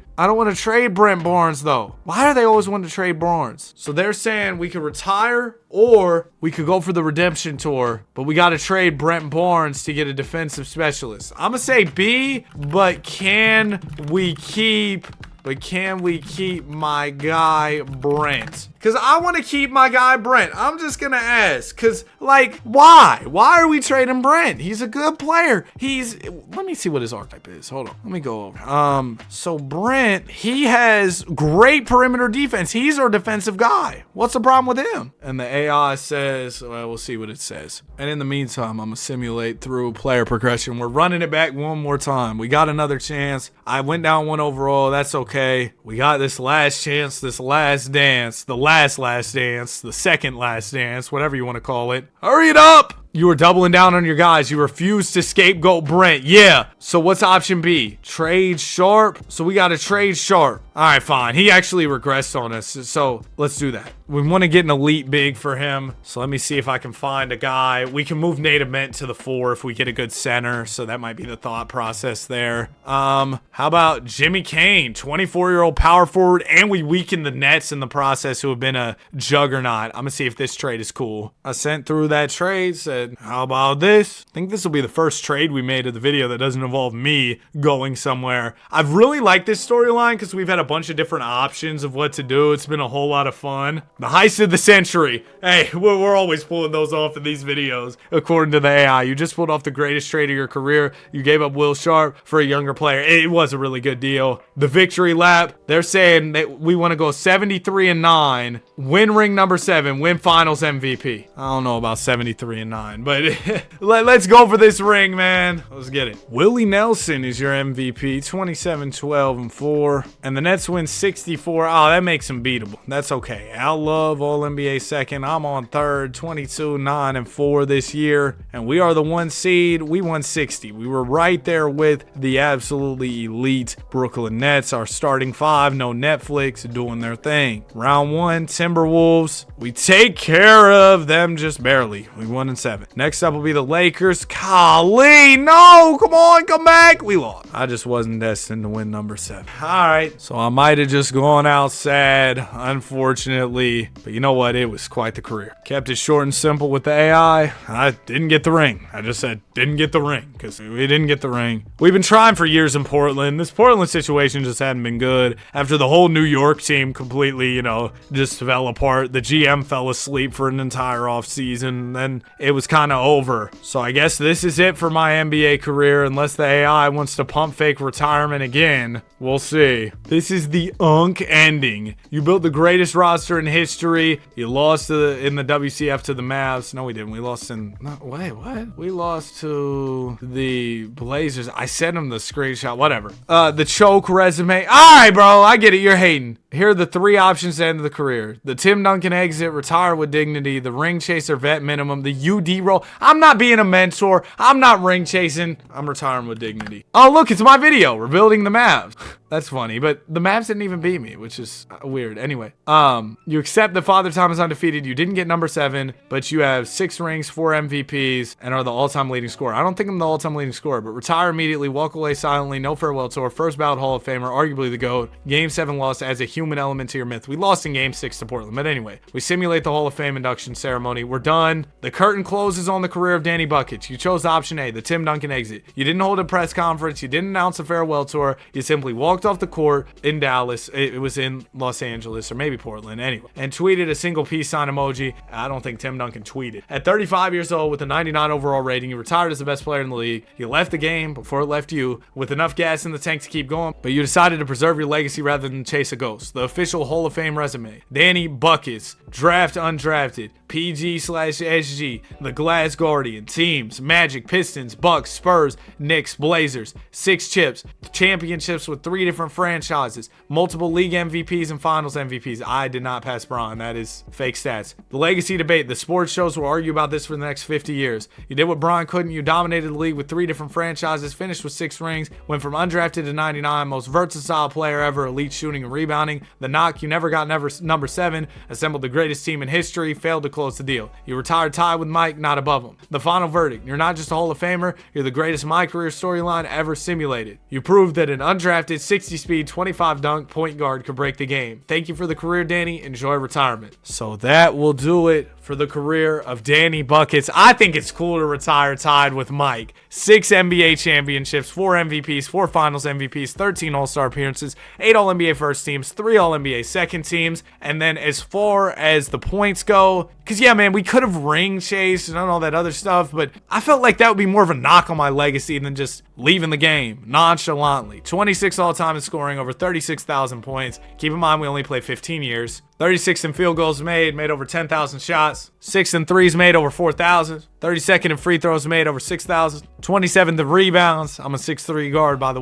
Brent Barnes though. Why are they always wanting to trade Barnes? So they're saying we could retire or we could go for the redemption tour, but we got to trade Brent Barnes to get a defensive specialist. I'm gonna say B, but can we keep my guy Brent? Because I want to keep my guy Brent. I'm just going to ask. Because, like, why? Why are we trading Brent? He's a good player. Let me see what his archetype is. Hold on. Let me go over. So Brent, he has great perimeter defense. He's our defensive guy. What's the problem with him? And the AI says, well, we'll see what it says. And in the meantime, I'm going to simulate through player progression. We're running it back one more time. We got another chance. I went down 1 overall. That's okay. We got this last chance, this last dance, the last dance, the second last dance, whatever you want to call it. Hurry it up! You were doubling down on your guys. You refused to scapegoat Brent. Yeah. So what's option B? Trade Sharp? So we got to trade Sharp. All right, fine. He actually regressed on us. So let's do that. We want to get an elite big for him. So let me see if I can find a guy. We can move Nate Ament to the 4 if we get a good center. So that might be the thought process there. How about Jimmy Kane, 24-year-old power forward, and we weaken the Nets in the process, who have been a juggernaut. I'm going to see if this trade is cool. I sent through that trade, said, how about this? I think this will be the first trade we made of the video that doesn't involve me going somewhere. I've really liked this storyline because we've had a bunch of different options of what to do. It's been a whole lot of fun. The heist of the century. Hey, we're always pulling those off in these videos. According to the AI, you just pulled off the greatest trade of your career. You gave up Will Sharp for a younger player. It was a really good deal. The victory lap. They're saying that we want to go 73-9, win ring number 7, win finals MVP. I don't know about 73-9. But let's go for this ring, man. Let's get it. Willie Nelson is your MVP, 27-12-4. And the Nets win 64. Oh, that makes them beatable. That's okay. Al Love, All-NBA second. I'm on third, 22, 9, and 4 this year. And we are the 1 seed. We won 60. We were right there with the absolutely elite Brooklyn Nets. Our starting 5, no Netflix, doing their thing. Round 1, Timberwolves. We take care of them just barely. We won in 7. Next up will be the Lakers. Golly, no, come on, come back. We lost. I just wasn't destined to win number 7. All right, so I might have just gone out sad, unfortunately. But you know what? It was quite the career. Kept it short and simple with the AI. I didn't get the ring. I just said didn't get the ring because we didn't get the ring. We've been trying for years in Portland. This Portland situation just hadn't been good. After the whole New York team completely, just fell apart. The GM fell asleep for an entire offseason. Then it was kind of over. So I guess this is it for my NBA career unless the AI wants to pump fake retirement again. We'll see. This is the ending. You built the greatest roster in history. You lost in the WCF to the Mavs. No, we didn't. We lost what? We lost to the Blazers. I sent him the screenshot. Whatever. The choke resume. All right, bro. I get it. You're hating. Here are the 3 options to end the career. The Tim Duncan exit, retire with dignity, the ring chaser vet minimum, the UD role. I'm not being a mentor. I'm not ring chasing. I'm retiring with dignity. Oh, look, it's my video. Rebuilding the Mavs. That's funny, but the Mavs didn't even beat me, which is weird. Anyway, you accept that Father Time is undefeated. You didn't get number 7, but you have 6 rings, 4 MVPs, and are the all-time leading scorer. I don't think I'm the all-time leading scorer, but retire immediately, walk away silently, no farewell tour, first ballot Hall of Famer, arguably the GOAT. Game 7 loss adds a human element to your myth. We lost in Game 6 to Portland, but anyway, we simulate the Hall of Fame induction ceremony. We're done. The curtain closes on the career of Danny Buckets. You chose option A, the Tim Duncan exit. You didn't hold a press conference. You didn't announce a farewell tour. You simply walked off the court in Dallas. It was in Los Angeles or maybe Portland anyway, and tweeted a single peace sign emoji. I don't think Tim Duncan tweeted. At 35 years old with a 99 overall rating, you retired as the best player in the league. You left the game before it left you with enough gas in the tank to keep going, but you decided to preserve your legacy rather than chase a ghost. The official Hall of Fame resume: Danny Buckets, draft undrafted, PG/SG, the Glass Guardian, teams: Magic, Pistons, Bucks, Spurs, Knicks, Blazers, 6 chips, championships with 3 different franchises, multiple league MVPs and finals MVPs. I did not pass Bron. That is fake stats. The legacy debate: the sports shows will argue about this for the next 50 years. You did what Bron couldn't. You dominated the league with 3 different franchises, finished with 6 rings, went from undrafted to 99, most versatile player ever, elite shooting and rebounding. The knock: you never got number 7, assembled the greatest team in history, failed to close the deal. You retired tied with Mike, not above him. The final verdict: you're not just a Hall of Famer, you're the greatest My Career storyline ever simulated. You proved that an undrafted 60 speed 25 dunk point guard could break the game. Thank you for the career, Danny. Enjoy retirement. So that will do it for the career of Danny Buckets. I think it's cool to retire tied with Mike. 6 NBA championships, 4 MVPs, 4 finals MVPs, 13 All-Star appearances, 8 All-NBA first teams, 3 All-NBA second teams. And then as far as the points go, because yeah, man, we could have ring chased and all that other stuff, but I felt like that would be more of a knock on my legacy than just leaving the game nonchalantly. 26 all-time in scoring, over 36,000 points. Keep in mind, we only played 15 years. 36 in field goals made over 10,000 shots. 6 in threes made, over 4,000. 32nd in free throws made, over 6,000. 27th in rebounds. I'm a 6'3" guard, by the way.